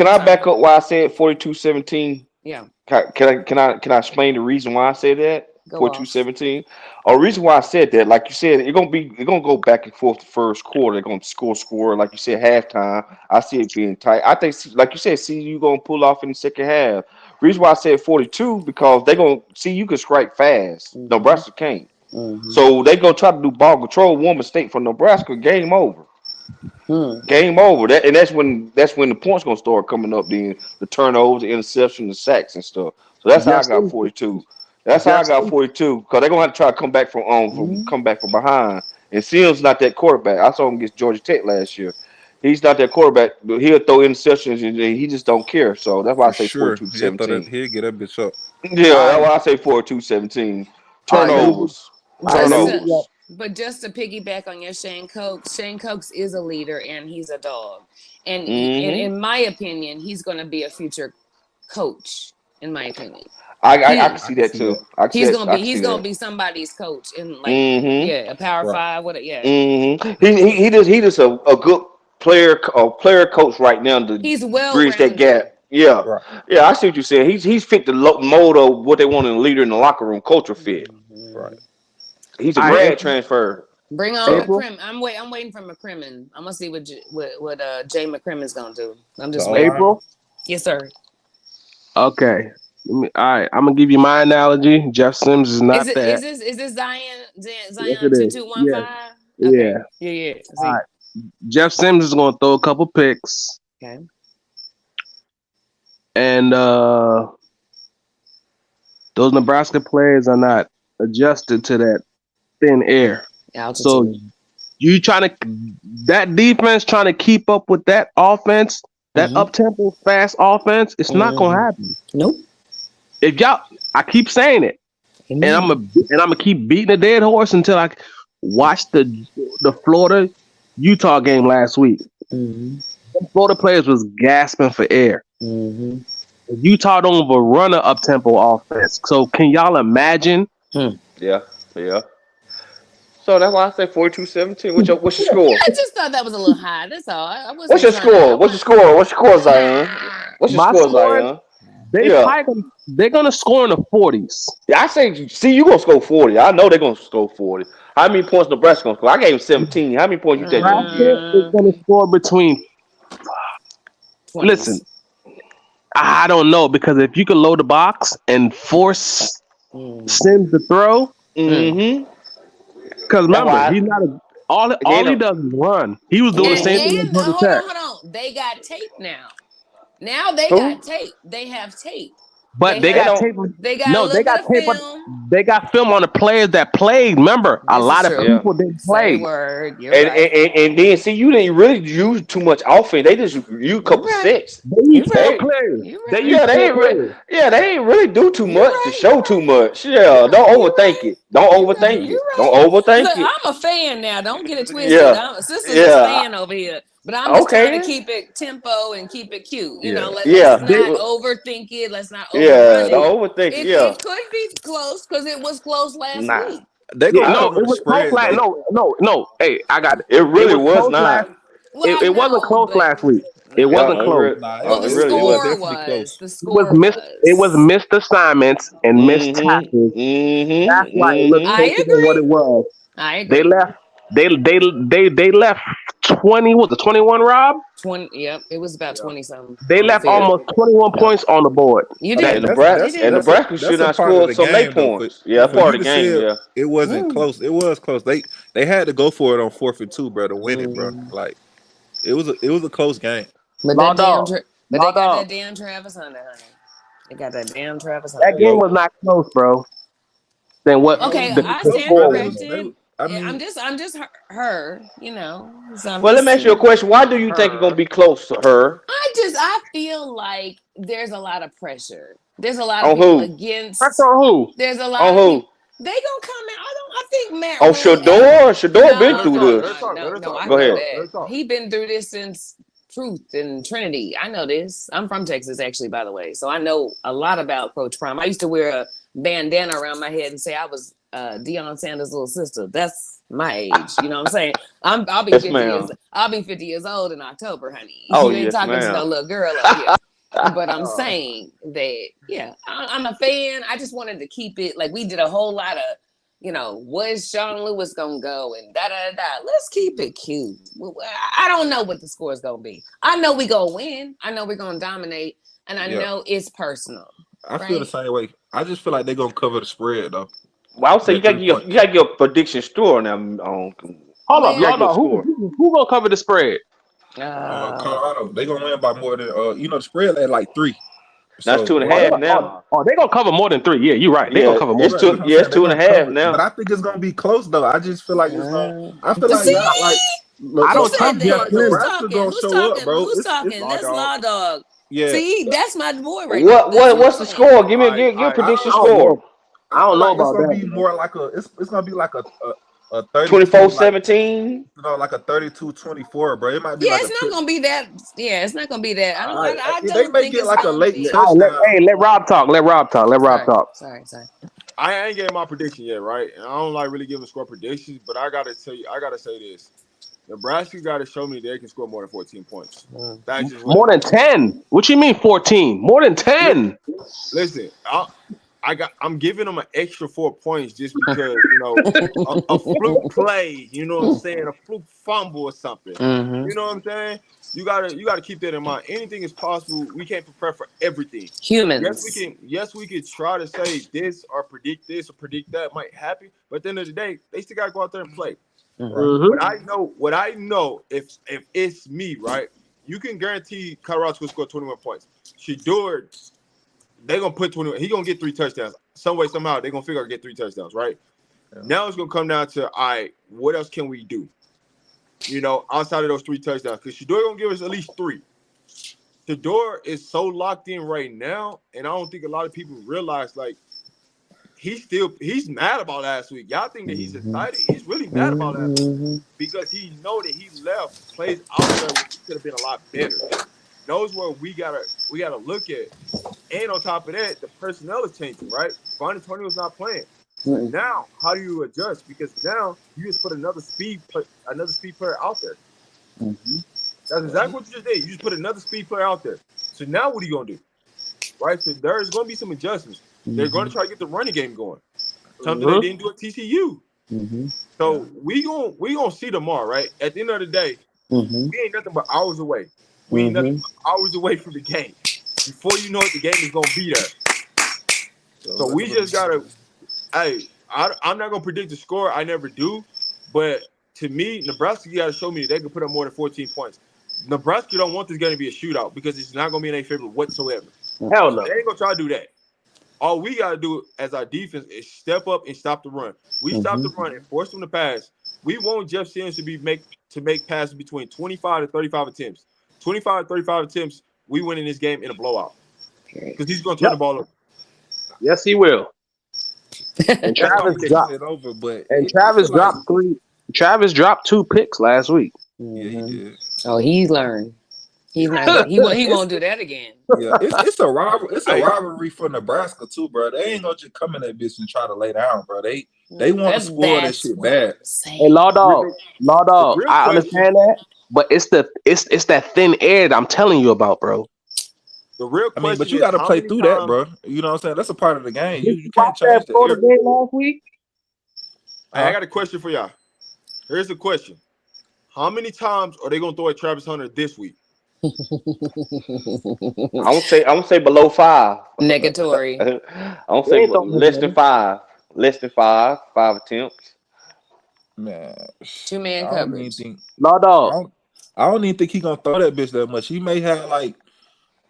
I back up why I said 42-17? Yeah. Can I explain the reason why I said that? 42-17. A reason why I said that, like you said, it's gonna go back and forth the first quarter. They're gonna score, like you said, halftime. I see it being tight. I think, like you said, you gonna pull off in the second half. Reason why I said 42 because they're gonna you can strike fast. Nebraska can't. So they gonna try to do ball control. One mistake from Nebraska, game over. Game over. That's when the points gonna start coming up. Then the turnovers, the interception, the sacks and stuff. So that's how I got 42. That's how I got 42 because they're gonna have to try to come back from behind. And Sims not that quarterback. I saw him against Georgia Tech last year. He's not that quarterback. He'll throw interceptions and he just don't care. So that's why I say 42-17. He'll get that bitch up. Yeah, that's why I say 42-17. Turnovers. But just to piggyback on your Shane Coates is a leader and he's a dog. And in my opinion, he's going to be a future coach. In my opinion, I can see that too. He's gonna be somebody's coach in a Power 5. He just a good player coach right now to bridge that gap. Yeah, right. Yeah, I see what you're saying. He's fit the mold of what they want in a leader in the locker room, culture fit. Right. He's a grad transfer. Bring on McCrimmon. I'm waiting for McCrimmon. I'm gonna see what Jay McCrimmon's gonna do. I'm just waiting. April. Yes, sir. Okay. All right. I'm gonna give you my analogy. Jeff Sims is not that. Is this Zion 2215? Yeah. Yeah. All right. Jeff Sims is gonna throw a couple picks. Okay. And those Nebraska players are not adjusted to that thin air. Altitude. So that defense trying to keep up with that offense, that up-tempo fast offense, it's not gonna happen. Nope. I keep saying it, and I'm gonna keep beating a dead horse until I watch the Florida Utah game last week. The Florida players was gasping for air. Utah don't run an up-tempo offense. So can y'all imagine? Yeah. So that's why I say 42-17. What's your score? I just thought that was a little high. That's all. What's your score? What's your score, Zion? What's your score, Zion? They're gonna score in the 40s. Yeah, I say, you gonna score 40. I know they're gonna score 40. How many points Nebraska gonna score? I gave him 17. How many points you think? Nebraska is gonna score between. 20s. Listen, I don't know because if you could load the box and force Sims to throw, because remember he's not all he does is run. He was doing the same thing. Hold on. They got tape now. Now they Who? got tape. They have tape. But they They got don't. tape. They got a No, little they bit got of tape. film. They got film on the players that played. Remember, a This is lot of true. Yeah. people didn't Say play. word. You're And, right. and then see, you didn't really use too much offense. They just used a couple right. sets. They You're used four right. players. You're They right. used Yeah, they four ain't really. players. Yeah, they ain't really do too You're much to right. show too much. Yeah, don't overthink it. Don't You're right. overthink You're it. right. Don't overthink Look, it. I'm a fan now. Don't get it twisted. Yeah, I'm a sisterless yeah. fan over here. But I'm just trying to Okay. keep it tempo and keep it cute. You Yeah. know, let's Yeah. not overthink it. Let's not Yeah. overrun Don't it. overthink it. Yeah. It could be close because it was close last Nah. week. They Yeah, gonna no, cover it the was close spread last. though. No. Hey, I got it. It It really was was close not. last. Well, I It wasn't know, close but last week. It no. wasn't close. Nah, Well, it the really it was score definitely was. close. The It score was was. missed assignments and missed tackles. That's why it looked I closer than what it agree. was. I They agree. left. They left 20. Was it 21? Rob? 20. Yep, it was about 20 something They on the left field. almost 21 Yep. points on the board. You I mean, did. And that's You did. Nebraska should a not part of score the some late game though. points. Yeah, For part you of the to say game. Yeah. it wasn't Mm. close. It was close. They had to go for it on 4th and 2, bro, to win it, bro. Like it was a close game. But Law that damn, dog. but Law they got dog. that damn Travis Hunter, honey. They got that damn Travis That Hunter. game was not close, bro. Then what? Okay, The I Close, stand bro. corrected. I Yeah, mean, I'm just her, you know. So I'm Well, let just, me ask you a question. Why do you think it's gonna be close to her? I feel like there's a lot of pressure. There's a lot On of people who? against. Pressure on who? There's a lot On of who? people. They gonna come in. I think Matt On Rule. Shador? Shador been No, through no, this. no, no, no. I Go know ahead. that. He been through this since Truth and Trinity. I know this. I'm from Texas, actually, by the way. So I know a lot about Coach Prime. I used to wear a bandana around my head and say I was Deion Sanders' little sister. That's my age. You know what I'm saying? I'll be Yes, 50 ma'am. years. I'll be 50 years old in October, honey. Oh, You ain't yes, talking to ma'am. no little girl up here. But I'm saying that, yeah, I'm a fan. I just wanted to keep it like we did a whole lot of, you know, where's Sean Lewis gonna go and da da da. Let's keep it cute. I don't know what the score is gonna be. I know we gonna win. I know we're gonna dominate, and I know it's personal. I feel the same way. I just feel like they're gonna cover the spread though. Well, I would say you got your prediction store now. Hold up. Who gonna cover the spread? Colorado. They gonna win by more than the spread at like 3. That's 2.5 now. Oh, they gonna cover more than 3. Yeah, you're right. They Yeah, gonna cover more. it's 2.5 now. But I think it's gonna be close though. I just feel like it's gonna. I feel like See? not like. Look, I don't Who said that? Who's Nebraska talking? gonna Who's show talking? up, bro. Who's It's talking? That's Law Dog. Yeah. See, that's my boy right there. What's the score? Give me a prediction score. I don't know It's about gonna that. be more like it's gonna be like a 24-17. Like a 32-24, bro. It might be Yeah, like it's not gonna be that. Yeah, it's not gonna be that. I they don't may think get it's like a gonna late be. touchdown. Let Rob talk. Let Rob talk. Sorry. I ain't getting my prediction yet, right? And I don't like really giving score predictions, but I gotta say this. Nebraska gotta show me they can score more than 14 points. That's just More than 10. What you mean 14? More than 10. Listen, I'm giving them an extra 4 points just because a fluke play, you know what I'm saying, a fluke fumble or something. Mm-hmm. You know what I'm saying? You gotta keep that in mind. Anything is possible. We can't prepare for everything. Humans. Yes, we can try to say this or predict that might happen, but at the end of the day, they still gotta go out there and play. Mm-hmm. What I know, if it's me, right, you can guarantee Colorado's gonna score 21 points. Shedeur, they're gonna put 21. He gonna get 3 touchdowns. Some way, somehow, they're gonna figure out to get 3 touchdowns, right? Yeah. Now it's gonna come down to, all right, what else can we do? Outside of those 3 touchdowns, because Shedeur gonna give us at least 3. Shedeur is so locked in right now, and I don't think a lot of people realize, like, he's mad about last week. Y'all think that he's excited? He's really mad about last week because he know that he left plays out there which could have been a lot better. Knows where we gotta look at, and on top of that, the personnel is changing, right? Von Antonio's not playing. Now, how do you adjust? Because now you just put another speed player out there. That's exactly what you just did. You just put another speed player out there. So now what are you gonna do? Right? So there's gonna be some adjustments. They're going to try to get the running game going. Something they didn't do at TCU. So we gonna see tomorrow, right? At the end of the day, we ain't nothing but hours away. We ain't nothing but hours away from the game. Before you know it, the game is gonna be there. So we just gotta. Hey, I'm not gonna predict the score. I never do. But to me, Nebraska gotta show me they can put up more than 14 points. Nebraska don't want this game to be a shootout because it's not going to be in their favor whatsoever. Hell no. They ain't going to try to do that. All we got to do as our defense is step up and stop the run. We stop the run and force them to pass. We want Jeff Sims to make passes between 25 to 35 attempts. 25 to 35 attempts, we win in this game in a blowout. Because he's going to turn the ball over. Yes, he will. And Travis dropped it over, but Travis dropped three. Travis dropped 2 picks last week. Yeah, he did. Oh, he's learned. He's not. He won't do that again. Yeah, it's a rivalry. It's a rivalry for Nebraska too, bro. They ain't gonna just come in that bitch and try to lay down, bro. They want to spoil that shit bad. Hey, Law Dog, I understand that, but it's that thin air that I'm telling you about, bro. The real question, but you got to play through that, bro. You know what I'm saying? That's a part of the game. You can't change that. Florida game last week. Hey, I got a question for y'all. Here's the question: how many times are they gonna throw at Travis Hunter this week? I won't say below 5. Negatory. I won't say less than 5. Less than 5 attempts. Man, 2-man coverage. Law Dog. I don't even think he gonna throw that bitch that much. He may have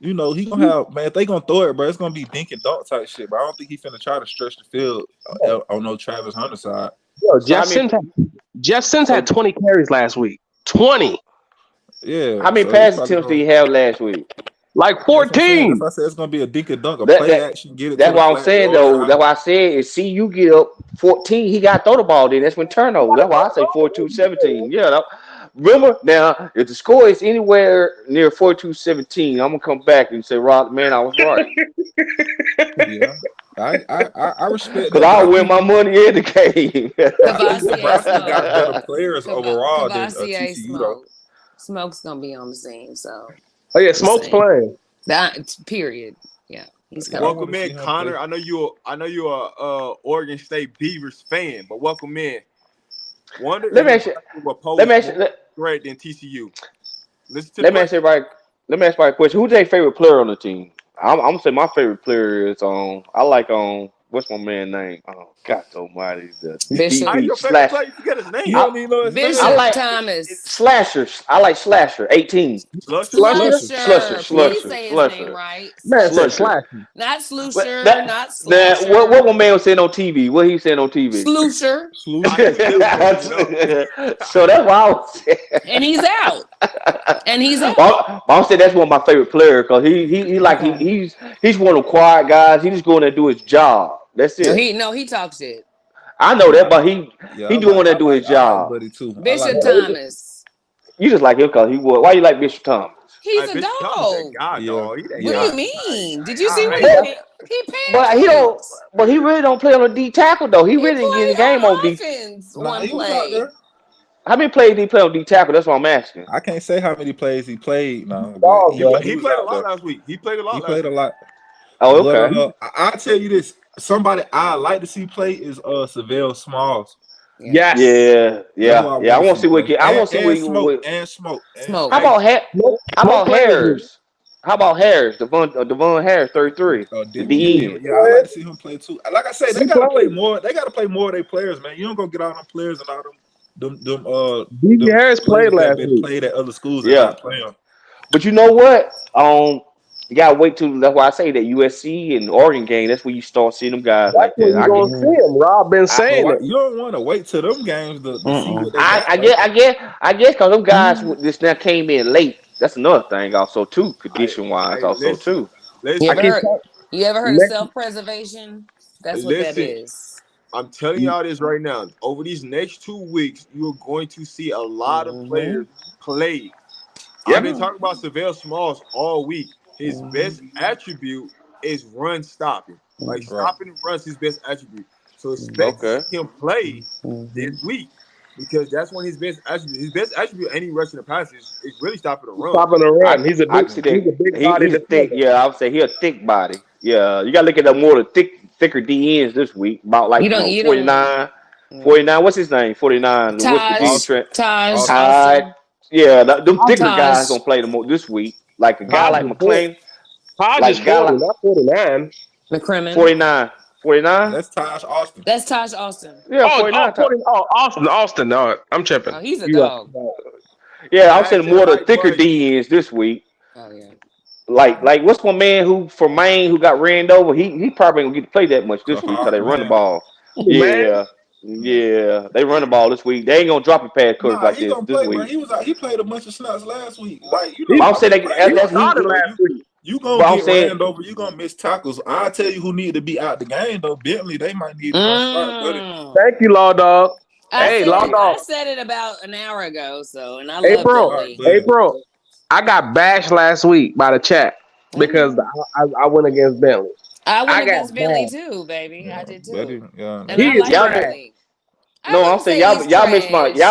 he gonna have, man, if they gonna throw it, bro, it's gonna be dink and dunk type shit. But I don't think he's finna try to stretch the field on no Travis Hunter side. Yo, Jeff Sims had 20 carries last week. 20. Yeah. How many pass attempts did he have last week? Like 14. If I said it's gonna be a dink and dunk, play action, get it. That's what I'm saying though. That's why I said is see you get up 14, he got to throw the ball then. That's when turnover. That's why I say 42-17. Yeah. Remember now, if the score is anywhere near 42-17, I'm gonna come back and say, Rob, man, I was right. Yeah. I respect because I'll win my money in the game. Nebraska got better players overall than TCU though. Smoke's gonna be on the scene, so. Oh yeah, Smoke's playing. That period. Yeah, he's coming. Welcome in, Connor. I know you're a Oregon State Beavers fan, but welcome in. Let me ask you great than TCU. Let me ask you a question. Who's their favorite player on the team? I'm gonna say my favorite player is I like what's my man's name? Oh God Almighty, Bishop. Slash. You forget his name. You don't even know his name. I like Thomas. Slashers. I like Slasher. 18. Slusher. Please say his name right. Man, Slasher. Not Slusher. Not Slasher. What my man was saying on TV? What he saying on TV? Slusher. So that's why I was saying. And he's out. I'm saying that's one of my favorite players because he's one of the quiet guys. He just going to do his job. That's it. He talks shit. I know that, but he doing that do his job. Bishop Thomas. You just like him because he was. Why you like Bishop Thomas? He's a dog. What do you mean? Did you see what he passed? But he really don't play on a D tackle though. He really didn't get the game on D. One play. How many plays did he play on D tackle? That's what I'm asking. I can't say how many plays he played. No, he played a lot last week. He played a lot. Oh, okay. But, I'll tell you this. Somebody I like to see play is Savell Smalls. Yes. Yeah. I want to see what I want to see what Smoke. How about Harris? How about Harris? Devon Harris, 33. Yeah, I like to see him play too. Like I said, they gotta play more. They gotta play more of their players, man. You don't go get all them players and all them. D.B. Harris played last week. Played at other schools. Yeah. But you know what? You gotta wait till. That's why I say that USC and Oregon game. That's where you start seeing them guys like that. You gonna see him. Rob been saying it. You don't want to wait till them games to see what they I guess because them guys just now came in late. That's another thing also too, condition wise also too. You ever heard of self-preservation? That's what that is. I'm telling y'all this right now. Over these next 2 weeks, you're going to see a lot of players play. I've been talking about Savell Smalls all week. His best attribute is run stopping. Like stopping runs his best attribute. So expect him play this week because that's one of his best attributes. His best attribute any rushing the passes is really stopping the run. Stopping the run. He's a big body. He's thick. Yeah, I would say he's a thick body. Yeah, you gotta look at the more thicker DNs this week. About like 49. 49. What's his name? 49. Taj. Yeah, them thicker guys gonna play the more this week. Like a guy like McClain. Taj is 40, not 49. McCrimmon. 49. That's Taj Austin. That's Taj Austin. Yeah, 49. Austin. No, I'm tripping. Oh, he's a dog. Yeah, I'm saying more the thicker DNs this week. Oh yeah. Like what's my man who from Maine who got ran over? He probably ain't gonna get to play that much this week because they run the ball. Yeah, yeah, they run the ball this week. They ain't gonna drop a pass coverage like he this gonna play, week. man. He played a bunch of snaps last week. Like I'm saying that's last week. You gonna get ran over. You gonna miss tackles. I'll tell you who need to be out the game though. Bentley, they might need to start with it. Thank you, Law Dog. Law Dog. I said it about an hour ago. So, and I love April. April. I got bashed last week by the chat because I went against Bentley. I went against Bentley too, baby. I did too. And I like Bentley. No, I'm saying y'all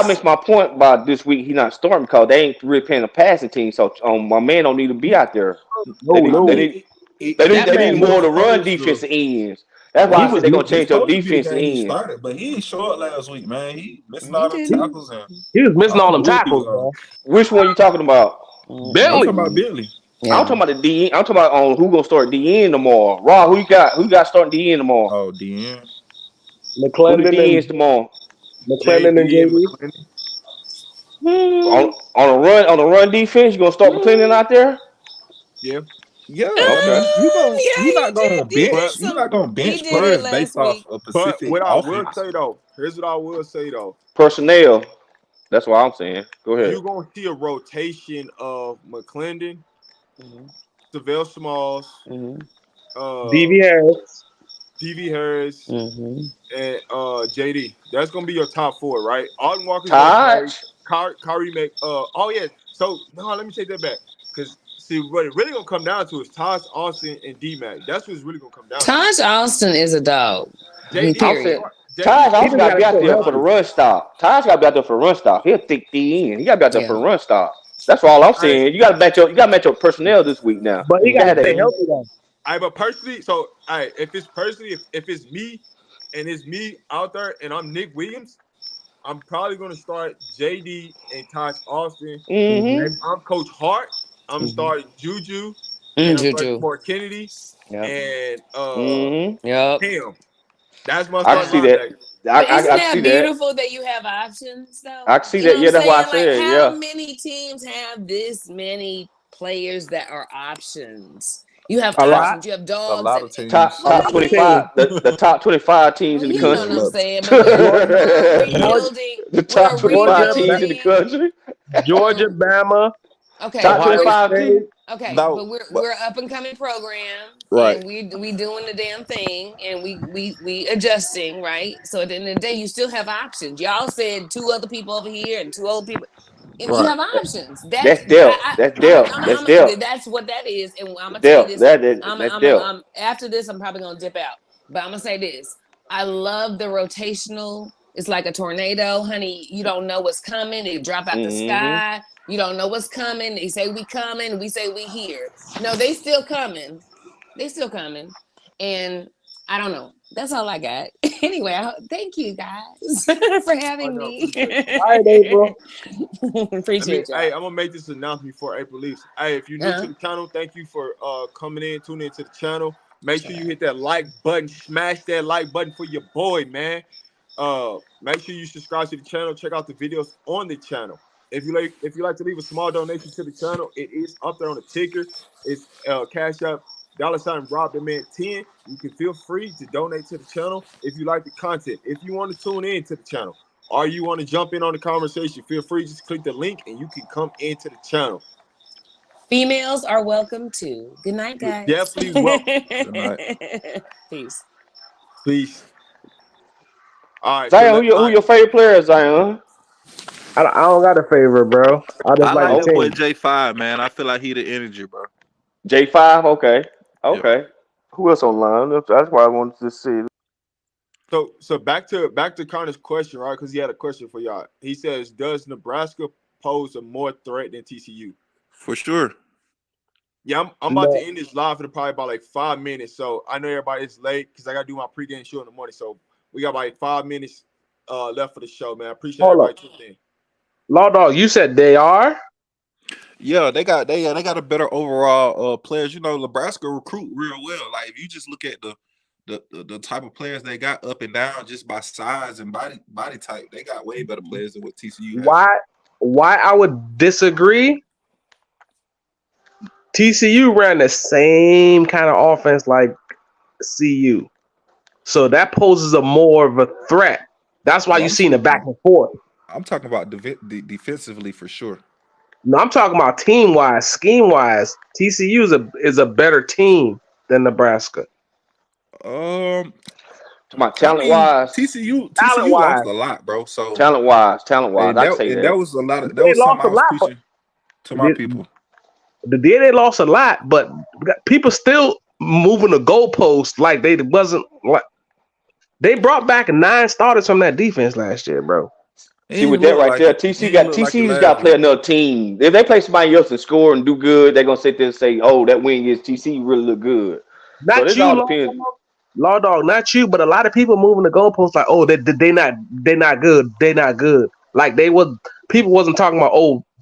missed my point about this week. He not starting because they ain't really playing a passing team. So my man don't need to be out there. They need more of the run defensive ends. That's why I said they're gonna change your defensive ends. But he ain't short last week, man. He missing all them tackles. He was missing all them tackles. Which one you talking about? Bentley. I'm talking about Bentley. Yeah. I'm talking about the DN. I'm talking about who gonna start DN tomorrow. Raw, who you got starting DN tomorrow? Oh, DN. McClendon who the DNs tomorrow? McClendon and JD. On the run defense, you gonna start McClendon out there? Yeah. Yeah, okay. You're not gonna bench players based off a specific what I offense. will say though, here's what I will say though. Personnel. That's what I'm saying. Go ahead. You're gonna see a rotation of McClendon, Savell Smalls, DV Harris, and JD. That's gonna be your top four, right? Alden Walker's Kyrie make So no, let me take that back. Because see, what it really gonna come down to is Taj Austin and D-Mac. That's what it's really gonna come down to. Taj Austin is a dog. Taj also got to be out there for the run stop. Taj got to be out there for run stop. He'll thick D in. He got to be out there for the run stop. That's all I'm saying. You got to match your personnel this week now. But he got to stay healthy though. But personally, if it's me and it's me out there and I'm Nick Williams, I'm probably gonna start JD and Taj Austin. If I'm Coach Hart, I'm starting Juju. More Kennedy and Cam. That's my. I can see that. Isn't that beautiful that you have options though? I can see that. Yeah, that's why I said. How many teams have this many players that are options? You have options. You have dogs. A lot of teams. Top 25. The top 25 teams in the country. You know what I'm saying? But we're rebuilding. The top 25 teams in the country. Georgia, Bama. Okay. Top 25 teams. Okay, but we're up and coming program, right? And we doing the damn thing, and we adjusting, right? So at the end of the day, you still have options. Y'all said 2 other people over here and 2 old people. You have options. That's depth. That's what that is. And I'm gonna tell you this. After this, I'm probably gonna dip out. But I'm gonna say this. I love the rotational. It's like a tornado, honey. You don't know what's coming. It drop out the sky. You don't know what's coming. They say we coming. We say we here. No, they still coming. And I don't know. That's all I got. Anyway, thank you guys for having me. All right, April. Appreciate you. Hey, I'm gonna make this announcement before April leaves. Hey, if you're new to the channel, thank you for tuning into the channel. Make sure you hit that like button, smash that like button for your boy, man. Make sure you subscribe to the channel. Check out the videos on the channel. If you like to leave a small donation to the channel, it is up there on the ticker. It's Cash App $Rob the Man 10. You can feel free to donate to the channel if you like the content. If you want to tune in to the channel or you want to jump in on the conversation, feel free. Just click the link and you can come into the channel. Females are welcome too. Good night, guys. Definitely welcome. Good night. Peace. All right. Zion, who your favorite player is, Zion? I don't got a favorort, bro. I like that boy J5, man. I feel like he the energy, bro. J5, okay. Yeah. Who else online? That's why I wanted to see. So back to Connor's question, right? Because he had a question for y'all. He says, "Does Nebraska pose a more threat than TCU?" For sure. Yeah, I'm about to end this live for probably about like 5 minutes. So I know everybody's late because I got to do my pregame show in the morning. So we got like 5 minutes left for the show, man. I appreciate everybody tuning in. Law Dog, you said they are? Yeah, they got a better overall players. You know, Nebraska recruit real well. Like if you just look at the type of players they got up and down just by size and body type, they got way better players than what TCU has. why I would disagree. TCU ran the same kind of offense like CU, so that poses a more of a threat. That's why Well, you seen the back and forth. I'm talking about defensively for sure. No, I'm talking about team wise, scheme wise. TCU is a better team than Nebraska. My talent wise, TCU Talent-wise. lost a lot, bro. So talent wise, and I say that was a lot. That They was something lost I a was lot, preaching to my people. They lost a lot, but people still moving the goalposts like they wasn't like they brought back 9 starters from that defense last year, bro. See with that right there, TCU's got to play another team. If they play somebody else and score and do good, they're gonna sit there and say, "Oh, that win against TCU really look good." Not so you, Law Dog, not you, but a lot of people moving the goalposts like, "Oh, they not good, they not good." Like people wasn't talking about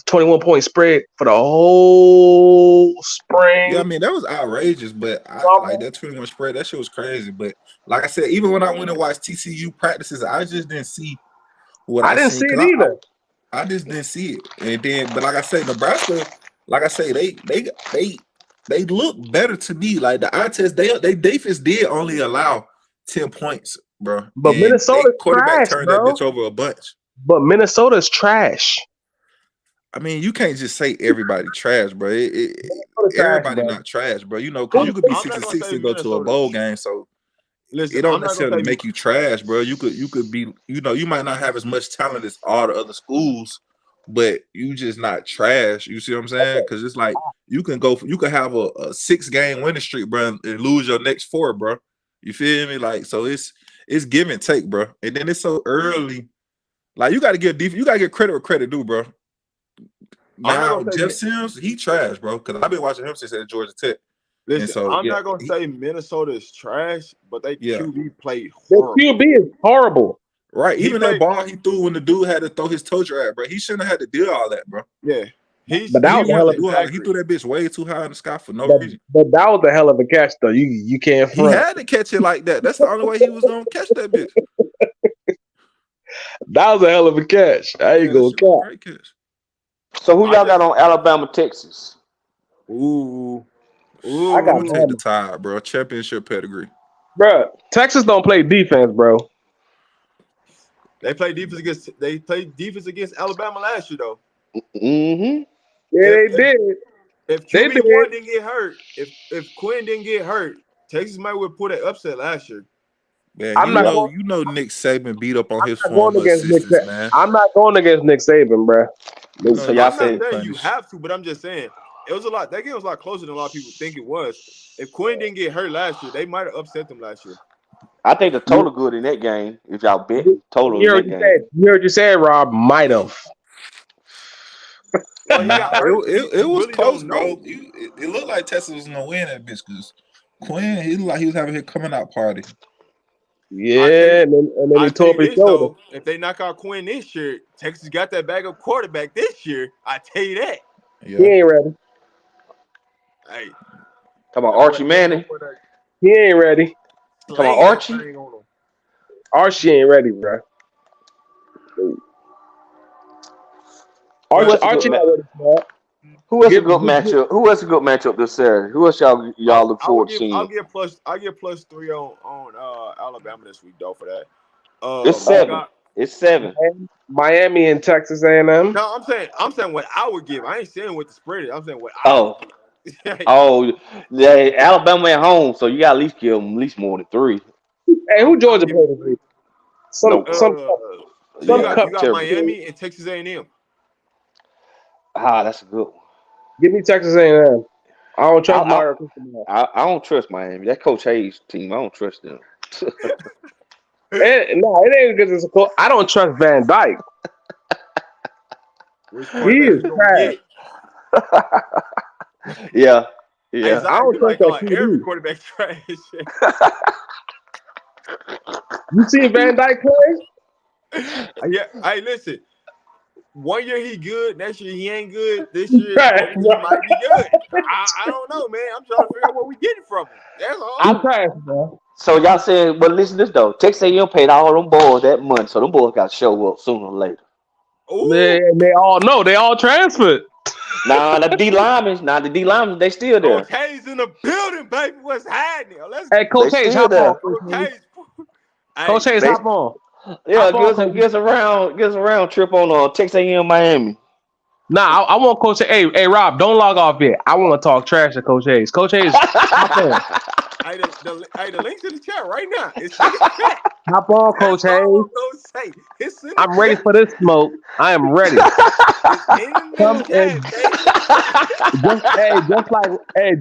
21-point spread for the whole spring. Yeah, I mean that was outrageous, but like that 21 spread, that shit was crazy. But like I said, even when I went and watched TCU practices, I just didn't see what I didn't see it either. I just didn't see it. And then, but like I said, Nebraska, like I say, they look better to me. Like the eye test, they defense did only allow 10 points, bro. But and Minnesota's quarterback trash, turned bro. that bitch over a bunch. But Minnesota's trash. I mean, you can't just say everybody trash, bro. Everybody not trash, bro. You know, because you could be 6-6 and go to a bowl game, so it don't necessarily make you trash, bro. You could be, you know, you might not have as much talent as all the other schools, but you just not trash. You see what I'm saying? Because it's like you can have a 6-game winning streak, bro, and lose your next 4, bro. You feel me? Like, so it's give and take, bro. And then it's so early. Like you got to give credit where credit due, bro. Now Jeff Sims, he trash, bro. Because I've been watching him since at Georgia Tech. Listen, so, I'm not gonna say Minnesota is trash, but they QB played horrible. The QB is horrible. Right. Even that ball he threw when the dude had to throw his toe drag, bro. He shouldn't have had to deal all that, bro. Yeah. But that was a hell of a catch. He threw that bitch way too high in the sky for no reason. But that was a hell of a catch, though. You can't front. He had to catch it like that. That's the only way he was gonna catch that bitch. That was a hell of a catch. There you go, great catch. So who y'all got on Alabama, Texas? Ooh, I got to take the Tide, bro. Championship pedigree, bro. Texas don't play defense, bro. They played defense against Alabama last year, though. Mm-hmm. Yeah, they did. If QB1 didn't get hurt, if Quinn didn't get hurt, Texas might would put an upset last year. Man, you know Nick Saban beat up on his former assistants, man. I'm not going against Nick Saban, bro. So y'all saying you have to, but I'm just saying it was a lot. That game was a lot closer than a lot of people think it was. If Quinn didn't get hurt last year, they might have upset them last year. I think the total good in that game. If y'all bet total, you heard you said Rob might have. It was close, bro. It looked like Texas was gonna win that bitch because Quinn, he looked like he was having his coming out party. Yeah, and then he tore up his shoulder. If they knock out Quinn this year, Texas got that backup quarterback this year. I tell you that. Yeah. He ain't ready. Hey, come on, Archie Manning. He ain't ready. Come on, Archie. Archie ain't ready, bro. Archie not ready for that. Who else a good matchup? Who else a good matchup this Saturday? Who else y'all look forward to seeing? I'll get +3 on Alabama this week though for that. It's 7. It's 7. Miami and Texas A&M. No, I'm saying what I would give. I ain't saying what the spread is. I'm saying what I would give. Yeah, Alabama at home, so you got to at least give them at least more than 3. Hey, who Georgia play this week? You got Miami and Texas A&M. Ah, that's a good one. Give me Texas A&M. I don't trust Mario. I don't trust Miami. That Coach Hayes team, I don't trust them. No, it ain't because it's a coach. I don't trust Van Dyke. He is trash. Yeah. I don't trust that every quarterback trash. You see Van Dyke play? Yeah. Hey, listen. 1 year he good, next year he ain't good. This year he might be good. I don't know, man. I'm trying to figure out what we getting from him. That's all. I'm trash, man. So y'all saying, but listen to this though. Texas A&M paid all them boys that money, so them boys got to show up sooner or later. They all know. They all transferred. Nah, the D linemen, they still there. Coach Hayes in the building, baby. What's happening? Hey, Coach Hayes, hop on. Coach Hayes, hop on. Yeah, give us a round trip on Texas A&M Miami. Nah, I want Coach. Hey, Rob, don't log off yet. I want to talk trash to Coach Hayes. Coach Hayes, hop on. The link's in the chat right now. It's in the chat. Hop on, Coach Hayes. I'm ready for this smoke. I am ready.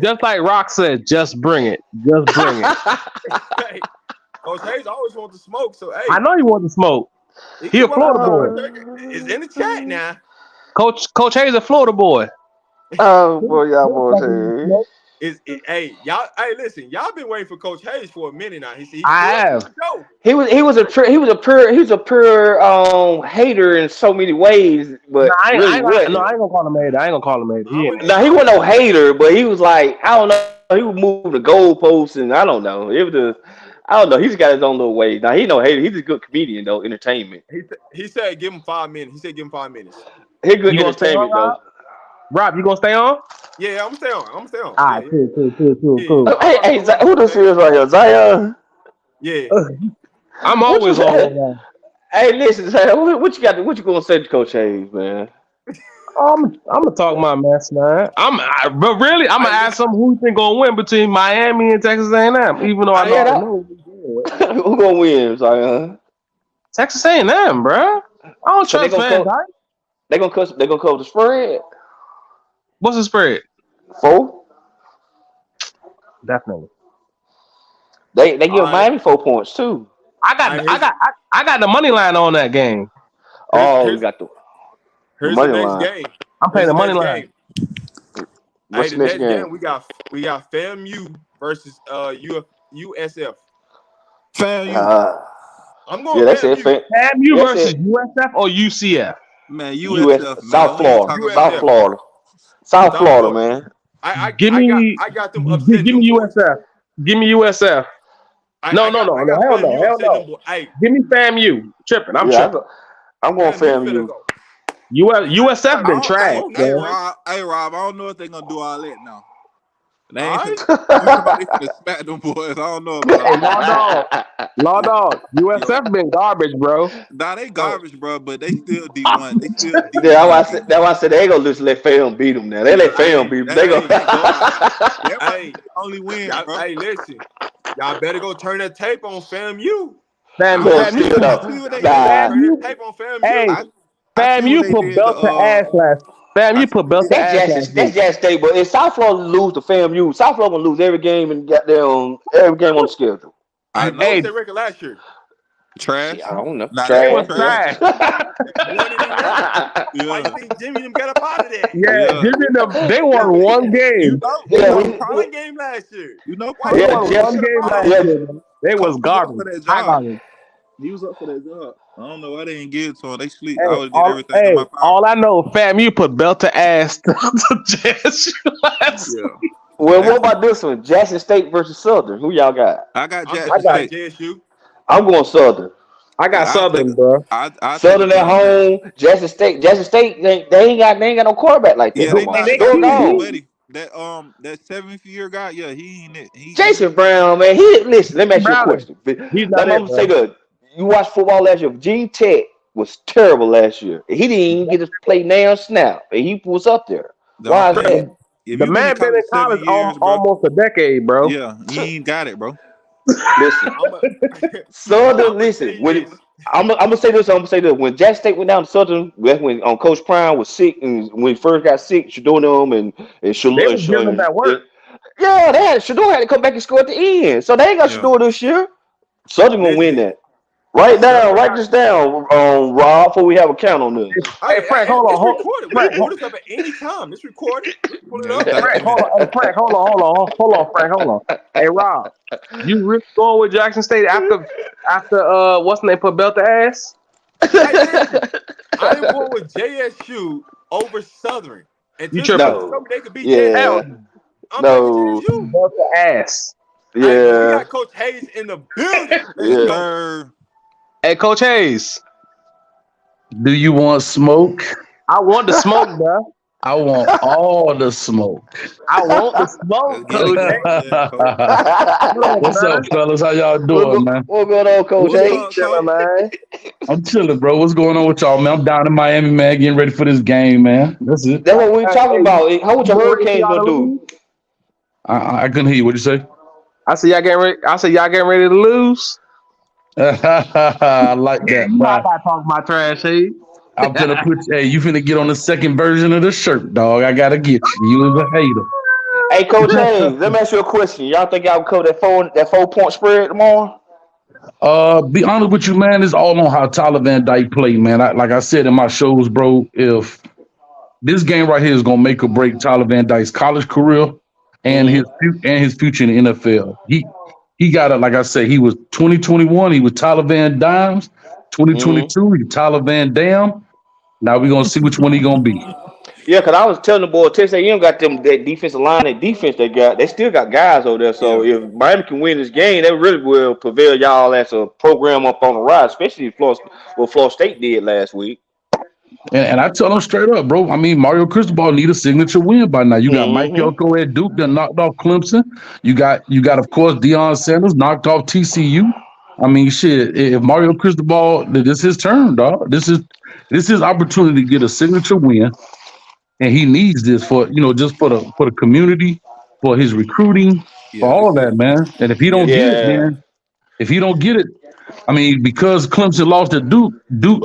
Just like Rock said, just bring it. Just bring it. Hey, Coach Hayes always wants to smoke, so hey. I know he wants to smoke. He a Florida boy. It's in the chat now. Coach Hayes a Florida boy. Oh boy, y'all boys. Hey, listen, y'all been waiting for Coach Hayes for a minute now. I have. He was a pure hater in so many ways, but I ain't gonna call him hater. I ain't gonna call him hater. Now he wasn't no hater, but he was like, I don't know, he would move the goalposts, and I don't know. I don't know. He's got his own little way. Now he no hater. He's a good comedian though, entertainment. He said give him 5 minutes. He said give him 5 minutes. He good entertainment though. Rob, you gonna stay on? Yeah, I'm stay on. All right, cool. Hey, who this is right here? Zion? Yeah. I'm always on. Hey, listen, Zion, what you got? What you gonna say to Coach Hayes, man? I'm gonna talk my mess, man. But really, I'm gonna ask him who you think gonna win between Miami and Texas A&M. Even though I know who gonna win, Zion? Texas A&M, bro. I don't trust Van Dyke. They gonna cover the spread. What's the spread? 4. Definitely. They give Miami 4 points too. I got the money line on that game. You got the money line. Game. I'm playing the money line. What's the next game? We got FAMU versus USF. FAMU. I'm going. Yeah, FAMU versus USF or UCF. Man, USF. South Florida, man. I got them upset. Give me USF. Give me USF. Hell no. Hey, give me FAMU. Tripping. I'm tripping. I'm going FAMU. USF been trash. Hey, Rob, I don't know if they're gonna do all that now. They ain't gonna smack them boys. I don't know about that. Law dog. USF been garbage, bro. Nah, they garbage, bro, but they still D1. They still D1. That's why I said they ain't gonna just let FAM beat them now. They let FAM beat them. They Hey, only win, bro. Hey, listen. Y'all better go turn that tape on FAMU. FAMU put belt to ass last. FAMU put belt to ass. That's just stable. If South Florida lose to FAMU, South Florida gonna lose every game and get their own every game on the schedule. I know what they record last year. Trash. I don't know. Trash. Why you think Jimmy them got up out of there? Yeah, Jimmy them. They won one game. One game last year. You know, one game last year. They was garbage. He was up for that job. I don't know why they didn't give it to him. They sleep. Hey, I would did everything in my power. All I know, FAMU put belt to ass to JSU last week. Well, what about this one? Jackson State versus Southern. Who y'all got? I got Jackson State. JSU. I'm going Southern. I got Southern, bro. Southern at home. Jackson State. They ain't got no quarterback like that. Yeah, they that 7th year guy. Yeah, he ain't it. Jason Brown, man. Listen. Let me ask you a question. I'm gonna say good. You watched football last year. Virginia Tech was terrible last year. He didn't even get to play now snap, and he was up there. Why is that? The man been in college almost a decade, bro. Yeah, he ain't got it, bro. Listen, Southern. Listen, I'm gonna say this. When Jackson State went down to Southern, when Coach Prime was sick, and when he first got sick, Shador and Shador giving him that work. Yeah, Shador had to come back and score at the end, so they ain't got Shador this year. Southern gonna win that. Write this down, Rob, before we have a count on this. Hey, Frank, hold on. Frank, hold this up at any time. It's recorded. Pull it up. Frank, hold on. Hey, Frank, hold on, Frank, hold on. Hey, Rob, you really going with Jackson State after what's the name put belt to ass? I'm going with JSU over Southern. You tripping? They could beat JSU. No. Belt to ass. Yeah. We got Coach Hayes in the building. Yeah. Hey, Coach Hayes. Do you want smoke? I want the smoke, bro. I want all the smoke. I want the smoke, Let's get it Coach. going, Coach. What's up, fellas? How y'all doing, man? What's going on, Coach? What's Hey, up, Chilling, Coach? man. I'm chilling, bro. What's going on with y'all, man? I'm down in Miami, man, getting ready for this game, man. That's it. that's what we talking about. How much your You ready for Hurricanes y'all gonna to do? lose? I couldn't hear you. What'd you say? I said y'all getting ready to lose. I like that. You know I But gotta talk my trash, hey. I'm finna put you finna get on the second version of the shirt, dog. I gotta get you. You was a hater. Hey, Coach Haynes, let me ask you a question. Y'all think y'all can cover that 4-point spread tomorrow? Be honest with you, man. It's all on how Tyler Van Dyke play, man. Like I said in my shows, bro. If this game right here is gonna make or break Tyler Van Dyke's college career and his future in the NFL. He got it. Like I said, he was 2021. He was Tyler Van Dimes. 2022, he Tyler Van Dam. Now we're gonna see which one he gonna be. Yeah, because I was telling the boy, Texas A&M got them that defensive line, that defense they got. They still got guys over there. So if Miami can win this game, they really will prevail y'all as a program up on the rise, especially what Florida State did last week. And I tell them straight up, bro. I mean, Mario Cristobal need a signature win by now. You got Mike Elko at Duke that knocked off Clemson. You got, of course, Deion Sanders knocked off TCU. I mean, shit. If Mario Cristobal, this is his turn, dog. This is his opportunity to get a signature win, and he needs this for just for the community, for his recruiting, for all that, man. And if he don't get it, man, if he don't get it, I mean, because Clemson lost to Duke,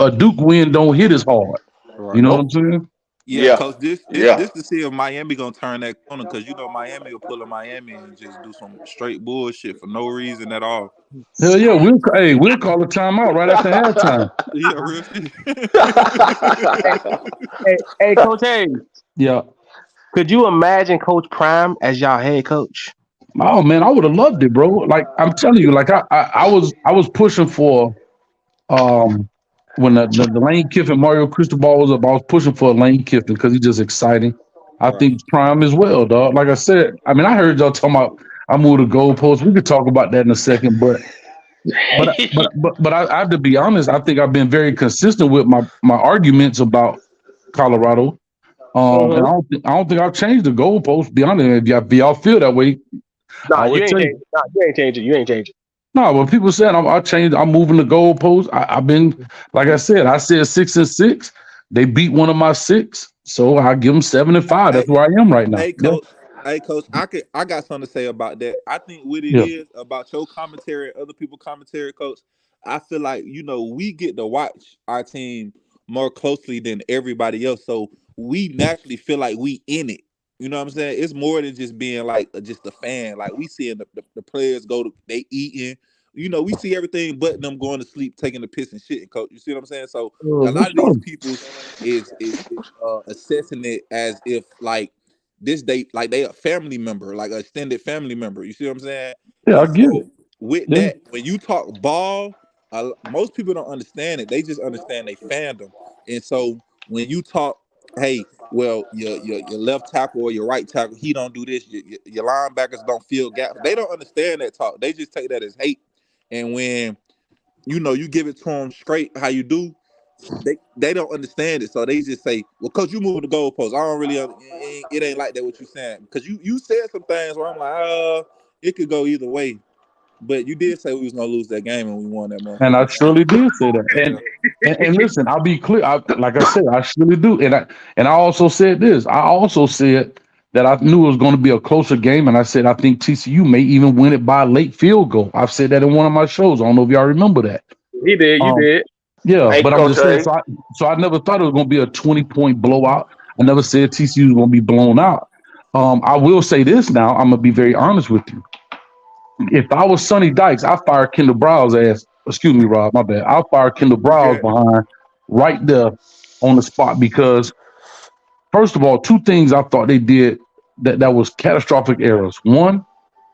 a Duke win don't hit as hard. Right. You know what I'm saying? Yeah, Coach. This to see if Miami gonna turn that corner, because Miami will pull a Miami and just do some straight bullshit for no reason at all. Hell yeah, we'll call a timeout right after halftime. Yeah, real. Hey, Coach Hayes. Yeah. Could you imagine Coach Prime as y'all head coach? Oh man, I would have loved it, bro. Like I'm telling you, like I was pushing for when the Lane Kiffin Mario Cristobal was up, I was pushing for Lane Kiffin because he's just exciting. I think Prime as well, dog. Like I said, I mean, I heard y'all talking about I moved the goalpost. We could talk about that in a second, but I have to be honest. I think I've been very consistent with my arguments about Colorado. And I don't think I've changed the goalpost. Be honest, if y'all feel that way, you ain't changing. No, when people saying I'm moving the goalpost. I've been, like I said 6-6. They beat one of my 6, so I give them 7-5. That's where I am right now. Hey, Coach. Hey, Coach. I got something to say about that. I think what it is about your commentary, other people's commentary, Coach. I feel like we get to watch our team more closely than everybody else, so we naturally feel like we in it. You know what I'm saying? It's more than just being like just a fan. Like we seeing the players they eating. We see everything but them going to sleep, taking the piss and shit. Coach, you see what I'm saying? So a lot of these people is assessing it as if like they a family member, like an extended family member. You see what I'm saying? Yeah, I get it. With that, when you talk ball, most people don't understand it. They just understand they fandom. And so when you talk, hey, well, your left tackle or your right tackle, he don't do this. Your linebackers don't fill gaps. They don't understand that talk. They just take that as hate. And when you give it to them straight how you do, they don't understand it. So they just say, "Well, Coach, you moving the goalpost. I don't really. It ain't like that. What you saying? Because you said some things where I'm like, it could go either way. But you did say we was gonna lose that game and we won that month. And I surely did say that. And listen, I'll be clear. Like I said, I surely do. And I also said this. I also said that I knew it was going to be a closer game. And I said I think TCU may even win it by a late field goal. I've said that in one of my shows. I don't know if y'all remember that. He did. You did. Yeah, hey, but I'm just saying. So I never thought it was going to be a 20-point blowout. I never said TCU was going to be blown out. I will say this now. I'm going to be very honest with you. If I was Sonny Dykes, I'd fire Kendall Brow's ass. Excuse me, Rob, my bad. I'll fire Kendall Brow's behind right there on the spot because, first of all, 2 things I thought they did that was catastrophic errors. One,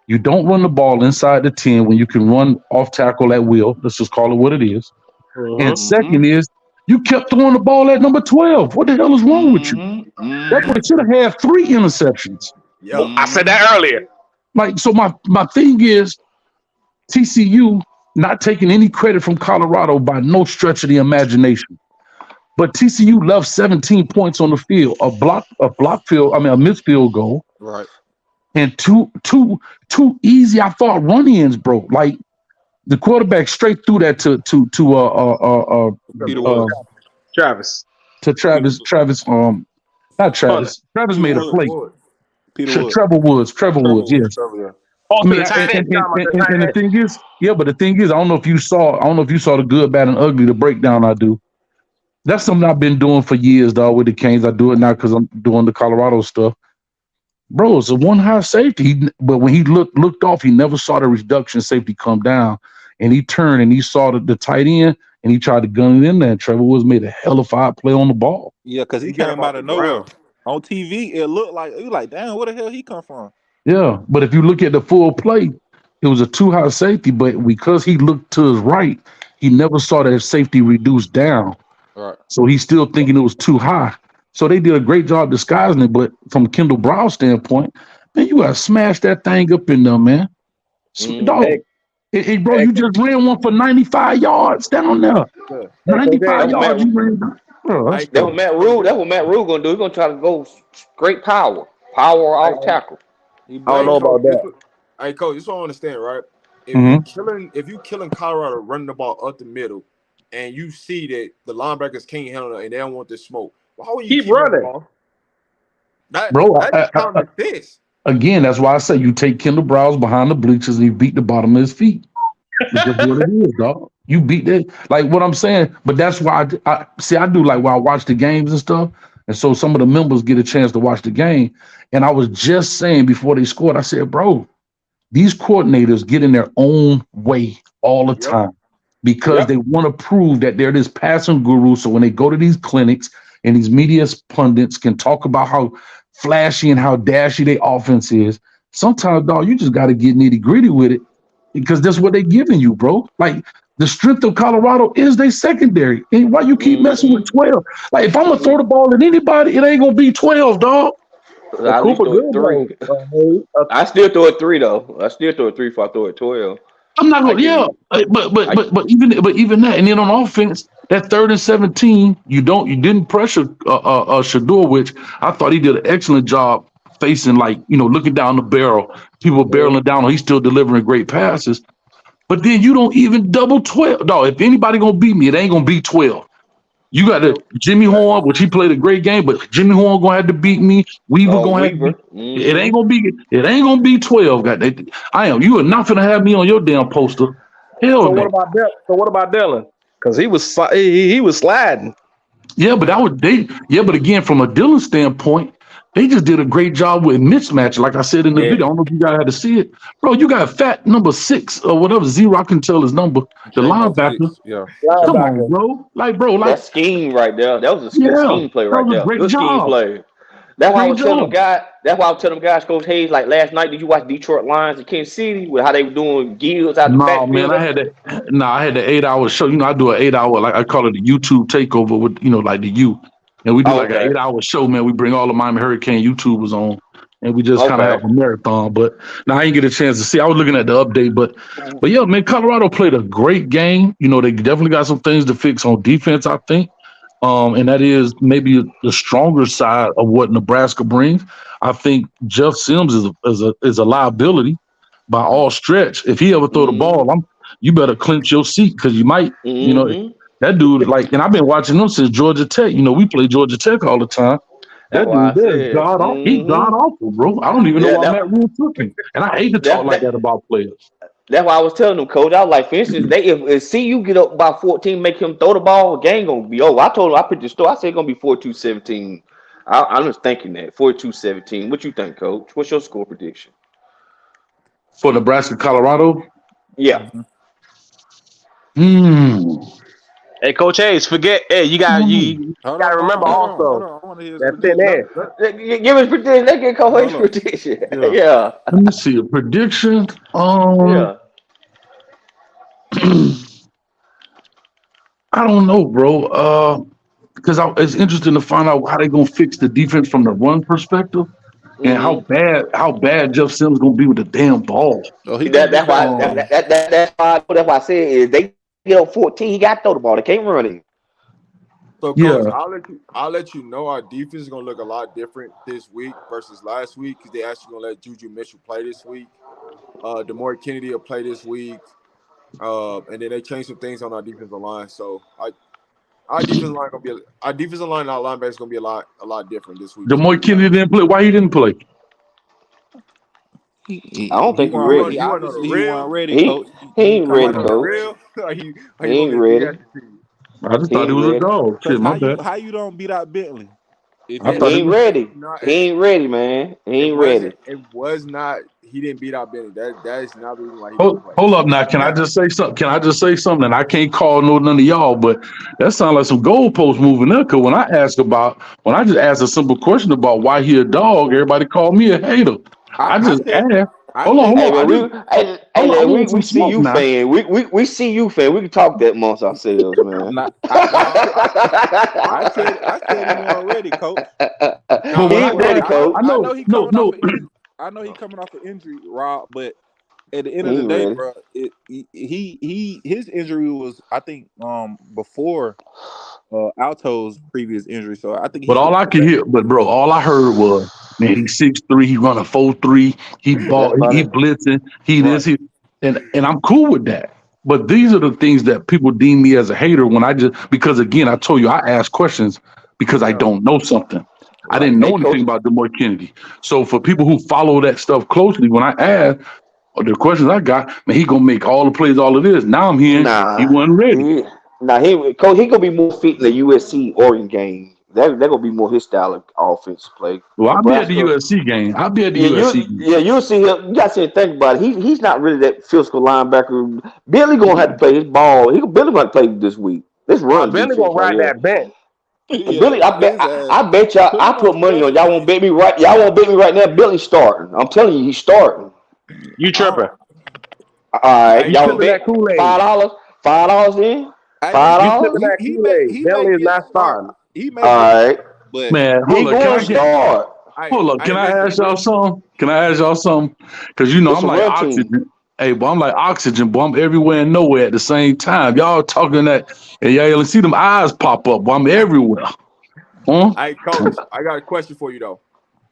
you don't run the ball inside the 10 when you can run off tackle at will. Let's just call it what it is. And second is, you kept throwing the ball at number 12. What the hell is wrong with you? That's what it should have had 3 interceptions. Yo, I said that earlier. Like, so my thing is TCU not taking any credit from Colorado by no stretch of the imagination. But TCU left 17 points on the field, a missed field goal, Right. and two easy, I thought, run-ins, bro. Like the quarterback straight through that to Peter Willis. Travis. To Travis, not Travis. Travis made a play. Peter Woods. Trevor Woods, yes. Oh, I mean, and the thing is, but the thing is, I don't know if you saw the good, bad, and ugly, the breakdown I do. That's something I've been doing for years, dog, with the Canes. I do it now because I'm doing the Colorado stuff. Bro, it's a one high safety, but when he looked off, he never saw the reduction safety come down, and he turned and he saw the tight end, and he tried to gun it in there. And Trevor Woods made a hell of a play on the ball. Yeah, because he came out of nowhere. On TV, it looked like, you like, damn, where the hell he come from? Yeah, but if you look at the full play, it was a too high safety, but because he looked to his right, he never saw that safety reduced down. Right. So he's still thinking it was too high. So they did a great job disguising it. But from Kendall Brown's standpoint, man, you gotta smash that thing up in there, man. Dog, hey, bro, you just ran one for 95 yards down there. 95 yards. You ran. Bro, that's what Matt Rule gonna do. He's gonna try to go straight power off tackle. I don't know about that. Hey, Coach, you don't understand, right? If you killing Colorado running the ball up the middle, and you see that the linebackers can't handle it and they don't want this smoke, why would you keep running? That's kind of like this. Again, that's why I say you take Kendall Browse behind the bleachers and you beat the bottom of his feet. That's what it is, dog. You beat that, like what I'm saying. But that's why I do like when I watch the games and stuff. And so some of the members get a chance to watch the game. And I was just saying before they scored, I said, bro, these coordinators get in their own way all the time because they want to prove that they're this passing guru. So when they go to these clinics and these media pundits can talk about how flashy and how dashy their offense is, sometimes, dog, you just got to get nitty gritty with it because that's what they're giving you, bro. Like the strength of Colorado is their secondary. And why you keep messing with 12? Like if I'm going to throw the ball at anybody, it ain't going to be 12, dog. I still throw it 3 though. I still throw it 3 before I throw it 12. I'm not gonna, but even that, and then on offense, that 3rd and 17, you didn't pressure Shedeur, which I thought he did an excellent job facing, like, looking down the barrel, people barreling down, he's still delivering great passes. But then you don't even double 12. No, if anybody gonna beat me, it ain't gonna be 12. You got Jimmy Horn, which he played a great game, but Jimmy Horn gonna have to beat me. Weaver gonna have to beat. It ain't gonna be 12. You are not gonna have me on your damn poster. Hell so no. What about Dylan? Because he was sliding. Yeah, but but again, from a Dylan standpoint, they just did a great job with mismatch. Like I said in the video, I don't know if you guys had to see it. Bro, you got fat number 6 or whatever, 0, I can tell his number. The linebacker. Come on, bro. Like that scheme right there. That was a scheme play right there. Good scheme play. That's why I was telling them guys, Coach Hayes, like last night, did you watch Detroit Lions and Kansas City with how they were doing Gibbs out the backfield? Man, I had the 8-hour show. I do an 8-hour, like I call it the YouTube takeover with, like the U. And we do an 8-hour show, man. We bring all the Miami Hurricane YouTubers on, and we just kind of have a marathon. But now I didn't get a chance to see. I was looking at the update, but yeah, man, Colorado played a great game. They definitely got some things to fix on defense, I think. And that is maybe the stronger side of what Nebraska brings. I think Jeff Sims is a liability by all stretch. If he ever throw the ball, you better clinch your seat because you might, that dude, and I've been watching him since Georgia Tech. We play Georgia Tech all the time. That dude, he's god awful, bro. I don't even know why Matt Rule took him. And I hate to talk like that about players. That's why I was telling them, Coach. I was like, for instance, if CU get up by 14, make him throw the ball, the game gonna be over. I told him, I picked the store. I said it's gonna be 42-17. I'm just thinking that 42-17. What you think, Coach? What's your score prediction for Nebraska, Colorado? Yeah. Hey, Coach Hayes, forget. Hey, you gotta remember also that thin air. Give us prediction. Let's get Coach Hayes prediction. Yeah. Let me see a prediction. I don't know, bro. Because it's interesting to find out how they're gonna fix the defense from the run perspective, and how bad Jeff Sims gonna be with the damn ball. That's why I said is they get up 14, he got to throw the ball. They can't run it. So, Coach, I'll let you know our defense is gonna look a lot different this week versus last week because they actually gonna let Juju Mitchell play this week. Demore Kennedy will play this week, and then they changed some things on our defensive line. So, our defensive line and our linebackers gonna be a lot different this week. Demore Kennedy didn't play. Why he didn't play? I don't think he's ready. He wasn't ready, Coach. He ain't ready, Coach. He ain't ready. I just thought he was a dog. Shit, my bad. How you don't beat out Bentley? He ain't ready. He ain't ready, man. He ain't ready. It was not. He didn't beat out Bentley. That is not the reason why he hold up now. Can I just say something? And I can't call none of y'all, but that sounds like some goalposts moving up. Because when I just asked a simple question about why he a dog, everybody called me a hater. I just asked. Hold on. We see you, fan. We see you, fan. We can talk that amongst ourselves, man. I said he wasn't ready, Coach. He ain't ready, Coach. I know he's coming off an injury, Rob, but at the end of the day, bro, his injury was, I think, before Alto's previous injury. So I think. All I heard was, man, he's 6'3", he run a 4.3, he blitzing, and I'm cool with that. But these are the things that people deem me as a hater because again, I told you I ask questions because I don't know something. I didn't know anything about Demore Kennedy. So for people who follow that stuff closely, when I ask the questions I got, man, he gonna make all the plays, all of this. Now I'm hearing he wasn't ready. Coach, he gonna be more fit in the USC Oregon game. That gonna be more his style of offense play. Well, I'll be at the USC game. You'll see him. You got to think about it. He's not really that physical linebacker. Billy gonna have to play his ball. Billy gonna play this week. This run. Billy gonna ride that bench. Billy, I bet y'all. I put money on y'all. Won't bet me right. Y'all won't bet me right now. Billy's starting. I'm telling you, he's starting. You tripping? All right, y'all bet $5. $5 in. $5. Billy is not starting. All right, but man, he going to start. Hold up, can I ask y'all something? Because I'm like oxygen. Hey, boy, I'm like oxygen, boy. I'm everywhere and nowhere at the same time. Y'all talking that, and y'all see them eyes pop up, boy. I'm everywhere. Huh? Hey, Coach, I got a question for you, though.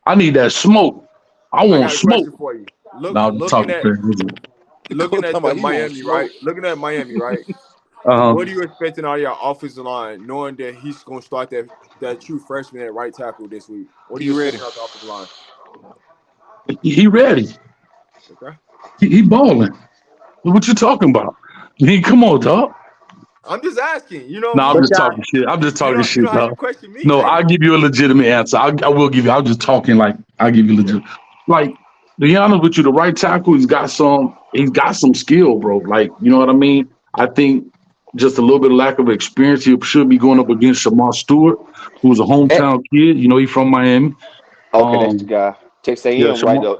I need that smoke. I want smoke. For you. Looking at Miami, right? Looking at Miami, right? What are you expecting out of your offensive line, knowing that he's going to start that true freshman at right tackle this week? What are you ready out the offensive line? He ready. Okay. He balling. What you talking about? Come on, dog. I'm just asking. No, I'm just talking shit. I'm just talking shit, dog. No, I'll give you a legitimate answer. I will give you. I'm just talking like I'll give you legit. Like, to be honest with you, the right tackle, he's got some skill, bro. Like, you know what I mean? I think just a little bit of lack of experience. He should be going up against Shamar Stewart, who's a hometown kid. He's from Miami. Okay, that's the guy. Texas A&M, right though.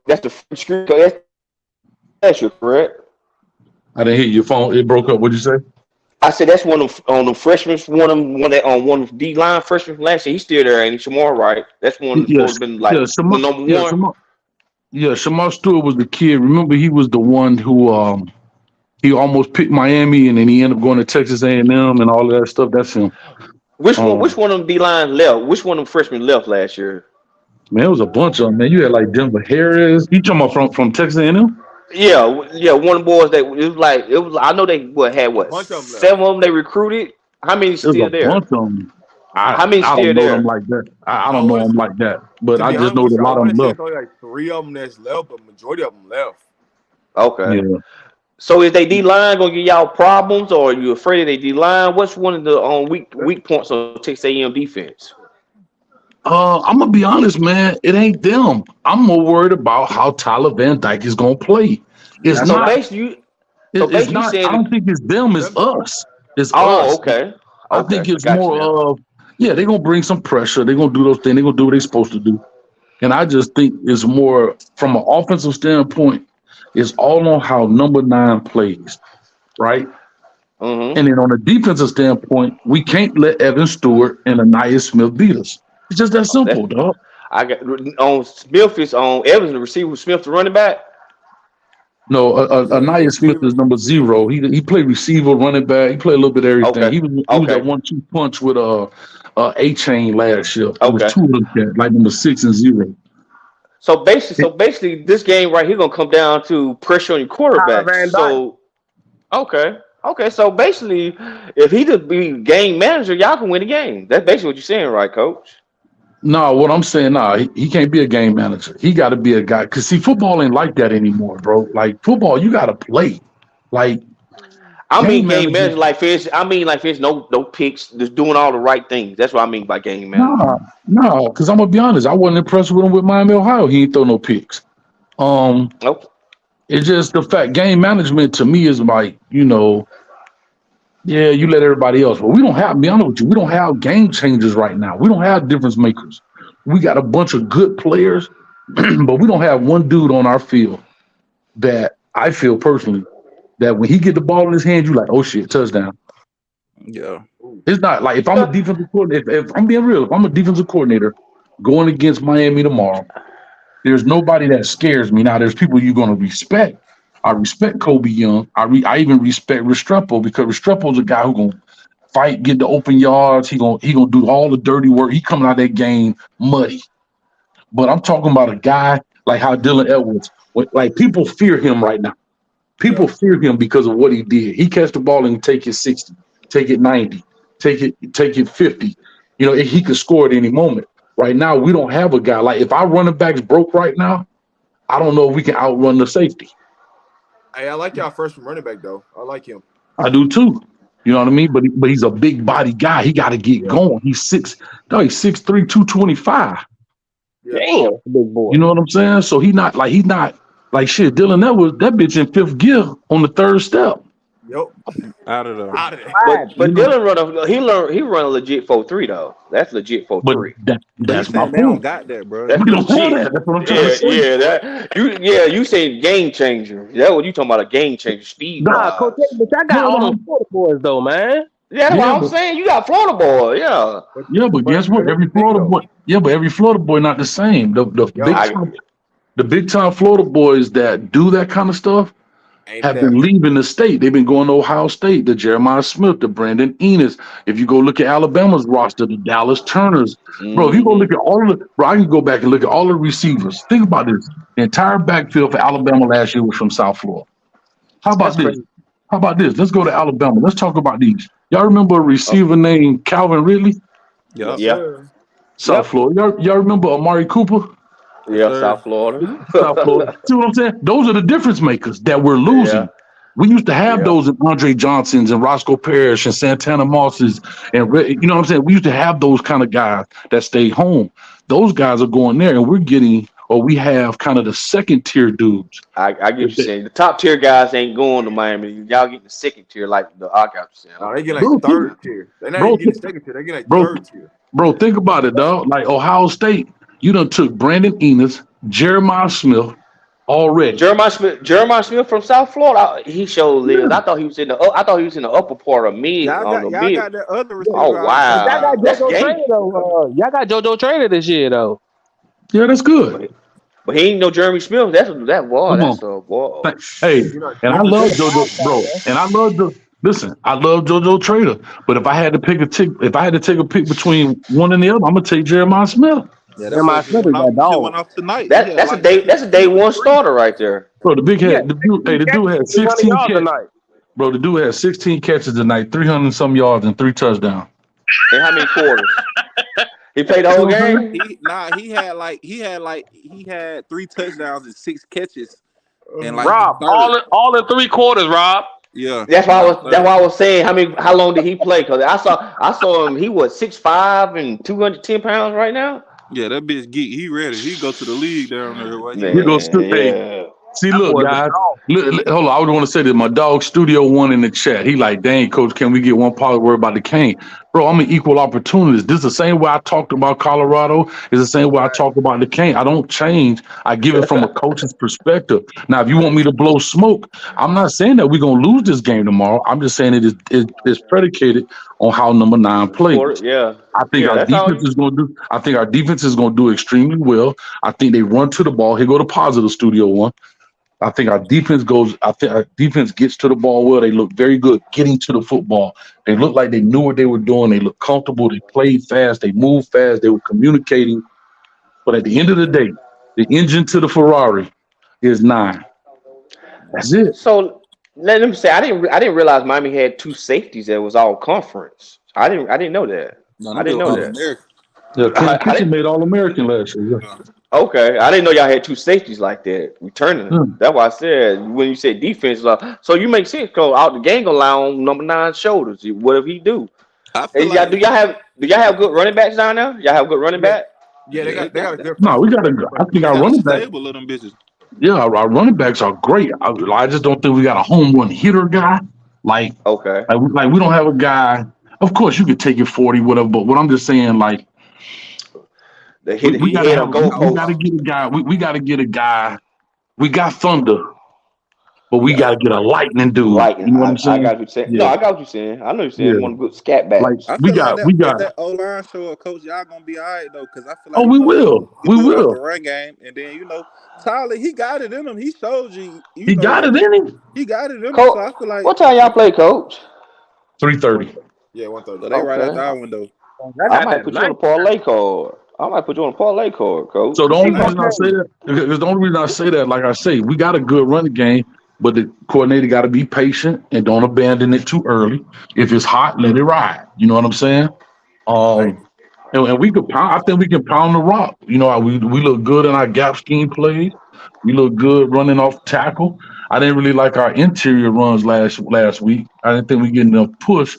That's the screen. That's your correct. I didn't hear your phone. It broke up. What'd you say? I said that's one of the freshmen, one of D line freshmen from last year. He's still there, ain't he? Shamar, right? That's one that's been like the number one. Shamar Stewart was the kid. Remember, he was the one who he almost picked Miami, and then he ended up going to Texas A&M and all of that stuff. That's him. Which one of them D line left? Which one of them freshmen left last year? Man, it was a bunch of them. Man, you had like Denver Harris. You talking about from Texas A&M? Yeah. One of the boys that it was. I know they had 7 of them they recruited. How many still there? Bunch of them. How many still there? Them like that. I don't know them like that, but I just know that a lot of them left. Only like 3 of them that's left, but majority of them left. Okay. Yeah. So is they D line gonna give y'all problems, or are you afraid of they D line? What's one of the weak points on Texas A&M defense? I'm gonna be honest, man. It ain't them. I'm more worried about how Tyler Van Dyke is gonna play. It's not. It's not. I don't think it's them. It's us. It's us. Okay. I think it's more of they're gonna bring some pressure. They're gonna do those things. They're gonna do what they're supposed to do. And I just think it's more from an offensive standpoint. It's all on how number 9 plays, right? Mm-hmm. And then on a defensive standpoint, we can't let Evan Stewart and Anaya Smith beat us. It's just that simple, dog. I got on Smith is on Evans, the receiver. Smith, the running back. No, Anaya Smith is number 0. He played receiver, running back. He played a little bit of everything. Okay. He was that 1-2 punch with A-Chain last year. It Okay. was 2 of them, like number 6 and 0. So basically, this game right here gonna come down to pressure on your quarterback. So, okay. So basically, if he could be game manager, y'all can win the game. That's basically what you're saying, right, Coach? No, what I'm saying, he can't be a game manager. He got to be a guy. Because, see, football ain't like that anymore, bro. Like, football, you got to play. Like, game manager, like fish. No picks, just doing all the right things. That's what I mean by game manager. No, because I'm going to be honest. I wasn't impressed with him with Miami, Ohio. He ain't throw no picks. Nope. It's just the fact game management to me is like, yeah, you let everybody else. But we don't have, to be honest with you, we don't have game changers right now. We don't have difference makers. We got a bunch of good players, but we don't have one dude on our field that I feel personally that when he get the ball in his hand, you like, oh shit, touchdown. Yeah. It's not like if I'm a defensive coordinator, if I'm being real, if I'm a defensive coordinator going against Miami tomorrow, there's nobody that scares me. Now, there's people you're going to respect. I respect Kobe Young. I even respect Restrepo because Restrepo's a guy who gonna fight, get the open yards. He gonna do all the dirty work. He coming out of that game muddy. But I'm talking about a guy like how Dylan Edwards, like people fear him right now. People fear him because of what he did. He catch the ball and take it 60, take it 90, take it 50. He could score at any moment. Right now, we don't have a guy like if our running back's broke right now, I don't know if we can outrun the safety. Hey, I like y'all first running back though. I like him. I do too. You know what I mean? But he's a big body guy. He got to get going. He's 6'3", 225. Damn, big boy. You know what I'm saying? So he's not like shit. Dylan Edwards, that bitch in 5th gear on the 3rd step. Yep. Out of there. But Dylan he run a legit 4.3 though. That's legit 4.3. But that's my They don't point. got that, bro. That's We don't have legit. that. That's what I'm trying to say. You say game changer. That's what you talking about, a game changer, speed. Nah, Coach, but I got all those Florida boys though, man. Yeah, that's what I'm saying. You got Florida boy, yeah. Yeah, but guess what? Every Florida boy not the same. The big time Florida boys that do that kind of stuff have been leaving the state. They've been going to Ohio State, the Jeremiah Smith, the Brandon Enos. If you go look at Alabama's roster, the Dallas Turners. Bro, if you go look at I can go back and look at all the receivers. Think about this. The entire backfield for Alabama last year was from South Florida. How about this? Let's go to Alabama. Let's talk about these. Y'all remember a receiver named Calvin Ridley? Yeah. South Florida. Y'all remember Amari Cooper? Yeah, South Florida. South Florida. See what I'm saying? Those are the difference makers that we're losing. Yeah. We used to have those in Andre Johnsons and Roscoe Parrish and Santana Mosses and you know what I'm saying? We used to have those kind of guys that stay home. Those guys are going there, and we have kind of the second tier dudes. I get what you're saying. The top tier guys ain't going to Miami. Y'all getting the second tier like the Arkansas saying. No, they get like third tier. They're not even getting second tier. They get like third tier. Bro, think about it, dog. Like Ohio State, you done took Brandon Enos, Jeremiah Smith already. Jeremiah Smith from South Florida. He showed lives. I thought he was in the upper part of mid. Y'all got that other receiver. Oh wow. Y'all got JoJo Trainer though. Y'all got JoJo Trainer this year though. Yeah, that's good. But he ain't no Jeremy Smith. That's a wall. Hey, and I love JoJo, bro. And I love I love JoJo Trader. But if I had to take a pick between one and the other, I'm gonna take Jeremiah Smith. Yeah, Jeremiah Smith went off tonight. That's a day one starter right there. Bro, the dude had 16 catches. Bro, the dude had 16 catches tonight, 300 and some yards, and 3 touchdowns. And how many quarters? He played the whole game. He had 3 touchdowns and 6 catches. And Rob, all in 3 quarters, Rob. Yeah, that's why I was saying how long did he play? Because I saw him. He was 6'5" and 210 pounds right now. Yeah, that bitch geek. He ready. He go to the league down there. Right? He goes to see, look, guys. Look, hold on. I would want to say that my dog Studio One in the chat. He like, dang, coach, can we get one part word about the cane? Bro, I'm an equal opportunist. This is the same way I talked about Colorado. It's the same way I talk about the cane. I don't change. I give it from a coach's perspective. Now, if you want me to blow smoke, I'm not saying that we're gonna lose this game tomorrow. I'm just saying it is predicated on how number 9 plays. Yeah. I think our defense is going to do. I think our defense is going to do extremely well. I think they run to the ball. Here go the positive Studio One. I think our defense goes. I think our defense gets to the ball well. They look very good getting to the football. They look like they knew what they were doing. They look comfortable. They played fast. They moved fast. They were communicating. But at the end of the day, the engine to the Ferrari is 9. That's it. So let me say, I didn't realize Miami had 2 safeties that was all conference. I didn't know that. I didn't know that. Yeah, Quentin Kitchen made All-American last year. Yeah. Okay, I didn't know y'all had 2 safeties like that returning. That's why I said when you said defense, so you make sense. Cause out the game gonna lie on number 9's shoulders. What if he do? Do y'all have good running backs down there? Y'all have good running back? Yeah, they got a good. No, we got a. I think our running back. Stable little bitches. Yeah, our running backs are great. I just don't think we got a home run hitter guy. Like we don't have a guy. Of course, you could take it 40, whatever. But what I'm just saying, like. We got to get a guy. We got to get a guy. We got Thunder, but we got to get a lightning dude. Lightning. You know what I'm saying? I got what you're saying. Yeah. No, I got what you're saying. I know you're saying one good scat back. Like, we got that O-line show up, coach. Y'all gonna be all right though, because I feel like we will. The run game, and then Tyler, he got it in him. He showed you. He got it in him. He got it in him. Coach, so I feel like what time y'all play, Coach? 3:30. Yeah, 1:30. So they right at our window. I might put you on a parlay card. Coach. So the only reason I say that, because the only reason I say that, like I say, we got a good running game, but the coordinator got to be patient and don't abandon it too early. If it's hot, let it ride. You know what I'm saying? And we could pound. I think we can pound the rock. You know, we look good in our gap scheme plays. We look good running off tackle. I didn't really like our interior runs last week. I didn't think we get enough push,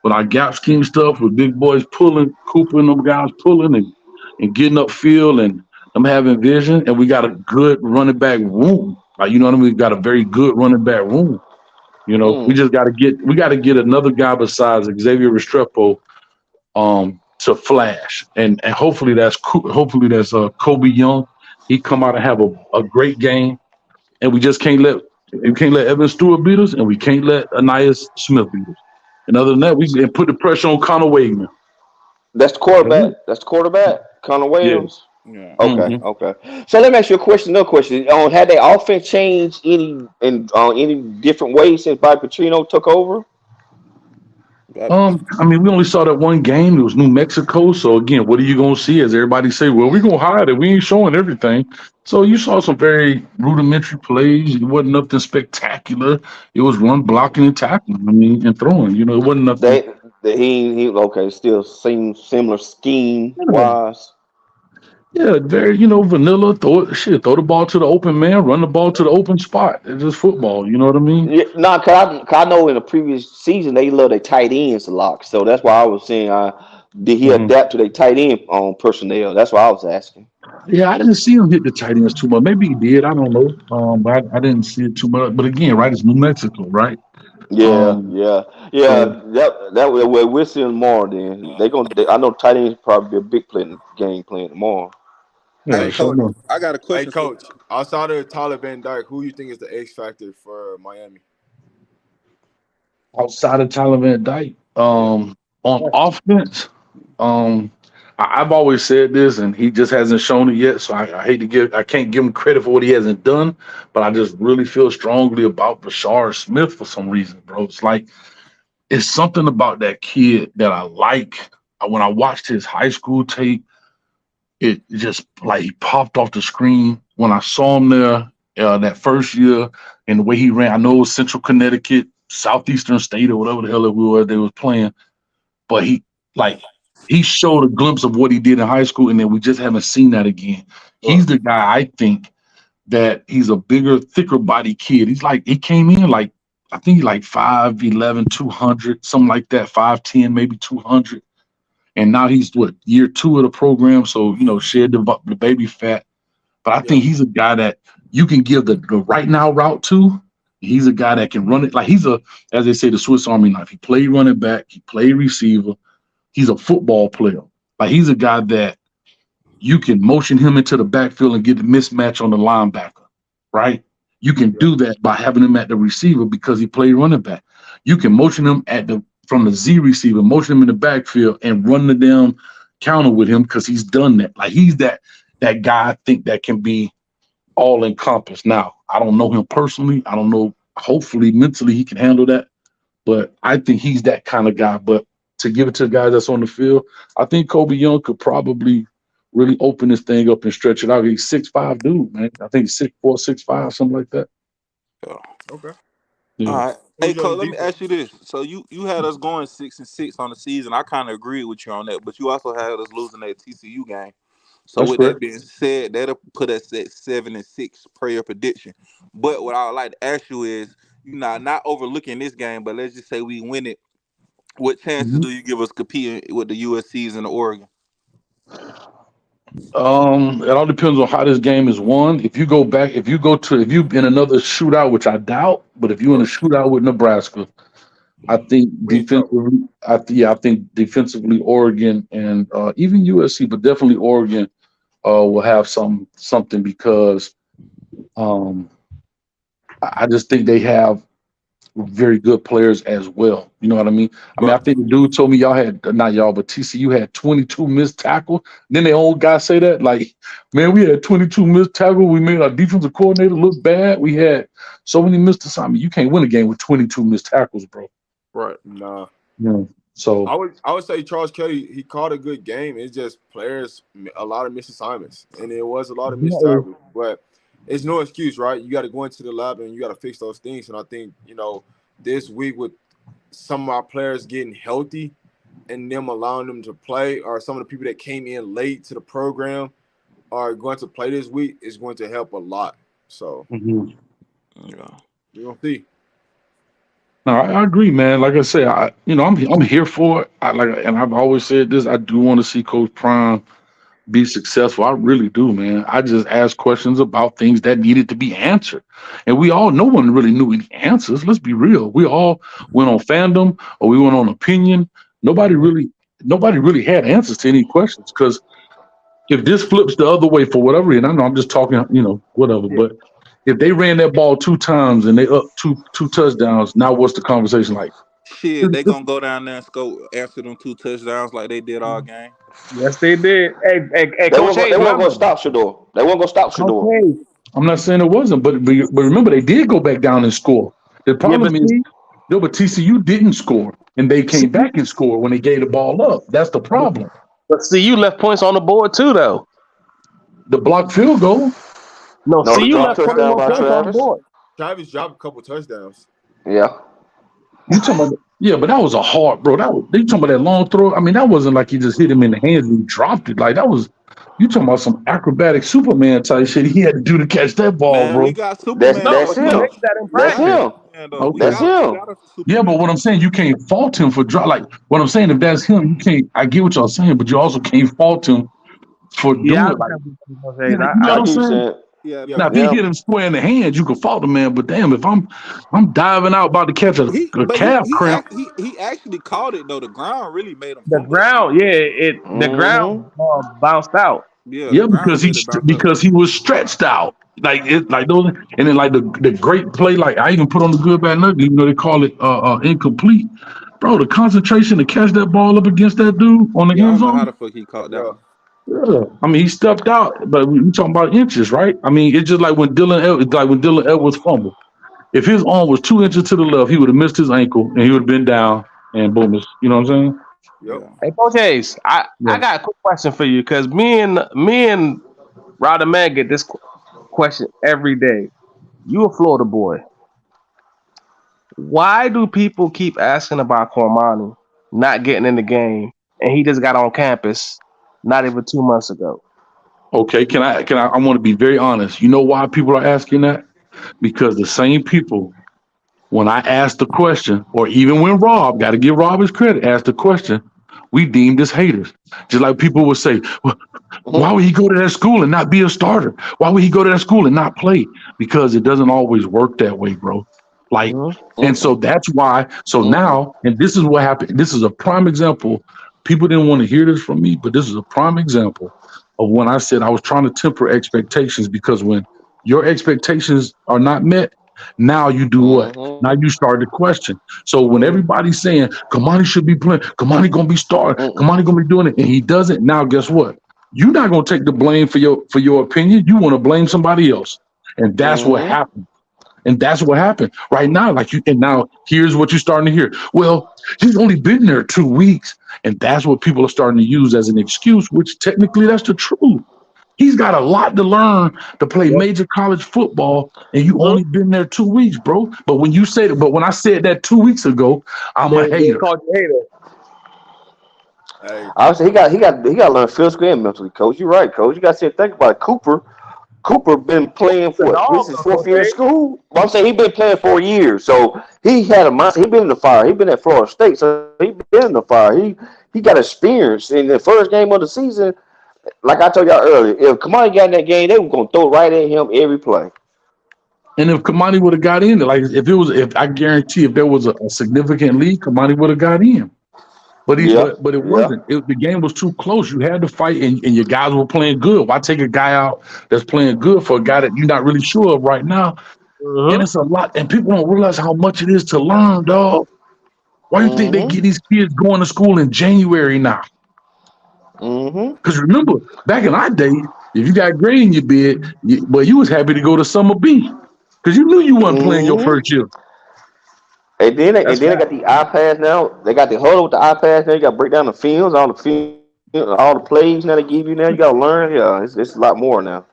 but our gap scheme stuff with big boys pulling, Cooper and them guys pulling and getting upfield and them having vision, and we got a good running back room. Like, you know what I mean? We got a very good running back room. You know, we got to get another guy besides Xavier Restrepo to flash, and hopefully that's Kobe Young. He come out and have a great game, and we just can't let Evan Stewart beat us, and we can't let Anais Smith beat us. And other than that, we can put the pressure on Connor Wagner. That's the quarterback. Connor Williams. Yeah. Okay. So let me ask you another question. Had their offense changed any different ways since Bobby Petrino took over? I mean, we only saw that one game. It was New Mexico. So again, what are you gonna see? As everybody say, well, we're gonna hide it. We ain't showing everything. So you saw some very rudimentary plays. It wasn't nothing spectacular. It was run blocking and tackling. I mean, and throwing. You know, it wasn't nothing. He still seems similar scheme wise. Yeah, very, vanilla. Throw the ball to the open man, run the ball to the open spot. It's just football. You know what I mean? Yeah, cause I know in the previous season they love their tight ends a lot. So that's why I was saying, did he adapt to their tight end personnel? That's why I was asking. Yeah, I didn't see him hit the tight ends too much. Maybe he did. I don't know. But I didn't see it too much. But again, right, it's New Mexico, right? Yeah. That way we're seeing more. Then I know tight ends probably be a big play in the game playing tomorrow. Yeah, Hey, Coach, I got a question. Hey, Coach, outside of Tyler Van Dyke, who you think is the X factor for Miami? Outside of Tyler Van Dyke, on offense, I've always said this, and he just hasn't shown it yet. So I can't give him credit for what he hasn't done, but I just really feel strongly about Bashar Smith for some reason, bro. It's like it's something about that kid that I like. When I watched his high school tape, it just like he popped off the screen when I saw him there that first year, and the way he ran. I know it was Central Connecticut, Southeastern State, or whatever the hell they was playing, but he showed a glimpse of what he did in high school, and then we just haven't seen that again. He's the guy, I think, that he's a bigger, thicker body kid. He came in I think he's like 5'11", 200, something like that, 5'10", maybe 200. And now he's year 2 of the program, so shed the baby fat. But I think he's a guy that you can give the right now route to. He's a guy that can run it. Like, he's as they say, the Swiss Army knife. He played running back, he played receiver. He's a football player. Like, he's a guy that you can motion him into the backfield and get the mismatch on the linebacker, right? You can do that by having him at the receiver because he played running back. You can motion him from the Z receiver, motion him in the backfield and run the damn counter with him because he's done that. Like, he's that guy, I think, that can be all encompassed. Now, I don't know him personally. I don't know. Hopefully, mentally, he can handle that. But I think he's that kind of guy. But to give it to the guys that's on the field, I think Kobe Young could probably really open this thing up and stretch it out. He's 6'5" dude, man. I think 6'4", 6'5", something like that. Yeah. Okay. Yeah. All right. Hey, Who's your Cole, let me defense? ask you this. So you had us going 6-6 on the season. I kind of agree with you on that, but you also had us losing that TCU game. So That's with correct. that being said, that'll put us at 7-6 per your prediction. But what I would like to ask you is, not overlooking this game, but let's just say we win it. What chances do you give us competing with the USCs and the Oregon? It all depends on how this game is won. If you've in another shootout, which I doubt, but if you're in a shootout with Nebraska, I think defensively, I think defensively Oregon and even USC, but definitely Oregon will have something because I just think they have very good players as well. You know what I mean? I think the dude told me but TCU had 22 missed tackles. Then the old guy say that, like, man, we had 22 missed tackles. We made our defensive coordinator look bad. We had so many missed assignments. You can't win a game with 22 missed tackles, bro. Right. Nah. Yeah. So I would say Charles Kelly, he caught a good game. It's just players, a lot of missed assignments, and it was a lot of missed tackles. But it's no excuse, right? You got to go into the lab and you got to fix those things. And I think, this week with some of our players getting healthy and them allowing them to play, or some of the people that came in late to the program are going to play this week, is going to help a lot. So, Yeah, we're going to see. No, I agree, man. Like I say, I'm here for it. And I've always said this. I do want to see Coach Prime be successful. I really do, man. I just asked questions about things that needed to be answered, and no one really knew any answers. Let's be real. We all went on fandom or we went on opinion. Nobody really had answers to any questions, because if this flips the other way for whatever reason, I know I'm just talking, whatever, but if they ran that ball 2 times and they up two touchdowns, now what's the conversation like? shit, they gonna go down there and answer them 2 touchdowns like they did all game. Yes, they did. Hey, They weren't going to stop Shador. They weren't going to stop Shador. I'm not saying it wasn't, but remember, they did go back down and score. The problem is, but TCU didn't score, and they came back and scored when they gave the ball up. That's the problem. But CU left points on the board too, though. The blocked field goal. No, CU left touchdown by points on the Travis. board. Travis dropped a couple touchdowns. Yeah. You talking about? Yeah, but that was a hard, bro. They talking about that long throw. I mean, that wasn't like he just hit him in the hands and he dropped it. Like, that was, you talking about some acrobatic Superman type shit he had to do to catch that ball, Man, bro. we got Superman. That's him. That's him. Okay. That's him. Yeah, but what I'm saying, you can't fault him for what I'm saying, if that's him, you can't. I get what y'all saying, but you also can't fault him for doing it. You know what I'm saying? Yeah, Now, if he hit him square in the hands, you can fault the man. But damn, if I'm diving out about to catch a calf cramp. He actually caught it though. The ground really made him. The ground, the ground bounced out. Yeah, because he was stretched out. Like those, and then like the great play, like I even put on the good bad ugly, even though they call it incomplete. Bro, the concentration to catch that ball up against that dude on the end zone. How the fuck he caught that? Yeah, I mean he stepped out, but we talking about inches, right? I mean it's just like when Dylan Edwards fumbled. If his arm was 2 inches to the left, he would have missed his ankle and he would have been down and boom. You know what I'm saying? Yep. Hey, Coach Hayes, I got a quick question for you, because me and Rod and Man get this question every day. You a Florida boy. Why do people keep asking about Cormani not getting in the game, and he just got on campus not even 2 months ago? Okay, I want to be very honest. You know why people are asking that? Because the same people, when I asked the question, or even when Rob, got to give Rob his credit, asked the question, we deemed as haters. Just like people would say, well, why would he go to that school and not be a starter? Why would he go to that school and not play? Because it doesn't always work that way, bro. Like, and so that's why. So now, and this is what happened. This is a prime example. People didn't want to hear this from me, but this is a prime example of when I said I was trying to temper expectations, because when your expectations are not met, now you do what? Now you start to question. So when everybody's saying Kamani should be playing, Kamani gonna be starting, Kamani gonna be doing it, and he doesn't, now guess what? You're not gonna take the blame for your opinion. You want to blame somebody else. And that's what happened. And that's what happened right now. And now here's what you're starting to hear. Well, he's only been there 2 weeks. And that's what people are starting to use as an excuse, which technically that's the truth. He's got a lot to learn to play major college football, and you only been there 2 weeks, bro. But when I said that 2 weeks ago, I'm a hater. Hey. I would say he got to learn physically and mentally, Coach. You're right, Coach. You got to sit and think about it. Cooper been playing for this is 4th year in school. Well, I'm saying he been playing for a year, so he had a mindset. He been in the fire. He been at Florida State, so he been in the fire. He got experience in the first game of the season. Like I told y'all earlier, if Kamani got in that game, they were gonna throw right at him every play. And if Kamani would have got in, if I guarantee if there was a significant lead, Kamani would have got in. But it wasn't. The game was too close. You had to fight, and your guys were playing good. Why take a guy out that's playing good for a guy that you're not really sure of right now? And it's a lot, and people don't realize how much it is to learn, dog. Why do you think they get these kids going to school in January now? Because remember, back in our day, if you got grade in your bid, you was happy to go to summer B because you knew you wasn't playing your first year. And then they got the iPads now. They got the huddle with the iPads now. You got to break down the films, all the plays now they give you now. You got to learn. Yeah, it's a lot more now.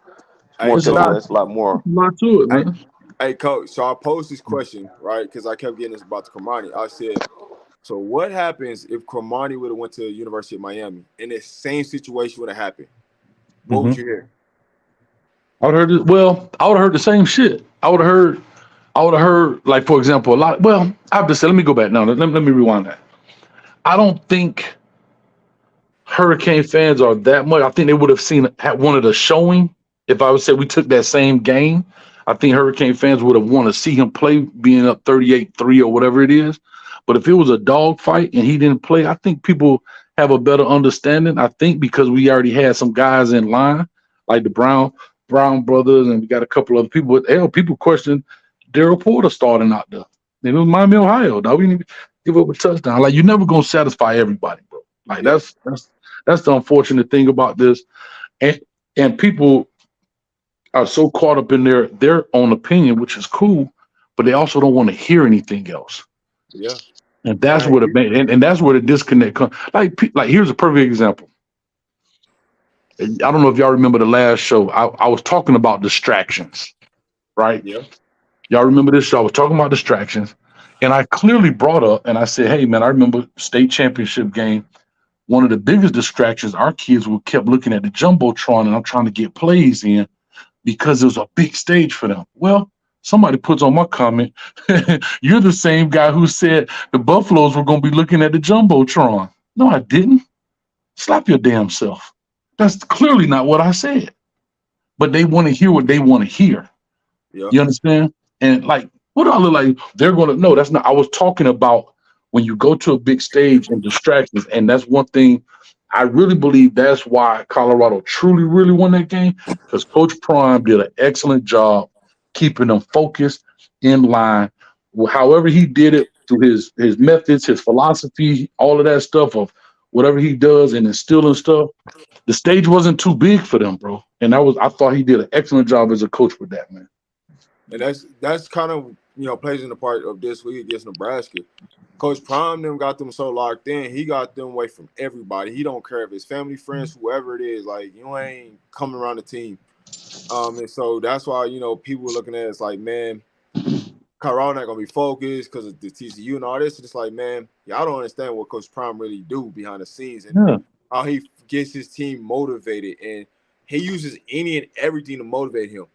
It's a lot more. A lot to it, man. Hey, Coach, so I posed this question, right, because I kept getting this about the Kamani. I said, so what happens if Kamani would have went to the University of Miami and the same situation would have happened? What would you hear? I would have heard the same shit. I would have heard, like, for example, a lot. Well, I have to say, let me go back now. Let me rewind that. I don't think Hurricane fans are that much. I think they would have wanted a showing. If I would say we took that same game, I think Hurricane fans would have wanted to see him play being up 38-3 or whatever it is. But if it was a dog fight and he didn't play, I think people have a better understanding. I think because we already had some guys in line, like the Brown brothers, and we got a couple other people. But people question Daryl Porter starting out there. It was Miami, Ohio. Now we need to give up a touchdown. Like, you're never gonna satisfy everybody, bro. Like that's the unfortunate thing about this. And people are so caught up in their own opinion, which is cool, but they also don't want to hear anything else. Yeah. And that's where that's where the disconnect comes. Like here's a perfect example. I don't know if y'all remember the last show. I was talking about distractions, right? Yeah. Y'all remember this show? I was talking about distractions, and I clearly brought up and I said, "Hey, man, I remember state championship game. One of the biggest distractions, our kids kept looking at the jumbotron, and I'm trying to get plays in because it was a big stage for them." Well, somebody puts on my comment, "You're the same guy who said the Buffaloes were going to be looking at the jumbotron." No, I didn't. Slap your damn self. That's clearly not what I said. But they want to hear what they want to hear. Yeah. You understand? And like, what do I look like? They're going to know. That's not. I was talking about when you go to a big stage and distractions, and that's one thing. I really believe that's why Colorado truly, really won that game, because Coach Prime did an excellent job keeping them focused, in line. However he did it, through his methods, his philosophy, all of that stuff of whatever he does and instilling stuff, the stage wasn't too big for them, bro. And I thought he did an excellent job as a coach with that, man. And that's kind of, plays in the part of this week against Nebraska. Coach Prime them got them so locked in. He got them away from everybody. He don't care if it's family, friends, whoever it is. Like, you ain't coming around the team. And so that's why, people were looking at it, it's like, man, Colorado not going to be focused because of the TCU and all this. And it's like, man, y'all don't understand what Coach Prime really do behind the scenes and how he gets his team motivated. And he uses any and everything to motivate him.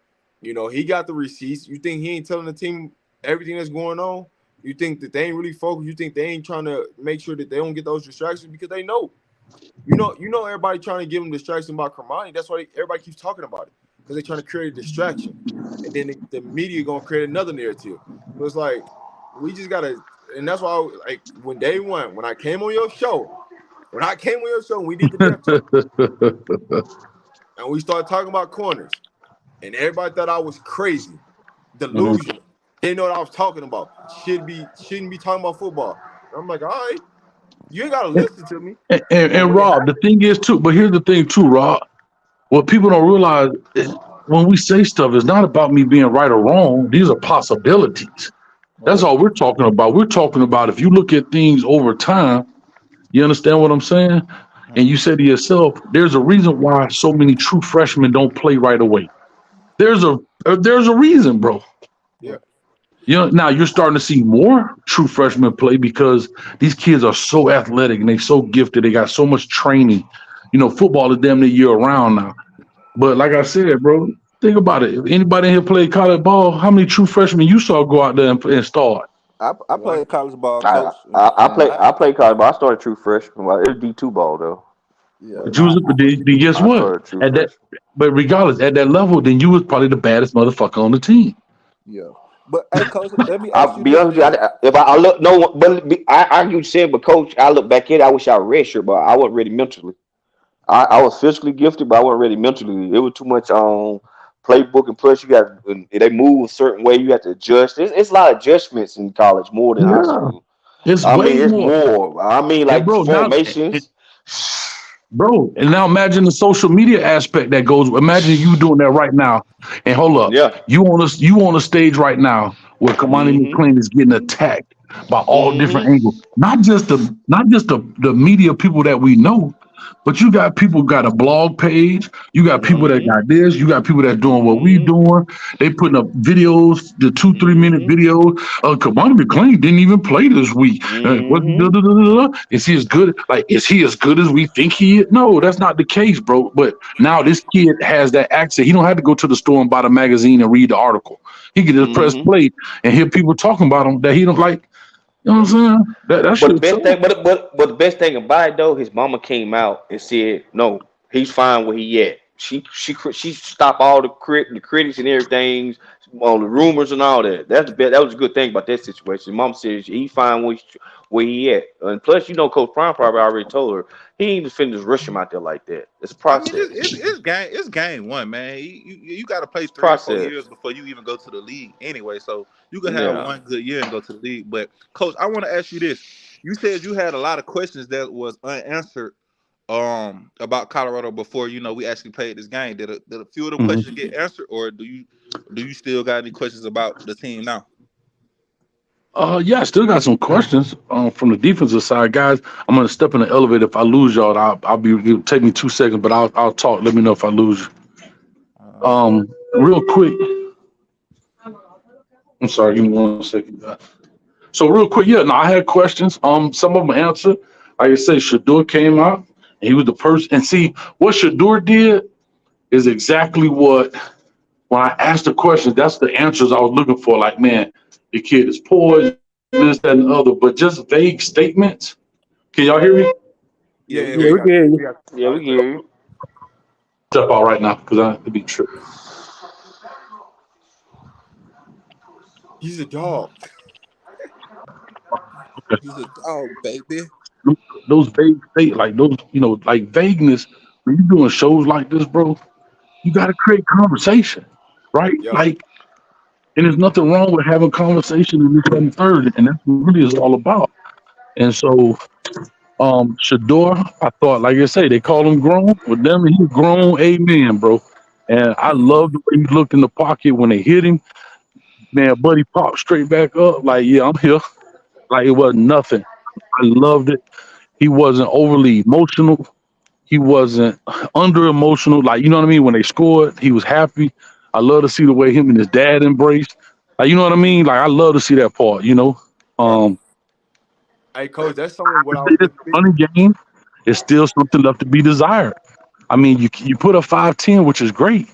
He got the receipts. You think he ain't telling the team everything that's going on? You think that they ain't really focused? You think they ain't trying to make sure that they don't get those distractions? Because they know. Everybody trying to give them distraction about Kamani. That's why everybody keeps talking about it. Because they're trying to create a distraction. And then the media going to create another narrative. So it's like, we just got to – and that's why, when day one, when I came on your show, and we did the depth and we started talking about corners, and everybody thought I was crazy, delusional. Didn't know what I was talking about. Shouldn't be talking about football. I'm like, all right, you ain't got to listen to me. And Rob, the thing is, too, but here's the thing, too, Rob. What people don't realize is when we say stuff, it's not about me being right or wrong. These are possibilities. That's all we're talking about. We're talking about if you look at things over time, you understand what I'm saying? And you say to yourself, there's a reason why so many true freshmen don't play right away. There's a reason, bro. Yeah. You know, now you're starting to see more true freshmen play because these kids are so athletic and they're so gifted. They got so much training. You know, football is damn near year round now. But like I said, bro, think about it. If anybody in here played college ball, how many true freshmen you saw go out there and start? I played college ball, I coach. played college ball. I started true freshman. Well, it was D2 ball though. Yeah. But you was, guess what? But regardless, at that level, then you was probably the baddest motherfucker on the team. Yeah. But hey, coach, let me ask I'll be honest with you. If I look, no, but I you said, but coach, I look back at it, I wish I was redshirt, but I wasn't ready mentally. I was physically gifted, but I wasn't ready mentally. It was too much playbook, and plus you got they move a certain way. You have to adjust. It's a lot of adjustments in college more than high school. It's more. I mean, like formations. Bro, and now imagine the social media aspect that goes. Imagine you doing that right now. And hold up, you on a stage right now where Kamani McLean is getting attacked by all different angles. Not just the media people that we know, but you got people got a blog page. You got people that got this. You got people that doing what we doing. They putting up videos, the 2-3 minute videos. Kamani McLean didn't even play this week. Is he as good? Like, is he as good as we think he is? No, that's not the case, bro. But now this kid has that access. He don't have to go to the store and buy the magazine and read the article. He can just press play and hear people talking about him that he don't like. You know what I'm saying? But the best thing about it though, his mama came out and said, "No, he's fine where he at." She stopped all the critics and everything, all the rumors and all that. That's the best. That was a good thing about that situation. Mom said he's fine where he at, and plus, you know, Coach Prime probably already told her he ain't even finna just rush him out there like that. It's a process. I mean, it's game one, man. You got to play 3 or 4 years before you even go to the league anyway. So you can have one good year and go to the league. But Coach, I want to ask you this: you said you had a lot of questions that was unanswered about Colorado before we actually played this game. Did a few of the questions get answered, or do you still got any questions about the team now? Yeah, I still got some questions from the defensive side, guys. I'm gonna step in the elevator. If I lose y'all, it'll take me 2 seconds, but I'll talk. Let me know if I lose you. Real quick. I'm sorry, give me 1 second. So real quick, I had questions. Some of them answered. Like I say, Shedeur came out. And he was the person. And see, what Shedeur did is exactly what, when I asked the questions, that's the answers I was looking for. Like, man, the kid is poised, this, that, and the other. But just vague statements. Can y'all hear me? Yeah, we can hear you. Yeah, we can hear you. Step out right now because I have to be tripping. He's a dog. He's a dog, baby. Those vague, like those, like vagueness. When you're doing shows like this, bro, you got to create conversation, right? Yeah. Like, and there's nothing wrong with having conversation in this and third, and that's what really is all about. And so, Shedeur, I thought, like I say, they call him grown. With them, he's grown, amen, bro. And I love the way he looked in the pocket when they hit him. Man, buddy popped straight back up, like, yeah, I'm here. Like it wasn't nothing. I loved it. He wasn't overly emotional. He wasn't under emotional. Like, you know what I mean? When they scored, he was happy. I love to see the way him and his dad embraced. Like, you know what I mean? Like, I love to see that part, Hey, Coach, that's something what I was funny game. It's still something left to be desired. I mean, you put a 5'10", which is great,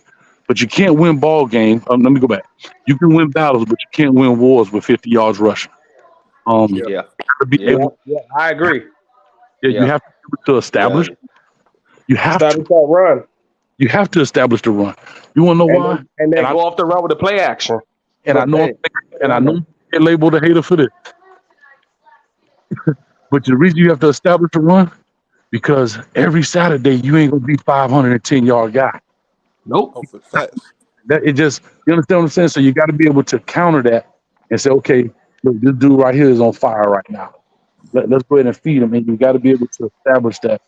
but you can't win ball games. Let me go back. You can win battles, but you can't win wars with 50 yards rushing. I agree. You have to establish. You have to run. You have to establish the run. You want to know why? And then go off the run with the play action. And I know they labeled a hater for this. But the reason you have to establish the run, because every Saturday you ain't gonna be 510-yard guy. Nope. Oh, for facts. You understand what I'm saying? So you got to be able to counter that and say, okay, look, this dude right here is on fire right now. Let's go ahead and feed him. And you got to be able to establish that.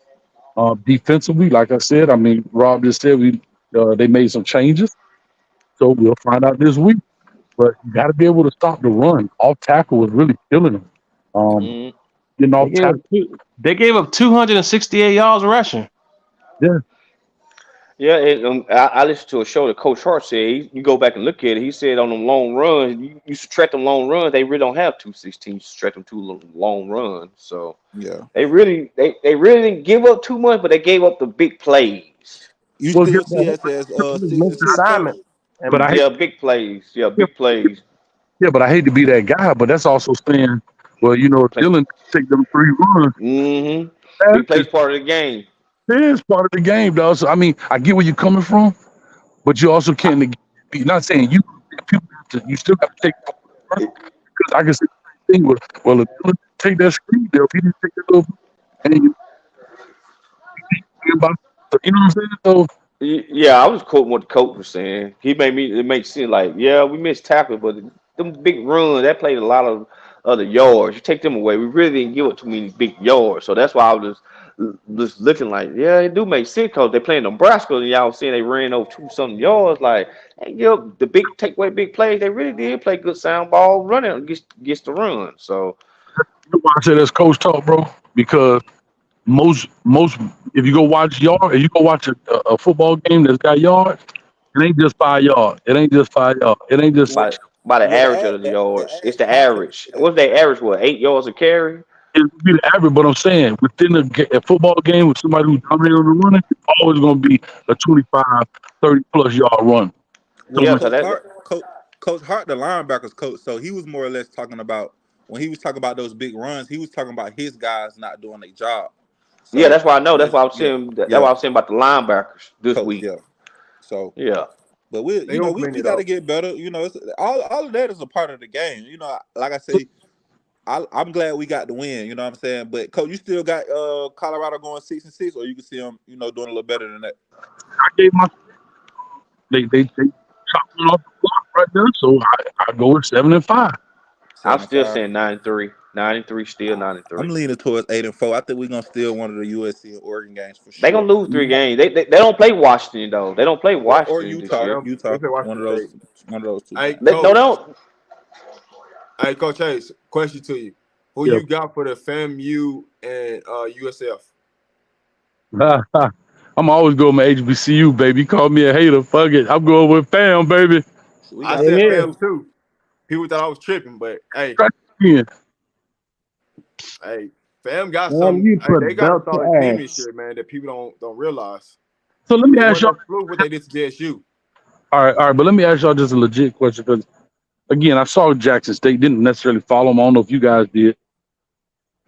Defensively, like I said, I mean, Rob just said they made some changes. So we'll find out this week. But you got to be able to stop the run. Off tackle was really killing them. Getting off tackle. They gave up 268 yards rushing. Yeah. Yeah, I listened to a show that Coach Hart said. You go back and look at it. He said on them long runs, you stretch them long runs. They really don't have 216. You stretch them too long runs. So yeah, they really didn't give up too much, but they gave up the big plays. You still see us as 6-6 assignment. But big plays. Yeah, big plays. Yeah, but I hate to be that guy. But that's also saying, well, if Dylan take them 3 runs. Mm-hmm. Big plays part of the game. It is part of the game, though. So I mean, I get where you're coming from, but you also can't be not saying you still have to take because I can say the thing with if Dylan take that screen there, if he didn't take that little and you know what I'm saying? So yeah, I was quoting what the coach was saying. It makes sense like, yeah, we missed tackles, but them big runs that played a lot of other yards. You take them away, we really didn't give up too many big yards. So that's why I was just looking like, yeah, it do make sense because they playing Nebraska and y'all saying they ran over 2-something yards. Like, hey, the big takeaway, big plays, they really did play good sound ball running against the run. So why I say that's coach talk, bro, because most if you go watch a football game that's got yards, it ain't just 5 yards. It ain't just 5 yards. It ain't just by the average of the yards. It's the average. What's their average? What, 8 yards a carry? It would be the average, but I'm saying within a football game with somebody who's dominating on the running, it's always going to be a 25, 30 plus yard run. Well, yeah, Coach Hart, the linebackers coach, so he was more or less talking about when he was talking about those big runs, he was talking about his guys not doing their job. So, yeah, that's why I know. That's why I was saying. That's why I was saying about the linebackers this week. Yeah. So yeah, but we got to get better. It's, all of that is a part of the game. Like I say. I'm glad we got the win, you know what I'm saying? But Coach, you still got Colorado going 6-6, or you can see them, doing a little better than that. I gave they chopped it off the block right there, so I go with 7-5. I'm still saying 9-3. 9-3, still 9-3. I'm leaning towards 8-4. I think we're gonna steal one of the USC and Oregon games for sure. They're gonna lose 3 games. They don't play Washington though. They don't play Washington or Utah. One of those two. Hey, don't. Hey, Coach Hayes, question to you. Who you got for the FAMU and USF? I'm always going with HBCU, baby. Call me a hater. Fuck it. I'm going with FAM, baby. I said FAM too. People thought I was tripping, but hey. Hey, FAM got something. They got a solid team this year, man, that people don't realize. So let me ask y'all what they did to JSU. All right, but let me ask y'all just a legit question because again, I saw Jackson State, didn't necessarily follow them. I don't know if you guys did.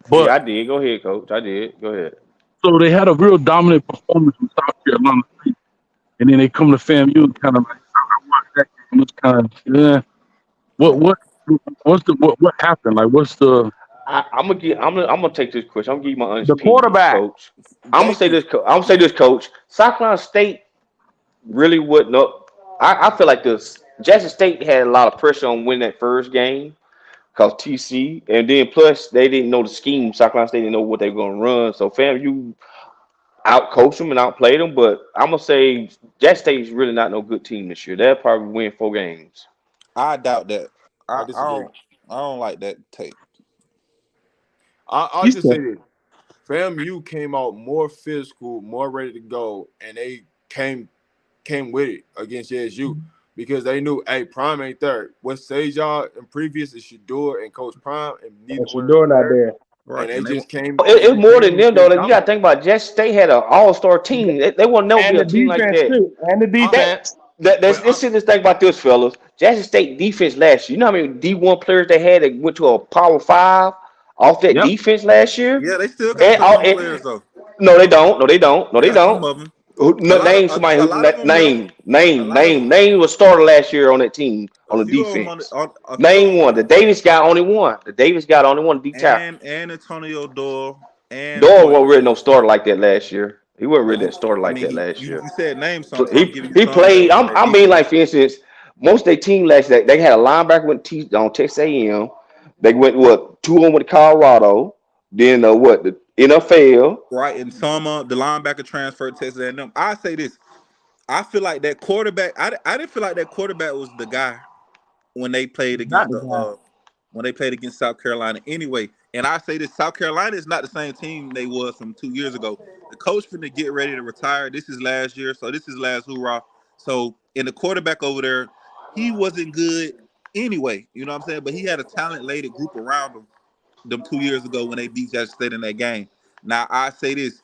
But yeah, I did. Go ahead, Coach. I did. Go ahead. So they had a real dominant performance in South Carolina State. And then they come to FAMU and kind of like, I watched that game. It's kind of, what happened? Like, what's the... I'm gonna take this question. I'm gonna give you my honest opinion, quarterback, Coach. I'm gonna say this, Coach. South Carolina State really wouldn't up. I feel like this. Jackson State had a lot of pressure on winning that first game because TC, and then plus they didn't know the scheme. South Carolina State didn't know what they were going to run. So, FAMU outcoached them and outplayed them. But I'm gonna say Jackson State is really not no good team this year. They'll probably win 4 games. I doubt that. I don't like that take. I'll just say this. FAMU came out more physical, more ready to go, and they came with it against JSU because they knew, hey, Prime ain't there. What saved y'all in previous is Shedeur and Coach Prime, and neither one Shedeur not there. Right. And they just came. It's more than them though. You got to think about Jackson State had an all-star team. They won't never be a team like that. Too. And the defense. Let's think about this, fellas. Jackson State defense last year. You know how many D1 players they had that went to a Power 5 off that defense last year? Yeah, they still got players though. No, they don't. Some of them. Name somebody who name was starter last year on that team on the defense. Name one. The Davis guy only one. D tackle. And Antonio Doyle. Doyle wasn't really no starter like that last year. He wasn't really a starter like that last year. You said name something. So he played. I mean, like for instance, most of their team last year, they had a linebacker went on Texas A&M. They went 2-1 with Colorado. Then the NFL. Right, and some the linebacker transferred to Texas A&M. I say this. I feel like that quarterback. I didn't feel like that quarterback was the guy when they played Not against the guy. when they played against South Carolina. Anyway, and I say this: South Carolina is not the same team they was from 2 years ago. The coach finna get ready to retire. This is last year, so this is last hoorah. So, in the quarterback over there, he wasn't good anyway. You know what I'm saying? But he had a talent-laden group around him. Them 2 years ago when they beat Jackson State in that game. Now I say this: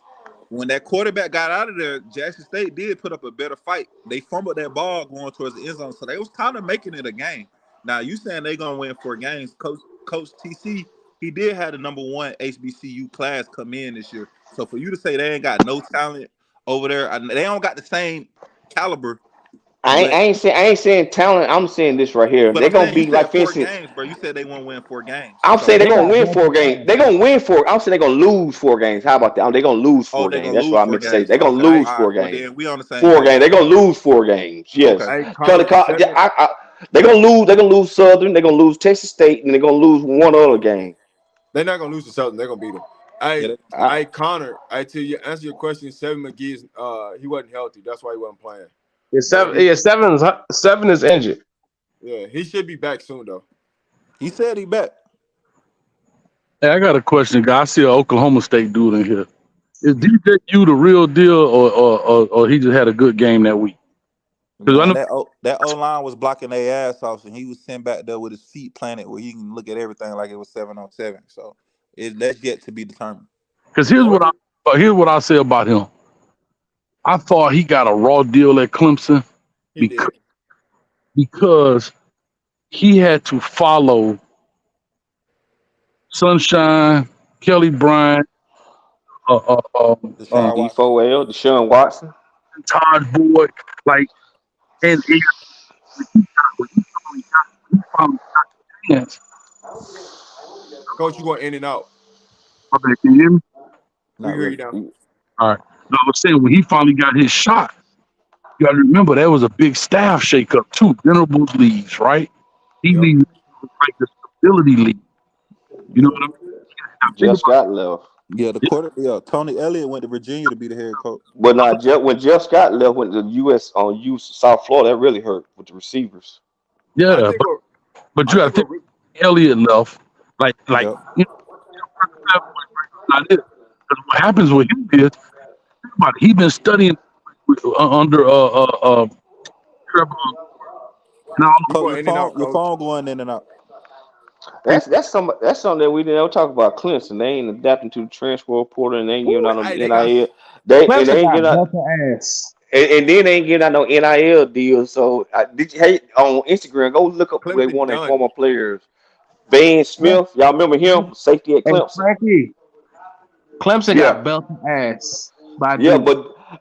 when that quarterback got out of there, Jackson State did put up a better fight. They fumbled that ball going towards the end zone, so they was kind of making it a game. Now you saying they gonna win 4 games? Coach TC, he did have the number 1 HBCU class come in this year. So for you to say they ain't got no talent over there, they don't got the same caliber. I ain't saying talent. I'm saying this right here. They're gonna be like 4 games, bro. You said they won't win 4 games. I'm saying they're gonna win 4 games. They're gonna win 4. I'm saying they're gonna lose 4 games. How about that? They're gonna lose 4 games. That's what I meant to say. They're gonna lose 4 games. We on the same 4 games. They're gonna lose 4 games. Yes. They're gonna lose. They're gonna lose Southern. They're gonna lose Texas State, and they're gonna lose one other game. They're not gonna lose to Southern. They're gonna beat them. Hey, Connor. I tell you, answer your question. 7 McGee's he wasn't healthy. That's why he wasn't playing. Yeah, 7 is injured. Yeah, he should be back soon though. He said he back. Hey, I got a question, guy. I see an Oklahoma State dude in here. Is DJU the real deal, or he just had a good game that week? Man, that O-line was blocking their ass off, and he was sent back there with his feet planted where he can look at everything like it was 7-on-7. So that's yet to be determined. Because here's what I say about him. I thought he got a raw deal at Clemson because he had to follow Sunshine, Kelly Bryant, Deshaun Watson, Todd Boyd, like, and he finally got the chance. Coach, you going in and out? Okay, can you hear me? We hear you now. All right. No, I was saying when he finally got his shot, you got to remember that was a big staff shakeup too. Venables leaves, right? He leaves like the stability league. You know what I mean? Just got left. Yeah, Tony Elliott went to Virginia to be the head coach. But not when Jeff Scott left, went to U South Florida, that really hurt with the receivers. Yeah, but you got to think Elliott left, like you know, what happens with him is he been studying under Trevor. Now Your phone going in and out. That's something that we didn't talk about. Clemson, they ain't adapting to the transfer portal, and they ain't giving out no NIL. They ain't getting out. And then they ain't getting out no NIL deals. So did you on Instagram? Go look up who they want their former players. Van Smith, y'all remember him? Safety at Clemson. Clemson got belted ass. But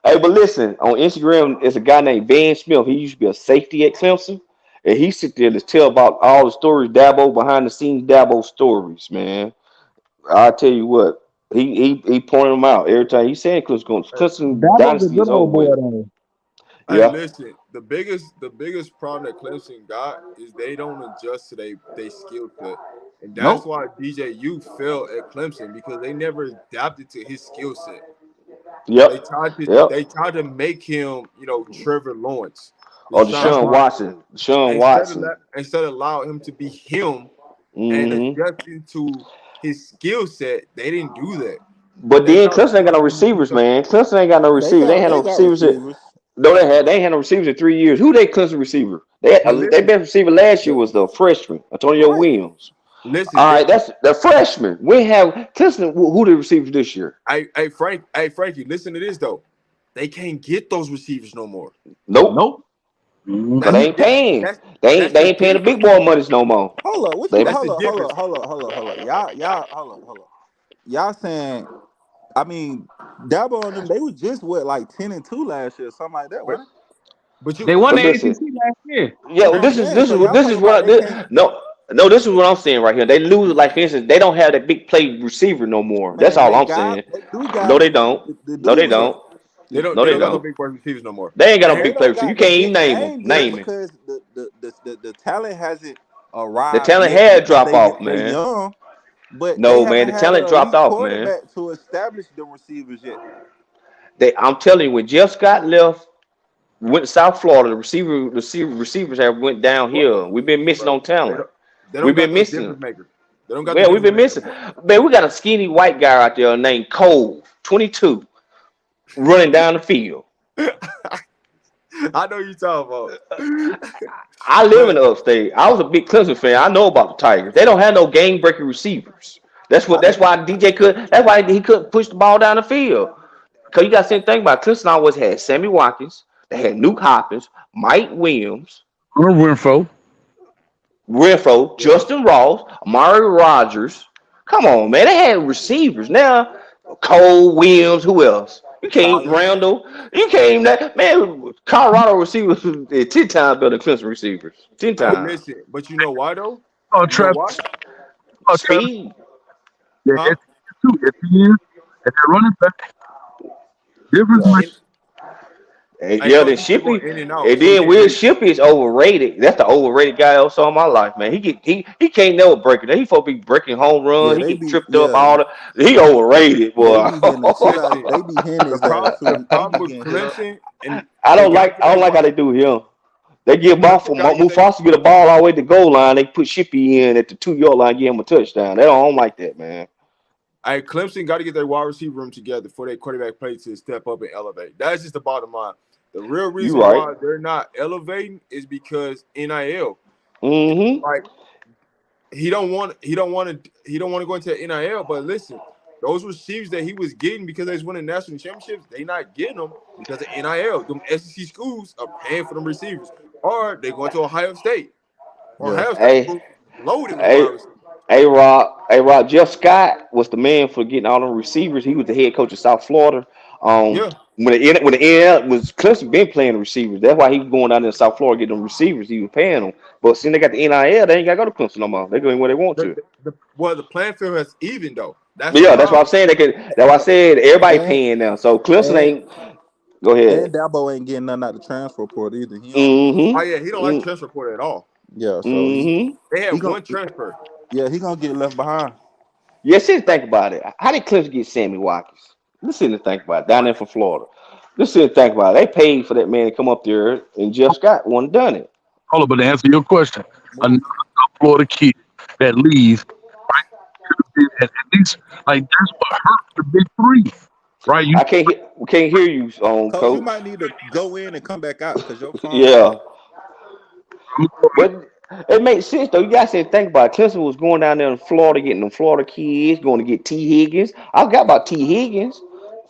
listen, on Instagram, it's a guy named Van Smith. He used to be a safety at Clemson. And he sit there to tell about all the stories, behind the scenes Dabo stories, I tell you what, he pointed them out every time. He said Clemson dynasty is over. Yeah. Listen, the biggest problem that Clemson got is they don't adjust to their skill set. And that's why DJU fell at Clemson, because they never adapted to his skill set. They tried to make him, Trevor Lawrence. Deshaun Watson. Instead of allowing him to be him and adjusting to his skill set, they didn't do that. But then Clemson ain't got no receivers, man. Clemson ain't got no receivers. They had no receivers. They ain't had no receivers in 3 years. Who they Clemson receiver? Their best receiver last year was the freshman, Antonio Williams. Listen, all right, that's the freshman. We have Clemson. Who the receivers this year? Hey, Frankie, listen to this though. They can't get those receivers no more. Nope. But they ain't paying. They ain't paying the big boy monies no more. Hold up. Y'all saying, I mean, Dabo and them, they were just like 10-2 last year, something like that, wasn't it? But they won the ACC last year. Yeah, this is what I'm saying right here. They lose, like for instance, they don't have that big play receiver no more. Man, that's all I'm saying. No, they don't. They don't have big play receivers no more. They ain't got no big play receiver. You can't even name it. Because the talent hasn't arrived. The talent had dropped off, man. Young, but the talent dropped off, man. To establish the receivers yet. I'm telling you, when Jeff Scott left, went to South Florida. The receivers have went downhill. We've been missing on talent. We've been missing. They don't got Yeah, we've been missing. Man, we got a skinny white guy out there named Cole, 22, running down the field. I know you talking about. I live in the upstate. I was a big Clemson fan. I know about the Tigers. They don't have no game breaking receivers. That's why DJ couldn't. That's why he couldn't push the ball down the field. Because you got to think about it. Clemson always had Sammy Watkins. They had Nuke Hopkins, Mike Williams, Renfro, Justin Ross, Amari Rogers. Come on, man. They had receivers. Now, Cole Williams, who else? You can't Randall. You can't even that man. Colorado receivers 10 times better than Clemson receivers. 10 times. Listen, but you know why though? Travis. Speed. Yeah, it's that running back. Difference. Yeah, then Shippy, and then Will Shippy is overrated. That's the overrated guy also in my life, man. He can't never break it. He supposed to be breaking home runs. He get tripped up all the. He overrated, boy. They be hitting his ass. I don't like how they do him. They give ball for Mufasa get a ball all the way to the goal line. They put Shippy in at the 2-yard line, give him a touchdown. They don't like that, man. Hey, Clemson got to get their wide receiver room together for their quarterback play to step up and elevate. That's just the bottom line. The real reason why they're not elevating is because NIL. Mm-hmm. Like he don't want to go into NIL. But listen, those receivers that he was getting because they was winning national championships, they not getting them because of NIL. Them SEC schools are paying for them receivers, or they going to Ohio State. Ohio State loaded. Rob. Jeff Scott was the man for getting all the receivers. He was the head coach of South Florida. When the NL was Clemson been playing the receivers. That's why he was going down there in South Florida getting them receivers. He was paying them. But since they got the NIL, they ain't got to go to Clemson no more. They're going where they want to. The playing field has even though. That's what I'm saying. That's why I said everybody paying now. So Clemson ain't. Go ahead. And Dabo ain't getting nothing out the transfer portal either. He don't like the transfer portal at all. Yeah, so they have one transfer. Yeah, he gonna get left behind. Yeah, sit and think about it. How did Clemson get Sammy Watkins? Let's sit and think about it. Down there from Florida. Let's sit and think about it. They paid for that man to come up there, and Jeff Scott won done it. Hold on, but to answer your question, another Florida kid that leaves, right? At least, like that's what hurt the big three, right? We can't hear you, Coach. You might need to go in and come back out because your phone. Yeah. But it makes sense though. You guys said think about it. Clemson was going down there in Florida, getting them Florida kids, going to get T. Higgins. I forgot about T. Higgins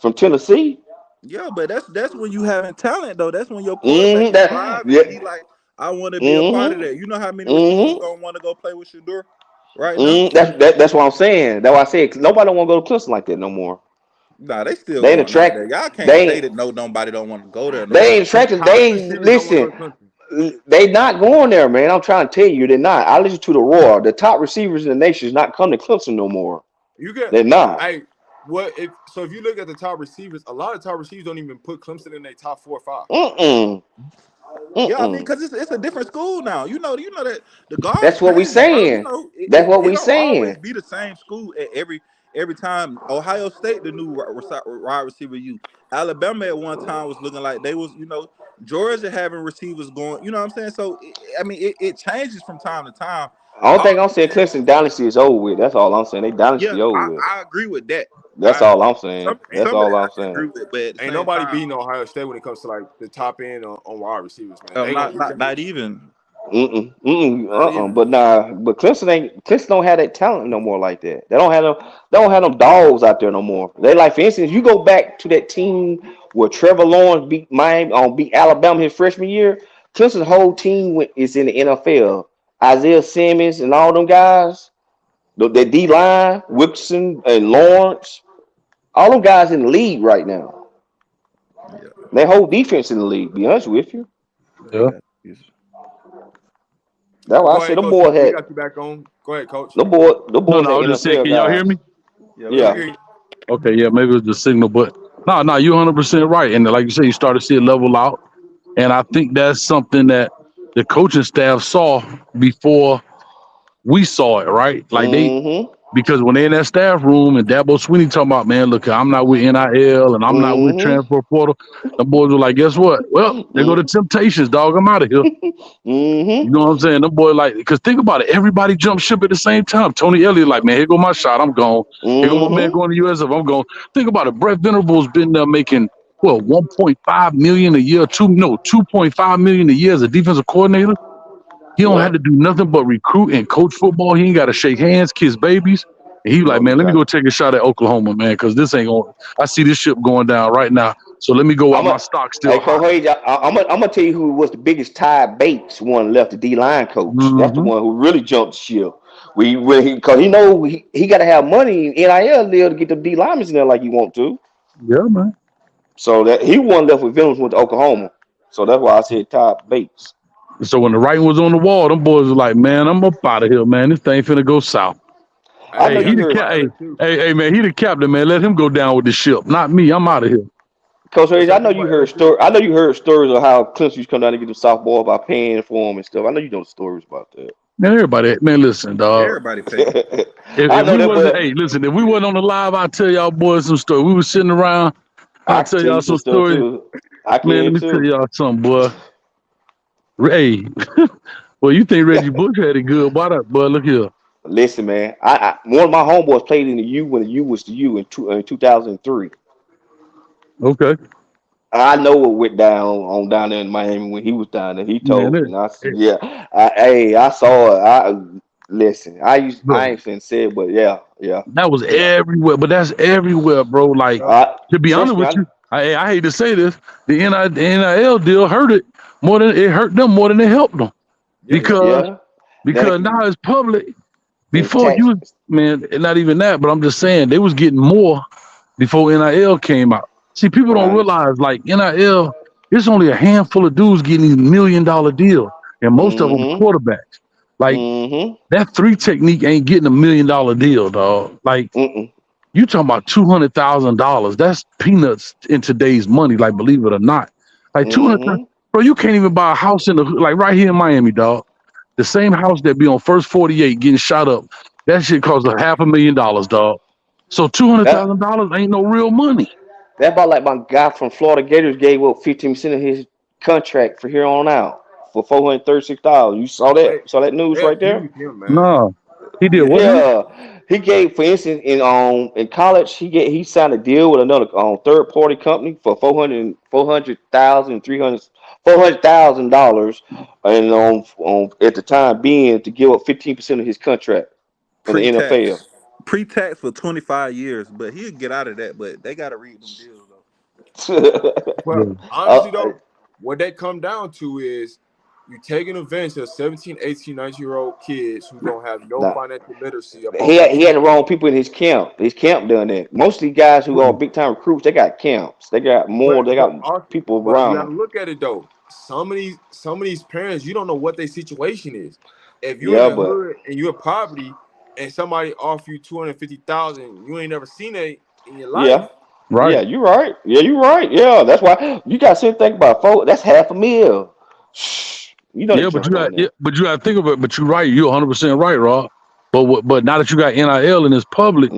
from Tennessee. Yeah, but that's when you having talent though. That's when your quarterback he like, I want to be a part of that. You know how many people gonna want to go play with Shedeur right now? That's what I'm saying. That's why I said nobody don't want to go to Clemson like that no more. Nah, they still ain't attracted. Y'all can't say that nobody don't want to go there. They ain't attracted. Listen. They not going there, man. I'm trying to tell you, they're not. I listen to the roar. The top receivers in the nation is not coming to Clemson no more. They're not. If you look at the top receivers, a lot of top receivers don't even put Clemson in their top 4 or 5. Yeah, I mean, because it's a different school now. You know that the guard. That's what we saying. That's what we saying. Always be the same school at every time. Ohio State, the new wide receiver. Alabama at one time was looking like they was, Georgia having receivers going. You know what I'm saying? So I mean, it changes from time to time. I don't think I'm saying Clemson dynasty is over with. That's all I'm saying. They dynasty over with. I agree with that. That's all I'm saying. That's all I'm saying. Ain't nobody beating Ohio State when it comes to like the top end on wide receivers, man. Not even. But Clemson don't have that talent no more like that. They don't have them dogs out there no more. They like, for instance, you go back to that team where Trevor Lawrence beat Alabama his freshman year. Clemson's whole team is in the NFL. Isaiah Simmons and all them guys, the D line, Wilkerson and Lawrence, all them guys in the league right now. Yeah. Their whole defense in the league. Be honest with you. Yeah. That's why I said the boy had. Got you back on. Go ahead, Coach. The boy. No, just saying, can y'all hear me? Yeah. Okay. Yeah. Maybe it was the signal, but no, you're 100% right. And like you said, you start to see it level out, and I think that's something that the coaching staff saw before we saw it. Right? Like Because when they're in that staff room and Dabo Swinney talking about, man, look, I'm not with NIL and I'm not with transfer portal, the boys were like, guess what? Well, they go to Temptations, dog. I'm out of here. You know what I'm saying? Them boys like, because think about it, everybody jumped ship at the same time. Tony Elliott like, man, here go my shot, I'm gone. Here go my man going to USF, I'm gone. Think about it, Brett Venables been there making, 1.5 million a year, 2.5 million a year as a defensive coordinator. He don't have to do nothing but recruit and coach football. He ain't got to shake hands, kiss bababies. And he like, man, let me go take a shot at Oklahoma, man, because this ain't going. I see this ship going down right now. So let me go while my stock still. Hey, Coach, I'm gonna tell you who was the biggest Ty Bates one left, the D-line coach. That's the one who really jumped the ship. Because he know he got to have money in NIL deal to get the D linemen in there like you want to. Yeah, man. So that he one left with Venables went to Oklahoma. So that's why I said Ty Bates. So when the writing was on the wall, them boys were like, man, I'm up out of here, man. This thing finna go south. Hey, man, he the captain, man. Let him go down with the ship, not me. I'm out of here. Coach Hayes, I know you heard stories of how Clemson used to come down and get them softball by paying for them and stuff. I know you know the stories about that. Man, everybody, listen, dog. Everybody paid. Listen, if we wasn't on the live, I'll tell y'all boys some stories. We was sitting around. I'll tell y'all some stories. Man, let me tell y'all something, boy. Hey, well, you think Reggie Bush had it good? Why not, boy? Look here. Listen, man. One of my homeboys played in the U when the U was the U in 2003. Okay. I know what went down there in Miami when he was down there. He told me, and I said, I saw it. Listen, I ain't finna say it, but yeah. That was everywhere, but that's everywhere, bro. Like, to be honest with you, I hate to say this, the NIL deal hurt it more than it hurt them more than it helped them. Because now it's public. Before you, man, not even that, but I'm just saying they was getting more before NIL came out. See, people don't realize, like, NIL, there's only a handful of dudes getting these $1 million deals, and most of them quarterbacks. Like, that 3 technique ain't getting $1 million deal, dog. Like, you talking about $200,000. That's peanuts in today's money, like, believe it or not. Like, 200,000, bro, you can't even buy a house like right here in Miami, dog. The same house that be on First 48 getting shot up, that shit costs $500,000, dog. So $200,000 ain't no real money. That about like my guy from Florida Gators gave up 15% of his contract for here on out for $436. You saw that? Saw that news right there? No, he did what? Yeah, he gave, for instance, in college, he signed a deal with another third party company for $400,000, and at the time being to give up 15% of his contract in the NFL. Pre-tax for 25 years, but he'll get out of that. But they got to read them deals though. Well, honestly though, what that come down to is you taking advantage of 17, 18, 19-year-old kids who don't have no financial literacy. He had the wrong people in his camp. His camp done that. Most of these guys who are big time recruits, they got camps. They got more. They got people around. You gotta look at it though. Some of these parents, you don't know what their situation is. If you're in the hood and you're in poverty, and somebody offer you $250,000, you ain't never seen it in your life. Yeah, right. Yeah, you're right. Yeah, that's why you got to think about folks. That's $500,000. You know. Yeah, but you got to think of it. But you're right. You're 100% right, Rob. But now that you got NIL and it's public,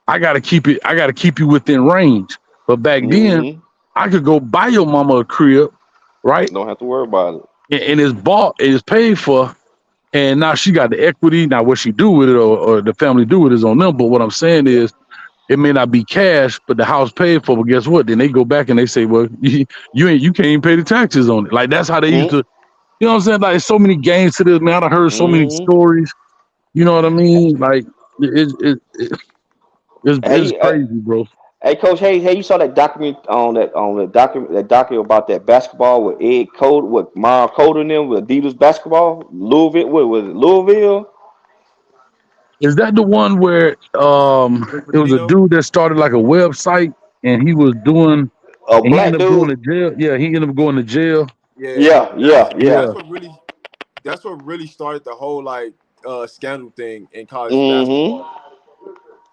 I got to keep it. I got to keep you within range. But back then, I could go buy your mama a crib, right? Don't have to worry about it. And it's bought. It's paid for. And now she got the equity. Now what she do with it or the family do with it is on them. But what I'm saying is it may not be cash, but the house paid for. But guess what? Then they go back and they say, well, you can't even pay the taxes on it. Like that's how they used to, you know what I'm saying? Like so many games to this, man. I heard so many stories. You know what I mean? Like it's crazy, bro. Hey, Coach, hey, you saw that document document about that basketball with Ed Code, with Myron Code and them with Adidas basketball, Louisville. What was it, Louisville? Is that the one where it was a dude that started like a website and he was doing a black dude going to jail? Yeah, he ended up going to jail. Yeah. That's what really started the whole like scandal thing in college basketball.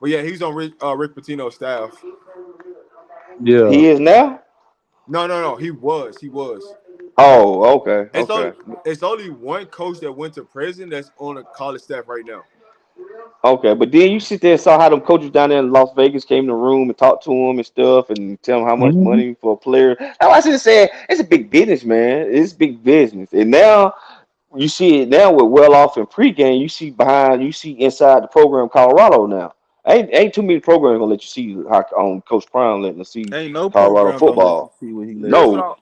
But yeah, he's on Rick Pitino's staff. Yeah, he is now. No, he was. Oh, okay. It's only one coach that went to prison that's on a college staff right now. Okay, but then you sit there and saw how them coaches down there in Las Vegas came in the room and talked to him and stuff and tell him how much Mhm. money for a player. That's why I should have said it's a big business, man. It's big business. And now you see it now with well off in pregame. You see inside the program Colorado now. Ain't too many programs gonna let you see how on Coach Prime letting us see Ain't no Colorado program gonna let you football. see what he let Here's you what see. No, I'll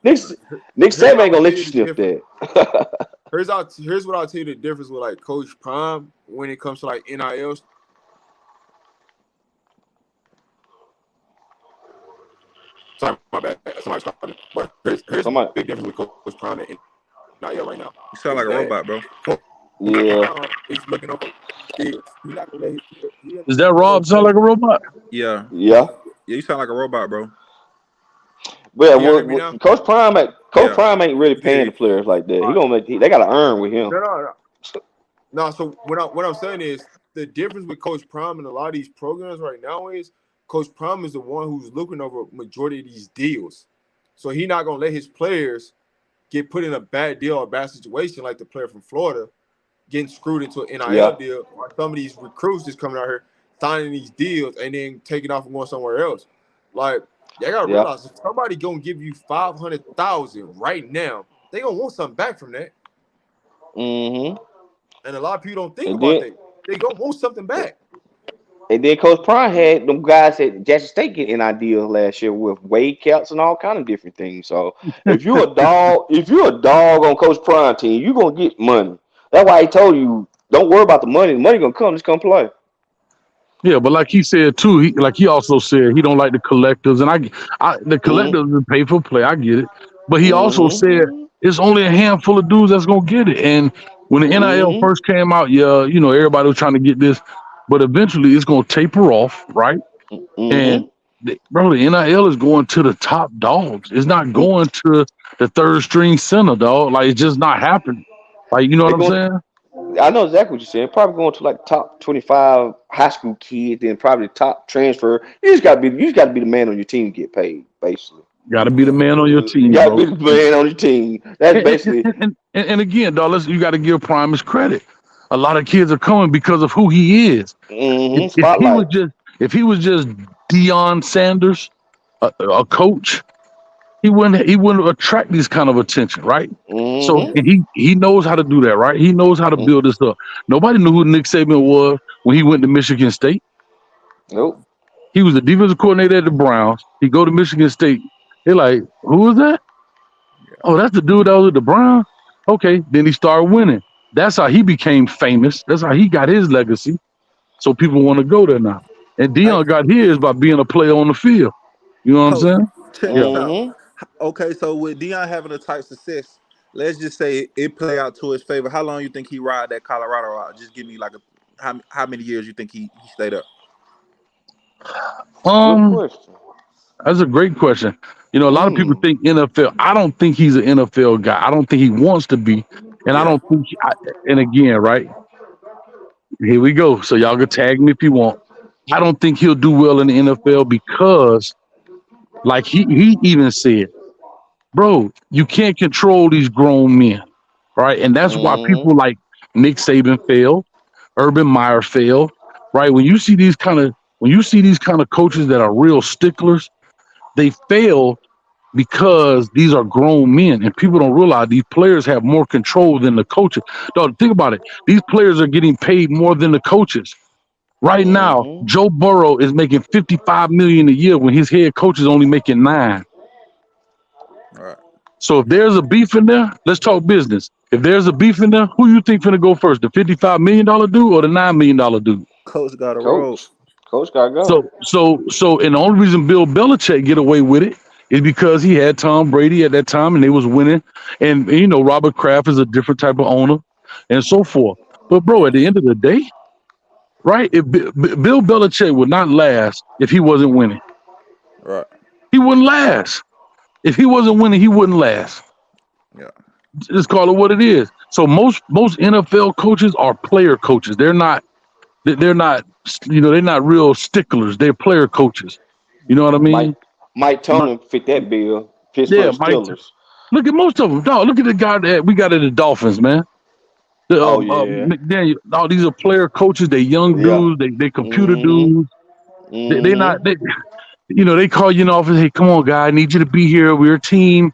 Nick here's Saban what ain't I'll gonna tell let you you the sniff difference. that. Here's what I'll tell you the difference with like Coach Prime when it comes to like NIL. Sorry, my bad. Somebody's calling. But here's the Somebody, big difference with Coach Prime and NIL right now. You sound Is like a that robot, bro. Coach yeah, Prime is looking over kids. He's not gonna let he Is that understands Rob that sound like a robot? Yeah. yeah. Yeah, you sound like a robot, bro. But can y'all hear me now? Coach Prime Yeah. ain't really paying the Yeah. players like that. All He right. gonna they gotta earn with him. No. So what I'm saying is the difference with Coach Prime and a lot of these programs right now is Coach Prime is the one who's looking over majority of these deals. So he's not gonna let his players get put in a bad deal or a bad situation like the player from Florida getting screwed into an NIL Yeah. deal, or some of these recruits just coming out here signing these deals and then taking off and going somewhere else. Like, you gotta Yeah. realize if somebody gonna give you $500,000 right now, they gonna want something back from that. Mm-hmm. And a lot of people don't think And about then that. They gonna want something back. Coach Prime had them guys at Jackson State getting ideas last year with wage caps and all kind of different things. So if you're a dog on Coach Prime team, you're gonna get money. That's why he told you, don't worry about the money. The money gonna come, just come play. Yeah, but like he said too, he also said he don't like the collectors, and the collectors will pay for play. I get it, but he also said Mm-hmm. it's only a handful of dudes that's gonna get it. And when the NIL Mm-hmm. first came out, yeah, everybody was trying to get this, but eventually it's gonna taper off, right? Mm-hmm. And bro, the NIL is going to the top dogs. It's not going to the third string center, dog. Like it's just not happening. Like you know They what I'm going. saying? I know exactly what you're saying. Probably going to like top 25 high school kids, then probably top transfer. You just gotta be the man on your team to get paid, basically. Got to be the man on your You team, gotta bro. be the man on your team. That's basically. And again, dog, you got to give Prime his credit. A lot of kids are coming because of who he is. Mm-hmm. If Spotlight. he was just Deion Sanders, a coach, he wouldn't attract this kind of attention, right? So Mm-hmm. and he knows how to do that, right? He knows how to build this up. Nobody knew who Nick Saban was when he went to Michigan State. Nope. He was the defensive coordinator at the Browns. He go to Michigan State. They're like, who is that? Oh, that's the dude that was at the Browns. Okay, then he started winning. That's how he became famous. That's how he got his legacy. So people want to go there now. And Hey, Deion got his by being a player on the field. You know what I'm Coach, saying? check Yeah. this out. Mm-hmm. Okay, so with Deion having a type success, let's just say it play out to his favor. How long you think he ride that Colorado out? Just give me like how many years you think he stayed up? Good question. That's a great question. A lot of people think NFL. I don't think he's an NFL guy. I don't think he wants to be. And I yeah. don't think, and again, right? Here we go. So y'all can tag me if you want. I don't think he'll do well in the NFL because, like he even said, bro, you can't control these grown men, right? And that's why Mm-hmm. people like Nick Saban failed, Urban Meyer failed, right? When you see these kind of coaches that are real sticklers, they fail because these are grown men, and people don't realize these players have more control than the coaches. Dog, think about it. These players are getting paid more than the coaches. Right now, Mm-hmm. Joe Burrow is making $55 million a year when his head coach is only making $9 million. All right. So if there's a beef in there, let's talk business. If there's a beef in there, who you think finna go first? The $55 million dude or the $9 million dude? Coach got a roll. Coach gotta go. And the only reason Bill Belichick get away with it is because he had Tom Brady at that time and they was winning. And Robert Kraft is a different type of owner and so forth. But bro, at the end of the day, right? If Bill Belichick would not last if he wasn't winning. Right. He wouldn't last. If he wasn't winning, he wouldn't last. Yeah. Just call it what it is. So most NFL coaches are player coaches. They're not they're not real sticklers. They're player coaches. You know what I mean? Mike Tomlin fit that bill. Yeah, Pittsburgh Steelers. look at most of them. Dog, look at the guy that we got at the Dolphins, man. McDaniel. All these are player coaches. They young dudes. They computer dudes. They not. They call you in the office. Hey, come on, guy. I need you to be here. We're a team.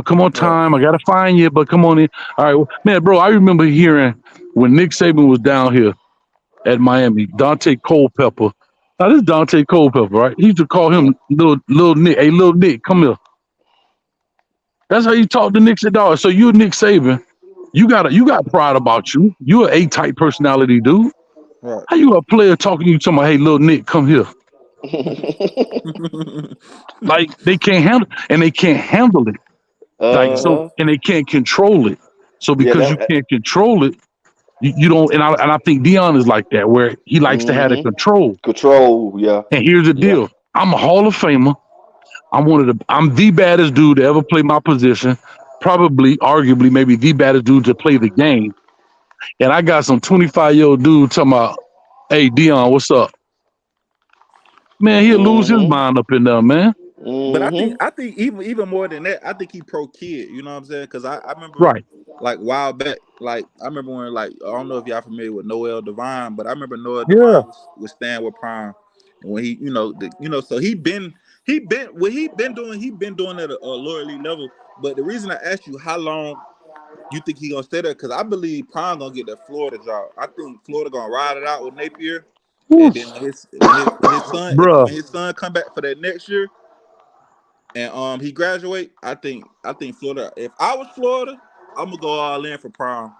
Come on time. I gotta find you, but come on in. All right, well, man, bro. I remember hearing when Nick Saban was down here at Miami, Dante Culpepper. Now this is Dante Culpepper, right? He used to call him little Nick. Hey, little Nick, come here. That's how you talk to Nick Saban. So you're Nick Saban. You got pride about you. You're an A-type personality, dude. Right. How you a player talking to you talking about, hey, little Nick, come here? Like they can't handle it. Like so, and they can't control it. So because you can't control it, you don't. And I think Deion is like that, where he likes to have the control. Control, yeah. And here's the deal: I'm a Hall of Famer. I'm the baddest dude to ever play my position. Probably, arguably, maybe the baddest dude to play the game. And I got some 25-year-old dude talking about, hey, Deion, what's up? Man, he'll lose his mind up in there, man. But I think even more than that, I think he pro kid. You know what I'm saying? Because I remember like a while back, like I remember when I don't know if y'all familiar with Noel Devine, but I remember Noel Devine was staying with Prime, and when he so he been doing it at a lower elite level. But the reason I asked you how long you think he gonna stay there, because I believe Prime gonna get that Florida job. I think Florida gonna ride it out with Napier. And then when his son come back for that next year, and he graduate, I think Florida. If I was Florida, I'm gonna go all in for Prime.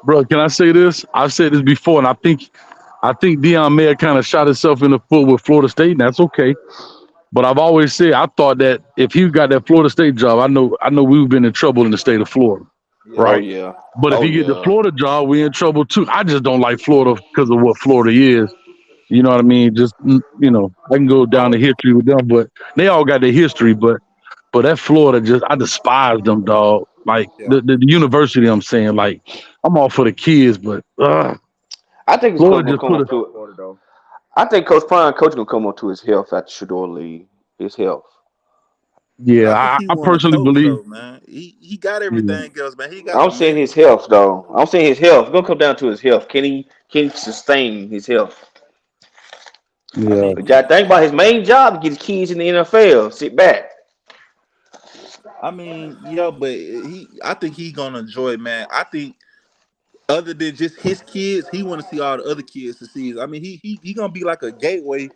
Bro, can I say this? I've said this before, and I think Deion may have kind of shot himself in the foot with Florida State, and that's okay. But I've always said I thought that if he got that Florida State job, I know we've been in trouble in the state of Florida. Right. Oh, yeah. But if he get the Florida job, we in trouble too. I just don't like Florida because of what Florida is. You know what I mean? Just I can go down the history with them, but they all got their history. But that Florida, I despise them, dog. Like the university, I'm saying, like I'm all for the kids, but I think Florida I think Coach Prime gonna come on to his health after Shedeur leave. His health. Yeah, I personally believe, though, man. He got everything else, man. I'm saying his health, though. I'm saying his health. It's gonna come down to his health. Can he sustain his health? Yeah. But you think about his main job: get his kids in the NFL. Sit back. I mean, but I think he's gonna enjoy it, man. I think other than just his kids, he want to see all the other kids to see. I mean, he gonna be like a gateway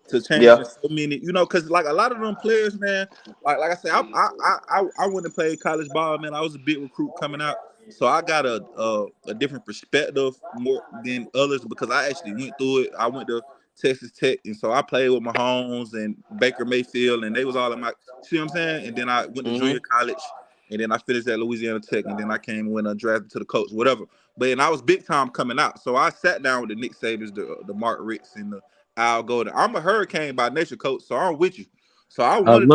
to change so many, because like a lot of them players, man. Like I said, I went and played college ball, man. I was a big recruit coming out, so I got a different perspective more than others because I actually went through it. I went to Texas Tech, and so I played with Mahomes and Baker Mayfield, and they was all in my. See what I'm saying? And then I went to junior college, and then I finished at Louisiana Tech, and then I came and went undrafted to the coach, whatever. But I was big time coming out, so I sat down with the Nick Sabans, the Mark Ricks, and the Al Golden. I'm a Hurricane by nature, coach, so I'm with you. So I wanted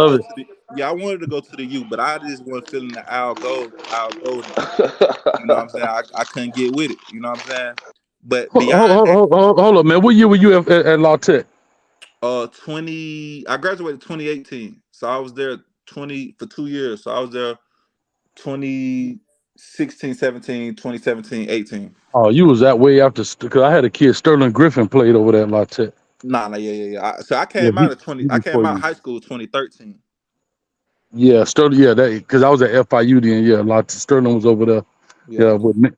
I wanted to go to the U, but I just wasn't feeling the Al Golden. You know what I'm saying? I couldn't get with it. You know what I'm saying? But hold up, man. What year were you at La Tech? I graduated 2018, so I was there for 2 years. So I was there 2016, 17, 2017, 18. Oh, you was that way after because I had a kid, Sterling Griffin, played over there at La Tech. Yeah. So I came out I came out of high school 2013. Yeah, Sterling. Yeah, because I was at FIU then. Yeah, Sterling was over there. Yeah, with me.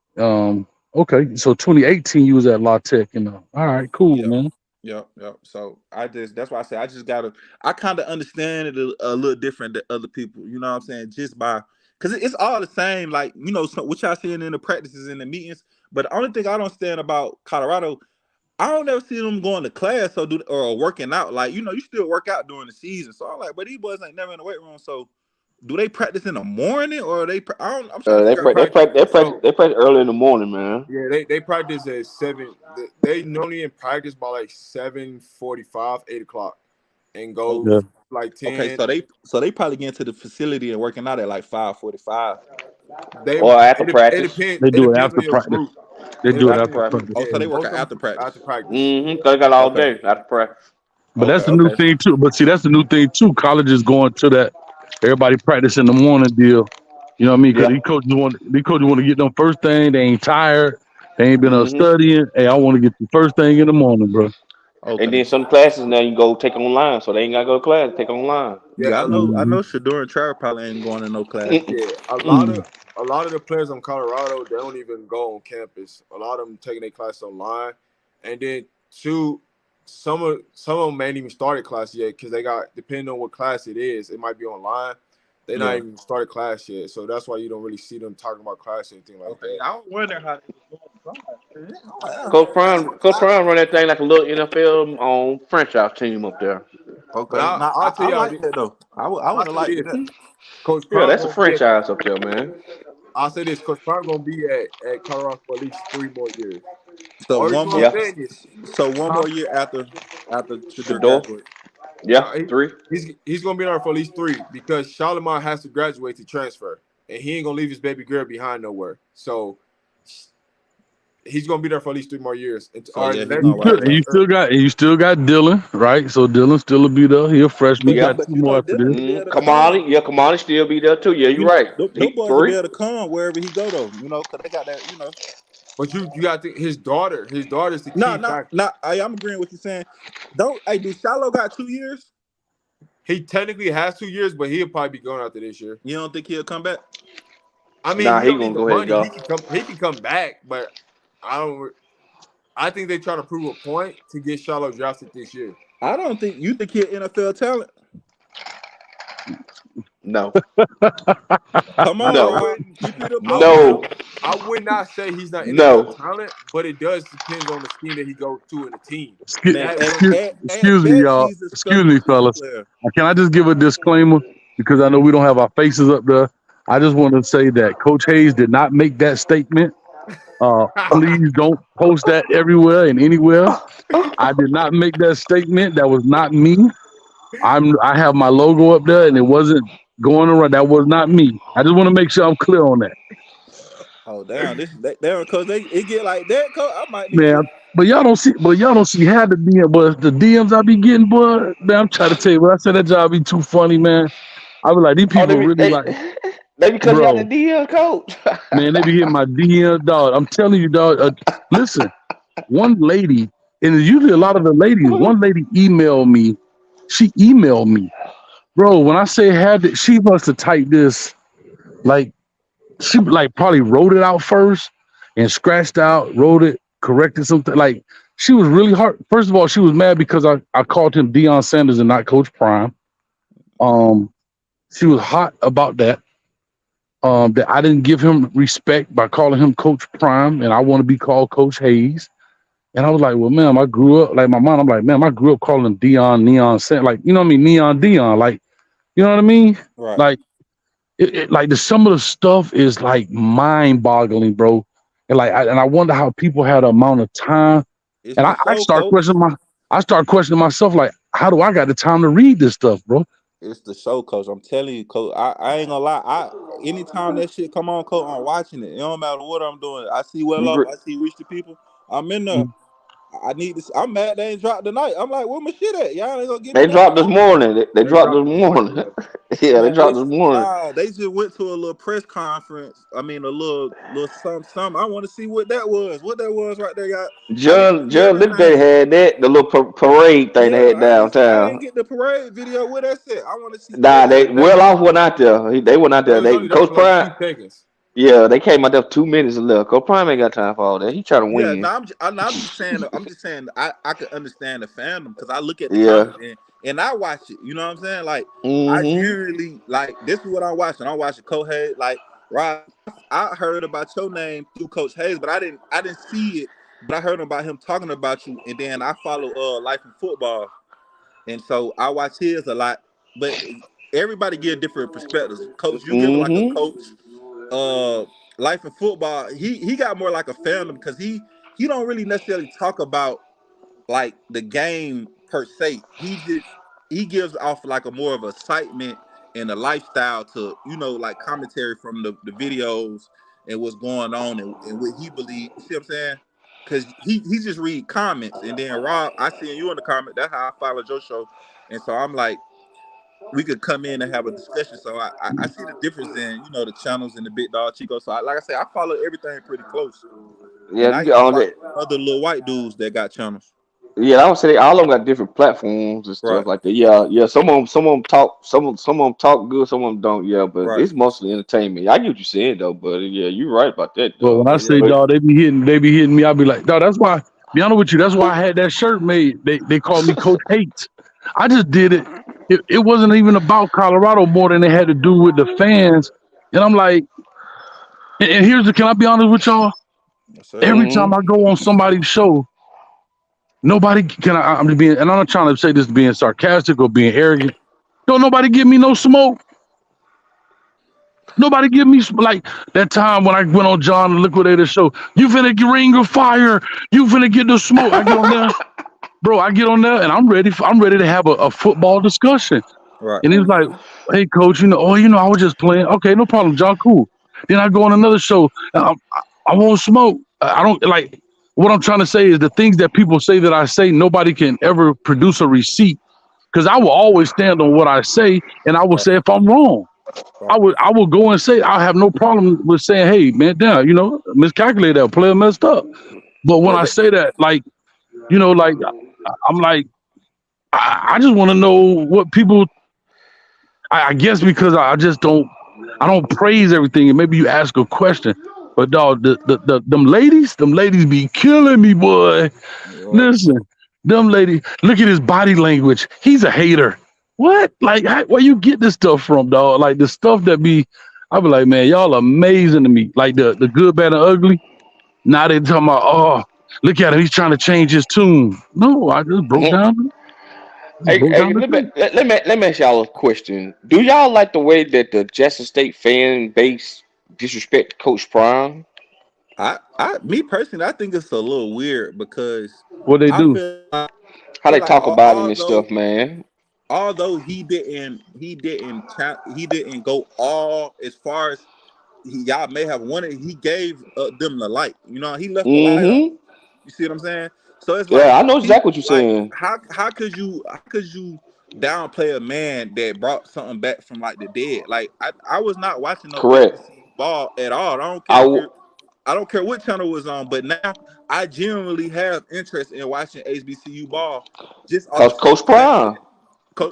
Okay, so 2018 you was at La Tech, all right, cool, man. Yep. So that's why I say I kind of understand it a little different than other people. You know what I'm saying? Just because it's all the same, like so what y'all seeing in the practices and the meetings. But the only thing I don't understand about Colorado, I don't ever see them going to class or working out. Like you still work out during the season. So I'm like, but these boys ain't never in the weight room. So do they practice in the morning or they? I'm sure they practice early in the morning, man. Yeah, they practice at 7. They normally in practice by like 7:45, 8 o'clock, and go like 10. Okay, so they probably get into the facility and working out at like 5:45. Or after practice. They do it after practice. They do it after practice. Oh, so they work after practice. After practice. They got all day after practice. But that's the new thing too. But see, that's the new thing too. College is going to that. Everybody practice in the morning deal, You know what I mean? Because Yeah. these coaches want to get them first thing. They ain't tired. They ain't been up Mm-hmm. studying. Hey, I want to get the first thing in the morning, bro. And Okay. then some classes now you go take online, so they ain't gotta go to class. Take online. Yeah, Yeah, I know. I know. Shador and Trevor probably ain't going to no class. Mm-mm. yeah. Mm. A lot of the players on Colorado, they don't even go on campus. A lot of them taking their class online, and then two, some of them ain't even started class yet because they got, depending on what class it is, it might be online. They not Yeah. even started class yet, so that's why you don't really see them talking about class or anything like Okay. that. I was wondering how they was doing. Coach Prime run that thing like a little NFL on franchise team up there. But Okay. Now I'll tell I y'all like this. that though. I would I'll have say liked this. that. Coach Yeah, Prime that's a gonna be at. franchise up there, man. I'll say this. Coach Prime gonna be at Colorado for at least 3 more years. So Only one reason why more. I'm Yeah. saying this, So one huh? more year after Shador Shador. graduates. Yeah, No, 3. he's gonna be there for at least 3 because Shalimar has to graduate to transfer, and he ain't gonna leave his baby girl behind nowhere. So he's gonna be there for at least 3 more years. So Or yeah, he unless, gonna ride it And out. you still got Dylan, right? So Dylan still will be there. He a freshman. You But Yeah. got but 2 you know more after this. Dylan to be able to come. Kamali. Yeah, Kamali still be there too. Yeah, you're You know right. them He boys to be 3. able to come wherever he go though. You know, cause they got that. You know. but you got to think his daughter's the No, key factor. I'm agreeing with you saying. Don't. Hey, do Shiloh got 2 years? He technically has 2 years, but he'll probably be going after this year. You don't think he'll come back? I mean, Nah, he he don't need gonna the go ahead and money. go. He can come back, but I don't. I think they try to prove a point to get Charlotte drafted this year. I don't think you think he's NFL talent. No. Come on, No. Rob. Keep it a buck No. now. I would not say he's not NFL No. talent, but it does depend on the scheme that he goes to in the team. Man, That at Excuse me, best, y'all. he's a Excuse special me, team fellas. player. Can I just give a disclaimer because I know we don't have our faces up there. I just want to say that Coach Hayes did not make that statement. Please don't post that everywhere and anywhere. I did not make that statement. That was not me. I have my logo up there, and it wasn't going around. That was not me. I just want to make sure I'm clear on that, Oh damn, damn, cause it get like that, cause I might need man. to. But y'all don't see how the DM, but the DMs I be getting, boy. Man, I'm trying to tell you, when I said that job be too funny, man. I be like, these Oh, people really like, they because y'all the bro. DL coach. Man, they be hitting my DM, dog. I'm telling you, dog. Listen, one lady, and it's usually a lot of the ladies. One lady emailed me. She emailed me, bro. When I say she must have typed this like she like probably wrote it out first and scratched out, wrote it, corrected something. Like she was really hard. First of all, she was mad because I called him Deion Sanders and not Coach Prime. She was hot about that. That I didn't give him respect by calling him Coach Prime, and I want to be called Coach Hayes. And I was like, well, ma'am, I grew up like my mom. I'm like, man, I grew up calling him Neon Sanders, like you know what I mean, Neon Dion, like you know what I mean, Right. like. Like some of the stuff is like mind-boggling, bro. And I wonder how people had the amount of time. It's And the I show, start coach. questioning myself, like, how do I got the time to read this stuff, bro? It's the show, coach. I'm telling you, coach. I ain't gonna lie. Anytime that shit come on, coach, I'm watching it. It don't matter what I'm doing. I see well up. I see reach the people. I'm in there. I need this. I'm mad they ain't dropped tonight. I'm like, where my shit at? Y'all ain't gonna get They it dropped up. this morning. They dropped this morning. Yeah, they Man, dropped this morning. they just went to a little press conference. I mean, a little something. I want to see what that was. What that was right there, y'all. I didn't John see Livingston everything. had that the little parade thing they Yeah, had I ain't downtown. get the parade video. What that said? I want to see Nah, they everything. well off went out there. They went out They there. was They only there Coach for like 2 Prime. seconds. Yeah, they came out there 2 minutes left. Coach Prime ain't got time for all that. He trying to Yeah, win. no, I'm just saying. I'm just saying. I could understand the fandom because I look at the Yeah. comment and I watch it. You know what I'm saying? Like I Mm-hmm. generally like this is what I'm watching. I'm watching Coach Hayes. Like Rob, I heard about your name through Coach Hayes, but I didn't see it. But I heard about him talking about you, and then I follow Life in Football, and so I watch his a lot. But everybody give different perspectives. Coach, you give it like a Mm-hmm. coach. Life in Football, he got more like a fandom because he don't really necessarily talk about like the game per se. He gives off like a more of excitement and a lifestyle to like commentary from the videos and what's going on and what he believes. You see what I'm saying? Because he just read comments and then Rob, I see you in the comment. That's how I follow your show, and so I'm like, we could come in and have a discussion. So I see the difference in the channels and the Big Dog Chico. So like I say, I follow everything pretty close. Yeah, and I you on that. Other little white dudes that got channels. Yeah, I would say all of them got different platforms and stuff Right. like that. Yeah. Some of them talk. Some of them talk good. Some of them don't. Yeah, but Right. it's mostly entertainment. I get what you're saying though. But yeah, you're right about that. But Though. when I say, yeah. dog, they be hitting me. I be like, dog, that's why. Be honest with you, that's why I had that shirt made. They called me Coach Hate. I just did it. It wasn't even about Colorado more than it had to do with the fans. And I'm like, and here's the. Can I be honest with y'all? Yes, sir. Every time I go on somebody's show, nobody can. I'm just being, and I'm not trying to say this being sarcastic or being arrogant. Don't nobody give me no smoke. Nobody give me like that time when I went on John the Liquidator show. You finna get ring of fire. You finna get the smoke. I get on there, bro. I get on there and I'm ready to have a football discussion. Right. And he was like, "Hey, coach, I was just playing. Okay, no problem, John. Cool." Then I go on another show. I won't smoke. I don't like. What I'm trying to say is the things that people say that I say, nobody can ever produce a receipt because I will always stand on what I say, and I will say if I'm wrong. I will go and say I have no problem with saying, "Hey, man, damn, miscalculated that player messed up." But when I say that, like, I'm like, I just want to know what people. I guess because I don't praise everything, and maybe you ask a question, but dog, them ladies be killing me, boy. Yeah. Listen, them ladies, look at his body language. He's a hater. What? Like, where you get this stuff from, dog? Like the stuff I be like, man, y'all amazing to me. Like the good, bad, and ugly. Now they talking about, oh, look at him, he's trying to change his tune. No, I just broke down. Hey, let me ask y'all a question. Do y'all like the way that the Jackson State fan base disrespect Coach Prime? Me personally, I think it's a little weird because what they do, how they talk about him and stuff, man. Although he didn't go all as far as y'all may have wanted, he gave them the light. He left the light on. You see what I'm saying? So it's like, I know exactly what you're saying. How could you downplay a man that brought something back from like the dead? Like I was not watching no Correct ball at all. I don't care what channel it was on, but now I genuinely have interest in watching HBCU ball just because Coach Prime.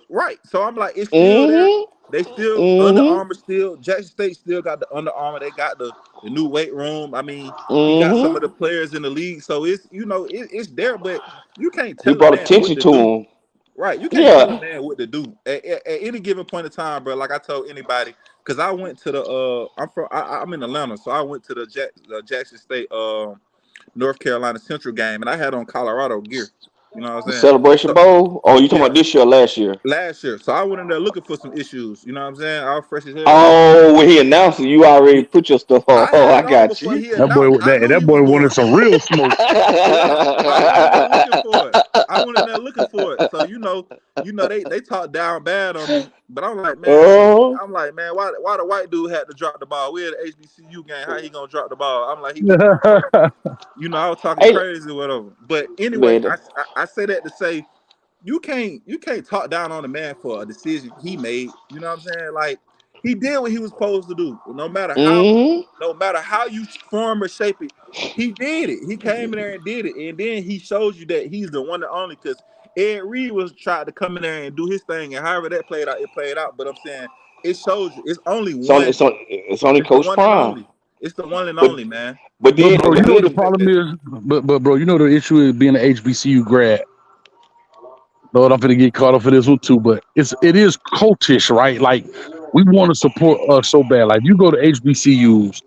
Right. So I'm like, it's still there. They still Under Armour still. Jackson State still got the Under Armour. They got the new weight room. I mean, he got some of the players in the league. So it's it's there, but you can't tell. He brought attention to him. Right. You can't tell a man what to do at any given point in time, bro. Like I told anybody, because I went to the I'm in Atlanta, so I went to the Jackson State North Carolina Central game, and I had on Colorado gear. You know what I'm saying? Celebration Bowl? Oh, you talking about this year or last year? Last year. So I went in there looking for some issues. You know what I'm saying? I was fresh as hell. Oh, when he announced it, you already put your stuff on. I got you. That boy wanted some real smoke. I went in there looking for it. So they talk down bad on me. But I'm like, man, why the white dude had to drop the ball? We're at the HBCU game. How he gonna drop the ball? I'm like, I was talking crazy or whatever. But anyway, I say that to say you can't talk down on the man for a decision he made. You know what I'm saying? Like he did what he was supposed to do. No matter how you form or shape it, he did it. He came in there and did it, and then he shows you that he's the one and only. Because Ed Reed was trying to come in there and do his thing, and however that played out, it played out. But I'm saying it shows you it's only one. It's only Coach Prime. It's the one and only, man. But then, bro, you know what the problem is? But bro, you know the issue is being an HBCU grad. Lord, I'm gonna get caught up for this one too, but it is cultish, right? Like we want to support us so bad. Like you go to HBCUs,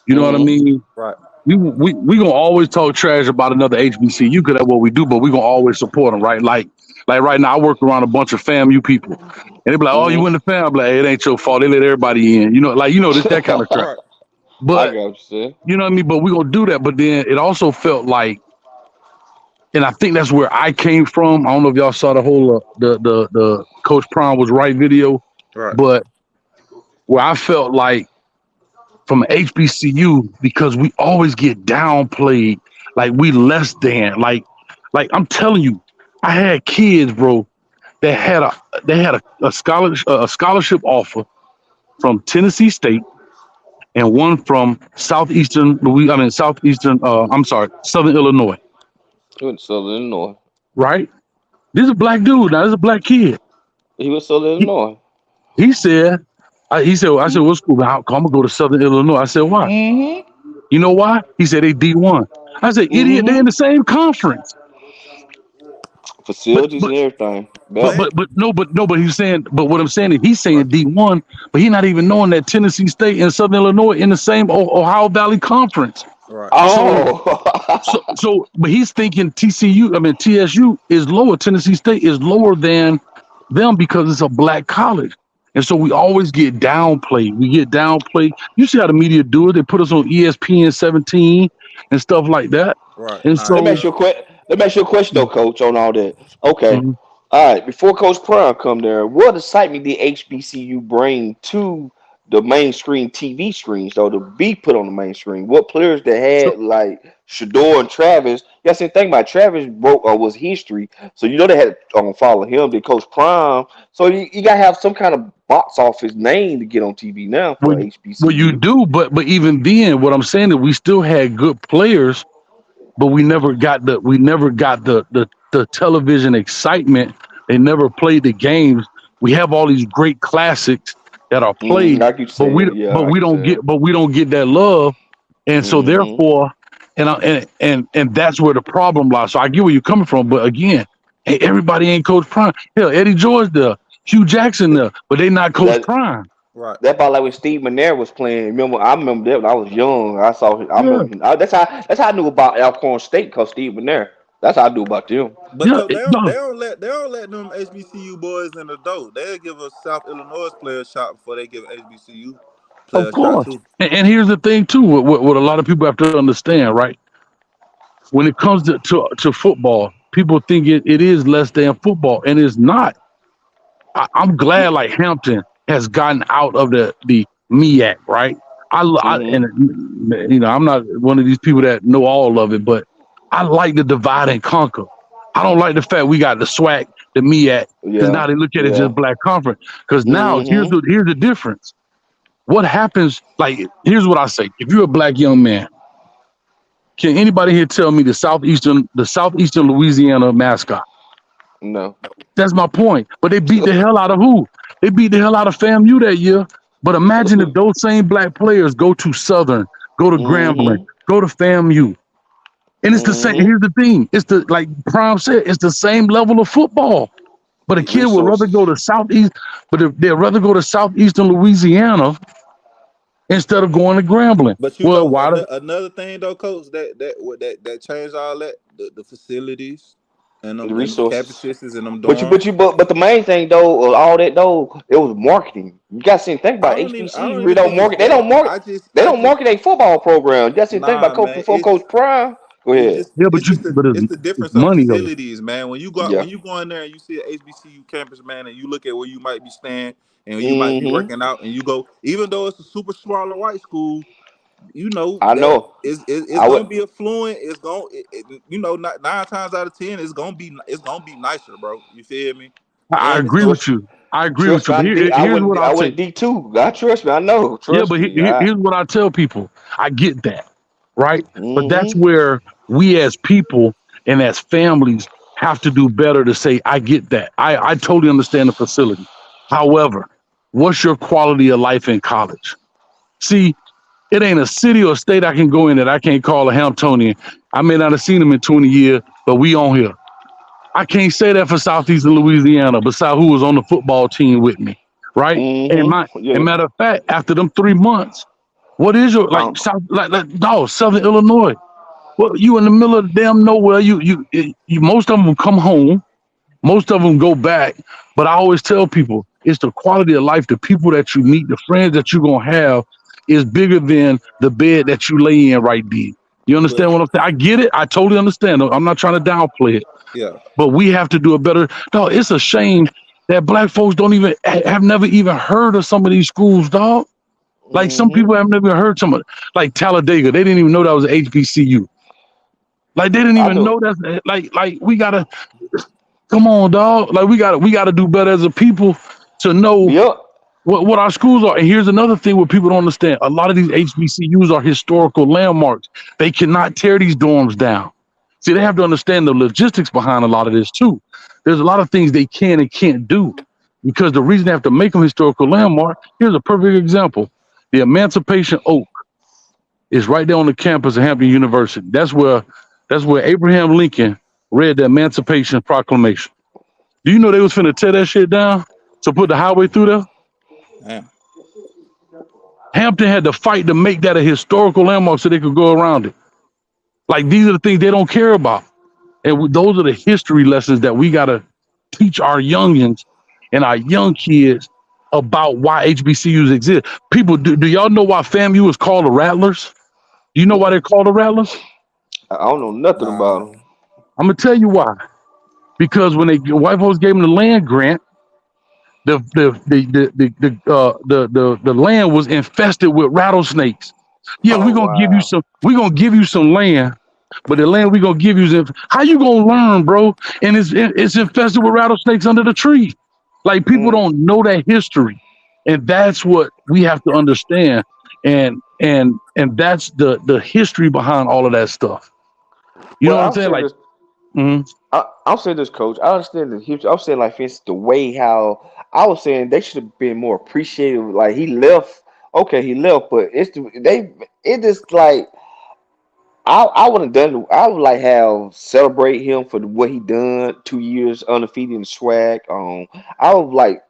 you know what I mean? Right. We gonna always talk trash about another HBCU because that's what we do, but we gonna always support them, right? Like right now, I work around a bunch of FAMU people, and they be like, "Oh, you in the fam?" I'm like, hey, it ain't your fault. They let everybody in, this that kind of crap. But you know what I mean? But we gonna do that. But then it also felt like, and I think that's where I came from. I don't know if y'all saw the whole the Coach Prime was right video, right? But where I felt like from HBCU, because we always get downplayed, like we less than, like I'm telling you, I had kids, bro, that had a scholarship offer from Tennessee State and one from Southern Illinois. Southern Illinois. Right? This is a black dude now. This is a black kid. He was Southern Illinois. I said, what school? I'm gonna go to Southern Illinois. I said, why? Mm-hmm. You know why? He said they D1. I said, idiot, they're in the same conference. Facilities and everything. But he's saying, but what I'm saying is he's saying D1, but he's not even knowing that Tennessee State and Southern Illinois in the same Ohio Valley Conference. Right. So but he's thinking TSU is lower. Tennessee State is lower than them because it's a black college. And so we always get downplayed. You see how the media do it. They put us on ESPN 17 and stuff like that. Right. And so let me ask you a question though, Coach, on all that. Okay. Mm-hmm. All right. Before Coach Prime come there, what excitement did HBCU bring to the mainstream TV screens, though, to be put on the main screen? What players that had like Shador and Travis? You got to think about Travis was history, so you know they had to follow him. Did Coach Prime? So you got to have some kind of box office name to get on TV now for HBCU. Well, you do, but even then, what I'm saying is we still had good players, but we never got the television excitement. They never played the games. We have all these great classics that are played, but we don't get that love, and so therefore, and that's where the problem lies. So I get where you're coming from, but again, hey, everybody ain't Coach Prime. Hell, Eddie George there, Hugh Jackson there, but they not Coach Prime. Right. That's about like when Steve McNair was playing. I remember that when I was young. I saw him. That's how I knew about Alcorn State, because Steve McNair. That's how I knew about them. But they don't let them HBCU boys in the door. They'll give a South Illinois player a shot before they give HBCU player a shot too. And here's the thing too, what a lot of people have to understand, right? When it comes to football, people think it is less than football, and it's not. I'm glad like Hampton has gotten out of the MEAC, right? And I'm not one of these people that know all of it, but I like the divide and conquer. I don't like the fact we got the SWAC, the MEAC, because now they look at it just black conference. Because now here's the difference. What happens? Like, here's what I say: if you're a black young man, can anybody here tell me the southeastern Louisiana mascot? No. That's my point. But they beat the hell out of who? They beat the hell out of FAMU that year. But imagine if those same black players go to Southern, go to Grambling, go to FAMU. And it's the same. Here's the thing. It's like Prime said, it's the same level of football. But a kid would rather go to Southeast, but they'd rather go to Southeastern Louisiana instead of going to Grambling. But another thing though, Coach, that changed all that, the facilities and the campuses and them dorms. But the main thing though, all that though, it was marketing. You got to think about HBCU. They don't market a football program. You got to think about Coach Prime. Go ahead. It's the difference of facilities, man. When you go in there and you see an HBCU campus, man, and you look at where you might be staying and you might be working out, and you go, even though it's a super smaller white school, it's gonna be affluent. It's gonna, 9 times out of 10, it's gonna be nicer, bro. You feel me? I agree with you. Here's what I'll say. D2. God, trust me, I know. Here's what I tell people. I get that, right? But that's where we as people and as families have to do better to say, I get that. I totally understand the facility. However, what's your quality of life in college? See, it ain't a city or state I can go in that I can't call a Hamptonian. I may not have seen them in 20 years, but we on here. I can't say that for Southeastern Louisiana, besides who was on the football team with me, right? And matter of fact, after them 3 months, what is your Southern Illinois? Well, you in the middle of the damn nowhere. You most of them come home, most of them go back. But I always tell people, it's the quality of life, the people that you meet, the friends that you're gonna have, is bigger than the bed that you lay in right there. You understand what I'm saying? I get it. I totally understand. I'm not trying to downplay it. Yeah. But we have to do a better. Dog, it's a shame that black folks have never even heard of some of these schools, dog. Like some people have never heard some of, like Talladega. They didn't even know that was an HBCU. Like they didn't even know that. Like we gotta. Come on, dog. Like we gotta do better as a people to know what our schools are. And here's another thing what people don't understand. A lot of these HBCUs are historical landmarks. They cannot tear these dorms down. See, they have to understand the logistics behind a lot of this too. There's a lot of things they can and can't do because the reason they have to make them historical landmark, here's a perfect example. The Emancipation Oak is right there on the campus of Hampton University. That's where Abraham Lincoln read the Emancipation Proclamation. Do you know they was finna tear that shit down to put the highway through there? Yeah. Hampton had to fight to make that a historical landmark so they could go around it. Like, these are the things they don't care about. And those are the history lessons that we got to teach our youngins and our young kids about why HBCUs exist. People, do y'all know why FAMU is called the Rattlers? Do you know why they're called the Rattlers? I don't know nothing about them. I'm going to tell you why. Because when white folks gave them the land grant, the land was infested with rattlesnakes. Yeah, we're gonna give you some land, but the land we're gonna give you is how you gonna learn, bro? And it's infested with rattlesnakes under the tree. Like, people don't know that history, and that's what we have to understand. And that's the history behind all of that stuff. You know what I'm saying? Like, I'm saying this, Coach. I understand the history. I'm saying, like, for instance, the way how I was saying they should have been more appreciative. Like, he left. Okay, he left, but it just like I would have done. I would like have celebrate him for what he done. 2 years undefeated in the swag. I would like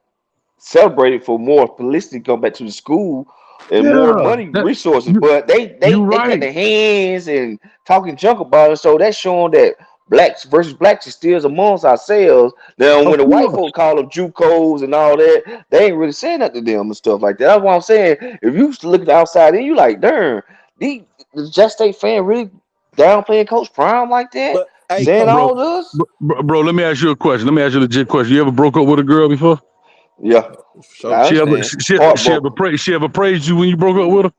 celebrate it for more publicity, go back to the school and more money resources. But they got their hands and talking junk about it. So that's showing that blacks versus blacks is still amongst ourselves. Now, when the white folks call them JUCOs and all that, they ain't really saying that to them and stuff like that. That's what I'm saying. If you look at the outside, then you like, darn, the Just State fan really downplaying Coach Prime like that? But, hey, saying all this? Bro, let me ask you a question. Let me ask you a legit question. You ever broke up with a girl before? Yeah. She ever praised you when you broke up with her?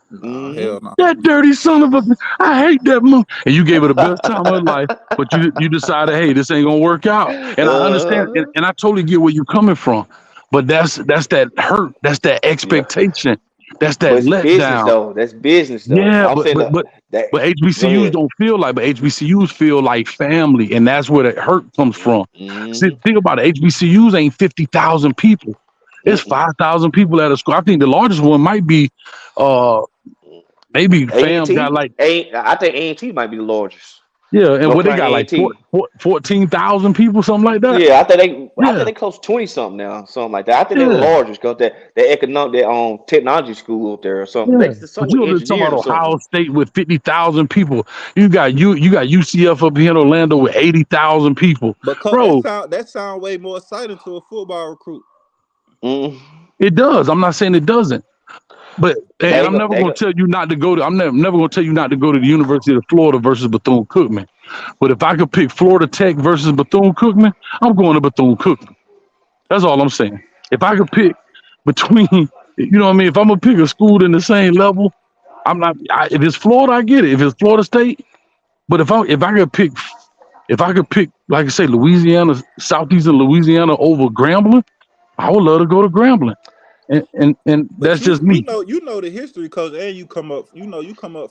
Hell no. That dirty son of a, I hate that mom. And you gave her the best time of her life, but you decided, hey, this ain't gonna work out. And I understand, and I totally get where you're coming from. But that's that hurt, that's that expectation, that's that letdown. Business though. That's business though. Yeah, but HBCUs don't feel like, but HBCUs feel like family, and that's where the hurt comes from. See, think about it. HBCUs ain't 50,000 people. It's 5,000 people at a school. I think the largest one might be maybe FAM got like I think A&T might be the largest. Yeah, and what they got like 14,000 people, something like that. Yeah, I think they close 20 something now, something like that. I think they're the largest because their technology school up there or something. Yeah. But you're talking about Ohio State with 50,000 people. You got UCF up here in Orlando with 80,000 people. But bro, that sound way more exciting to a football recruit. It does. I'm not saying it doesn't. But I'm never going to tell you not to go to. I'm never going to tell you not to go to the University of Florida versus Bethune-Cookman. But if I could pick Florida Tech versus Bethune-Cookman, I'm going to Bethune-Cookman. That's all I'm saying. If I could pick between, you know what I mean. If I'm gonna pick a school in the same level, I'm not. If it's Florida, I get it. If it's Florida State, but if I could pick, like I say, Louisiana, Southeastern Louisiana over Grambling, I would love to go to Grambling. And that's just me. You know the history, Coach, and you come up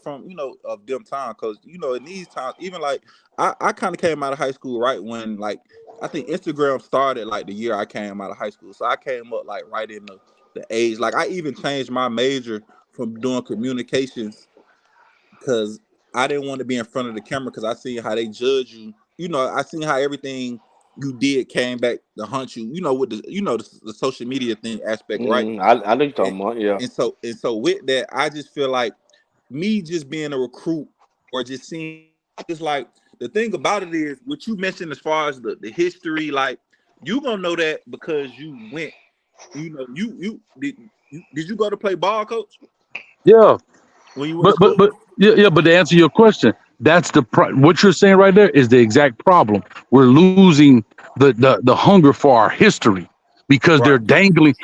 from of them time, Coach. In these times, even like I kind of came out of high school right when like I think Instagram started like the year I came out of high school, so I came up like right in the age. Like I even changed my major from doing communications because I didn't want to be in front of the camera because I seen how they judge you. I seen how everything you did came back to hunt you, with the social media thing aspect, right? I know you're talking about, yeah. And so with that, I just feel like me just being a recruit or just seeing, just like the thing about it is what you mentioned as far as the history, like you gonna know that because you went, you did you go to play ball, Coach? Yeah. When you went but to answer your question, that's what you're saying right there is the exact problem. We're losing the hunger for our history because they're dangling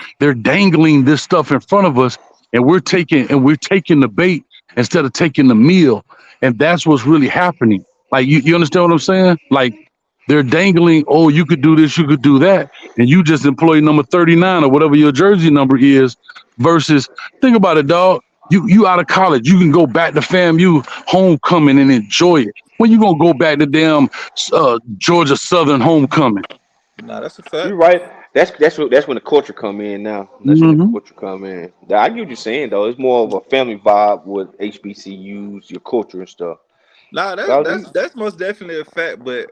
this stuff in front of us, and we're taking the bait instead of taking the meal, and that's what's really happening. Like you understand what I'm saying? Like They're dangling, oh, you could do this, you could do that, and you just employee number 39 or whatever your jersey number is. Versus, think about it, dog. You out of college, you can go back to FAMU homecoming and enjoy it. When you gonna go back to damn Georgia Southern homecoming? Nah, that's a fact. You're right. That's when the culture come in now. That's when the culture come in. I get what you're saying though. It's more of a family vibe with HBCUs, your culture and stuff. Nah, that's most definitely a fact. But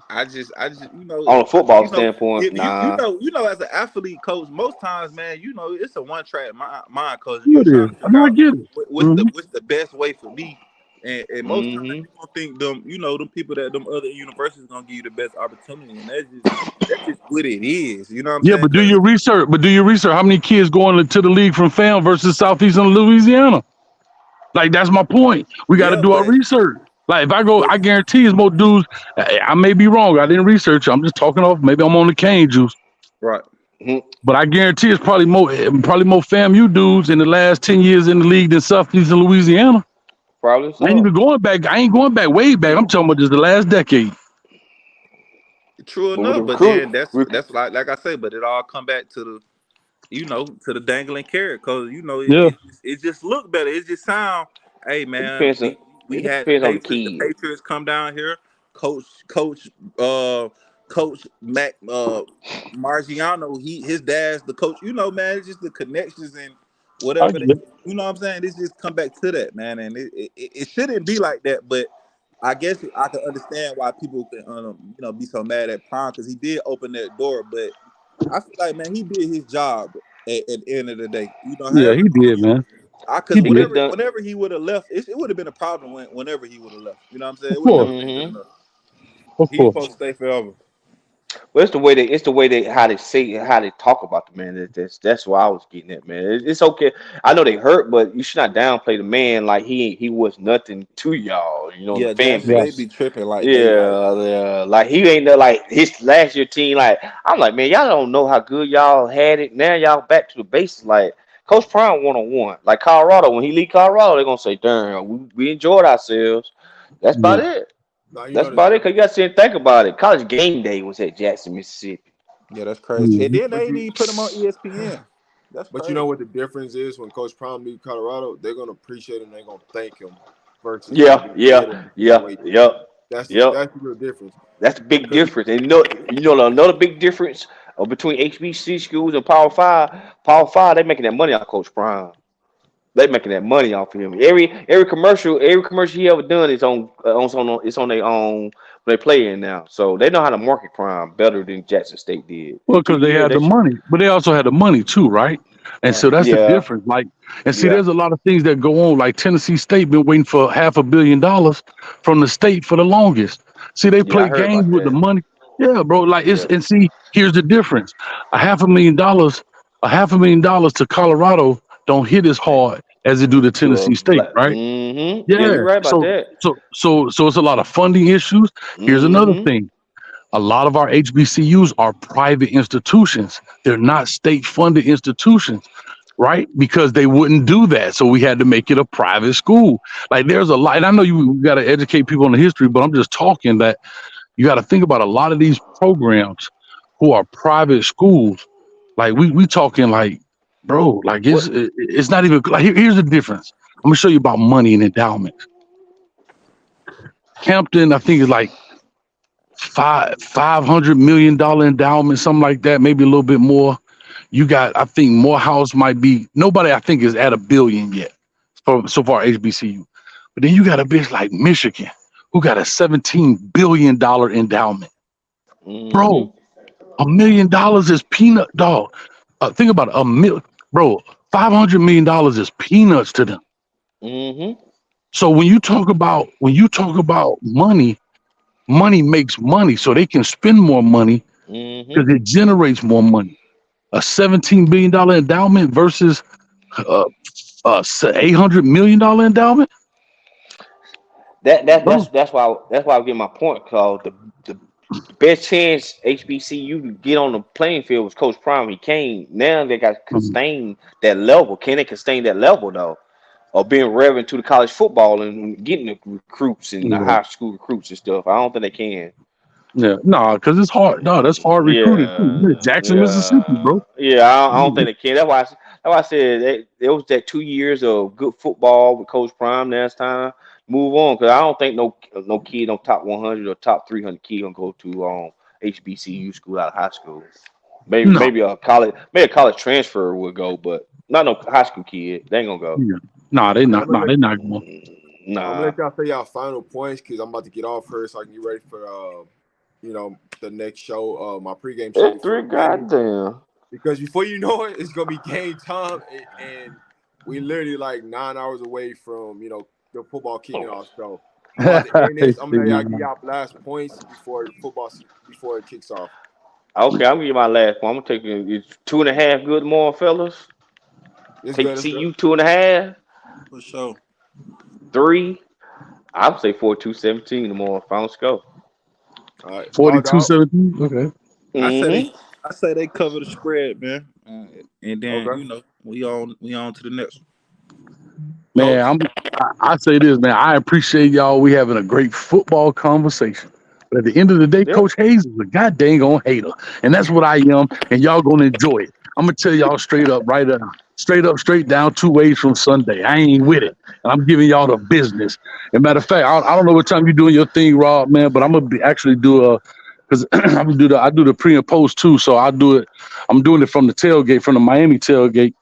I just on a football standpoint, you know, as an athlete coach, most times, man, you know, it's a one-track mind, coach. It is. I get it. What's the best way for me? And most times you don't think them, you know, them people that them other universities gonna give you the best opportunity, and that's just what it is. You know what I'm saying? Yeah, but do your research. How many kids going to the league from FAM versus Southeastern Louisiana? Like, that's my point. We got to do our research. Like, if I go, I guarantee it's more dudes. I may be wrong. I didn't research. I'm just talking off. Maybe I'm on the cane juice. Right. But I guarantee it's probably more FAMU dudes in the last 10 years in the league than Southeastern Louisiana. Probably so. I ain't even going back. I ain't going back way back. I'm talking about just the last decade. True enough, but then that's like I say, but it all come back to the, you know, to the dangling carrot, because you know it just look better. It just sound, hey man, we had the Patriots come down here, coach Mac Margiano, his dad's the coach. You know, man, it's just the connections and whatever. You know what I'm saying? It's just come back to that, man, and it shouldn't be like that. But I guess I can understand why people can, you know, be so mad at Prime, because he did open that door. But I feel like, man, he did his job at the end of the day. You know, he did, man. Because whenever he would have left, it would have been a problem whenever he would have left. You know what I'm saying? It would have been enough. He's supposed to stay forever. Well, it's the way they how they talk about the man. That's why I was getting at, man. It's okay. I know they hurt, but you should not downplay the man like he was nothing to y'all. You know, yeah, the fan they be tripping like like he ain't there like his last year team. Like I'm like, man, y'all don't know how good y'all had it. Now y'all back to the basics. Like Coach Prime 1-on-1. Like Colorado, when he leave Colorado, they're gonna say, "Darn, we enjoyed ourselves." That's about it. No, that's about it. Cause you got to sit and think about it. College game day was at Jackson, Mississippi. Yeah, that's crazy. And then they didn't even put him on ESPN. But you know what the difference is? When Coach Prime leaves Colorado, they're gonna appreciate him. They're gonna thank him. Versus That's the real difference. That's the big difference. And you know another big difference between HBC schools and Power 5. Power 5, they're making that money off Coach Prime. They making that money off of him. Every commercial he ever done is on their own. They play in now, so they know how to market Prime better than Jackson State did. Well, because they had the money, but they also had the money too, right? And so that's the difference. Like, and see, there's a lot of things that go on. Like Tennessee State been waiting for $500 million from the state for the longest. See, they play games with the money. Yeah, bro. Like and see, here's the difference: $500,000 to Colorado don't hit as hard as it do to Tennessee State, right? Yeah, you're right about that. So it's a lot of funding issues. Here's another thing. A lot of our HBCUs are private institutions. They're not state-funded institutions, right? Because they wouldn't do that. So we had to make it a private school. Like there's a lot, and I know you got to educate people on the history, but I'm just talking that you got to think about a lot of these programs who are private schools. Like we talking like, bro, like it's not even like here's the difference. I'm gonna show you about money and endowments. Hampton, I think, is like $500 million endowment, something like that, maybe a little bit more. You got, I think Morehouse might be, nobody I think is at $1 billion yet so far HBCU. But then you got a bitch like Michigan who got a $17 billion endowment. Bro, $1 million is peanut, dog. Think about it, bro, $500 million is peanuts to them. So when you talk about money makes money, so they can spend more money because it generates more money. A $17 billion endowment versus $800 million endowment. That's why I get my point, called the best chance HBCU to get on the playing field was Coach Prime. He came. Now they got to sustain that level. Can they sustain that level though? Or being relevant to the college football and getting the recruits and the high school recruits and stuff. I don't think they can. Yeah, no, because it's hard. No, that's hard recruiting too. You're in Jackson, Mississippi, bro. I don't think they can. That's why I said it was that 2 years of good football with Coach Prime. Now it's time to move on because I don't think no kid on top 100 or top 300 kid gonna go to HBCU school out of high school. Maybe a college transfer would go, but not no high school kid. They ain't gonna go. Yeah. Nah, they not. Nah, they not going. I'm gonna let y'all say y'all final points because I'm about to get off here so I can get ready for the next show, my pregame show. Goddamn. Because before you know it, it's gonna be game time, and we literally like 9 hours away from the football kicking off. So I'm about to end this. I'm gonna give y'all last points before it kicks off. Okay, I'm gonna give you my last one. I'm gonna take it's 2.5 good more, fellas. Take CU 2.5. For sure. 3. I would say 42-17 tomorrow. Final score. All right. 42-17. Okay. I say they cover the spread, man. And then we on to the next one. Man, I say this, man. I appreciate y'all. We having a great football conversation. But at the end of the day, Coach Hayes is a goddamn on hater. And that's what I am. And y'all gonna enjoy it. I'm gonna tell y'all straight up, straight down 2 ways from Sunday. I ain't with it. And I'm giving y'all the business. As a matter of fact, I don't know what time you're doing your thing, Rob, man, but I'm gonna because I do the pre and post too. So I'll do it. I'm doing it from the tailgate, from the Miami tailgate.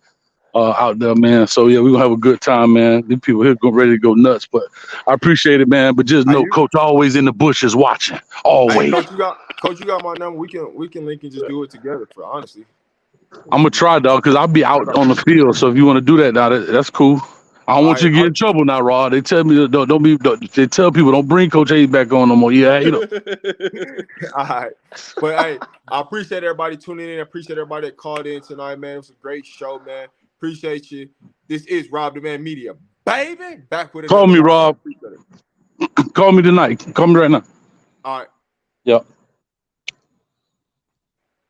Out there, man. So yeah, we're gonna have a good time, man. These people here ready to go nuts, but I appreciate it, man. But just know, Coach always in the bushes watching. Always. Hey, Coach, you got my number. We can link and just do it together. For honestly, I'm gonna try, dog, because I'll be out on the field. So if you want to do that, now that's cool. I don't want you to get in trouble now, Rod. They tell me they tell people don't bring Coach Hayes back on no more. Yeah, All right. But hey, I appreciate everybody tuning in. I appreciate everybody that called in tonight, man. It was a great show, man. Appreciate you. This is Rob the Man Media, baby. Back with it. Call me, Rob. Call me tonight. Call me right now. All right. Yep.